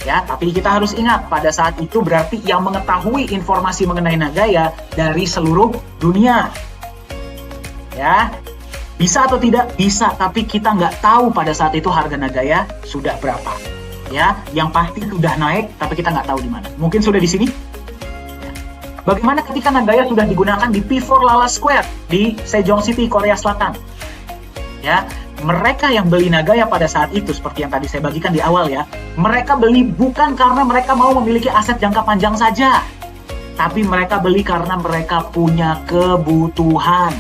Ya, tapi kita harus ingat, pada saat itu berarti yang mengetahui informasi mengenai Nagaya dari seluruh dunia. Ya, bisa atau tidak? Bisa, tapi kita nggak tahu pada saat itu harga Nagaya sudah berapa. Ya, yang pasti sudah naik, tapi kita nggak tahu di mana. Mungkin sudah di sini. Ya. Bagaimana ketika Nagaya sudah digunakan di P4 Lala Square di Sejong City, Korea Selatan? Ya, mereka yang beli Nagaya pada saat itu, seperti yang tadi saya bagikan di awal ya, mereka beli bukan karena mereka mau memiliki aset jangka panjang saja, tapi mereka beli karena mereka punya kebutuhan.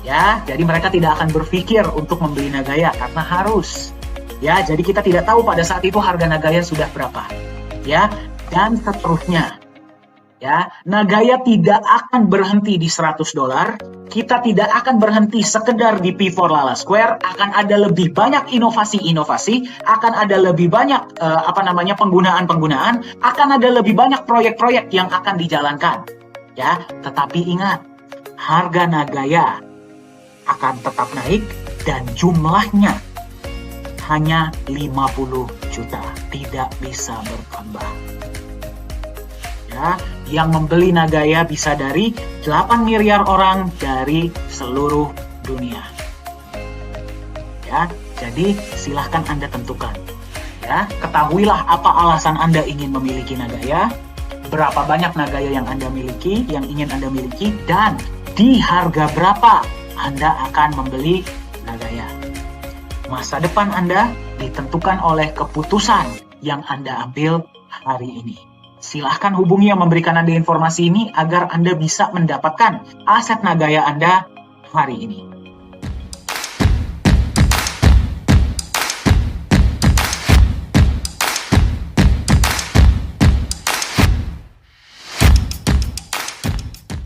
Ya, jadi mereka tidak akan berpikir untuk membeli Nagaya karena harus. Ya, jadi kita tidak tahu pada saat itu harga Nagaya sudah berapa. Ya, dan seterusnya. Ya, Nagaya tidak akan berhenti di 100 dolar. Kita tidak akan berhenti sekedar di P4 Lala Square. Akan ada lebih banyak inovasi-inovasi, akan ada lebih banyak penggunaan-penggunaan, akan ada lebih banyak proyek-proyek yang akan dijalankan. Ya, tetapi ingat, harga Nagaya akan tetap naik dan jumlahnya hanya 50 juta, tidak bisa bertambah. Ya, yang membeli Nagaya bisa dari 8 miliar orang dari seluruh dunia. Ya, jadi silahkan Anda tentukan. Ya, ketahuilah apa alasan Anda ingin memiliki Nagaya, berapa banyak Nagaya yang Anda miliki, yang ingin Anda miliki, dan di harga berapa Anda akan membeli Nagaya. Masa depan Anda ditentukan oleh keputusan yang Anda ambil hari ini. Silahkan hubungi yang memberikan Anda informasi ini agar Anda bisa mendapatkan aset Nagaya Anda hari ini.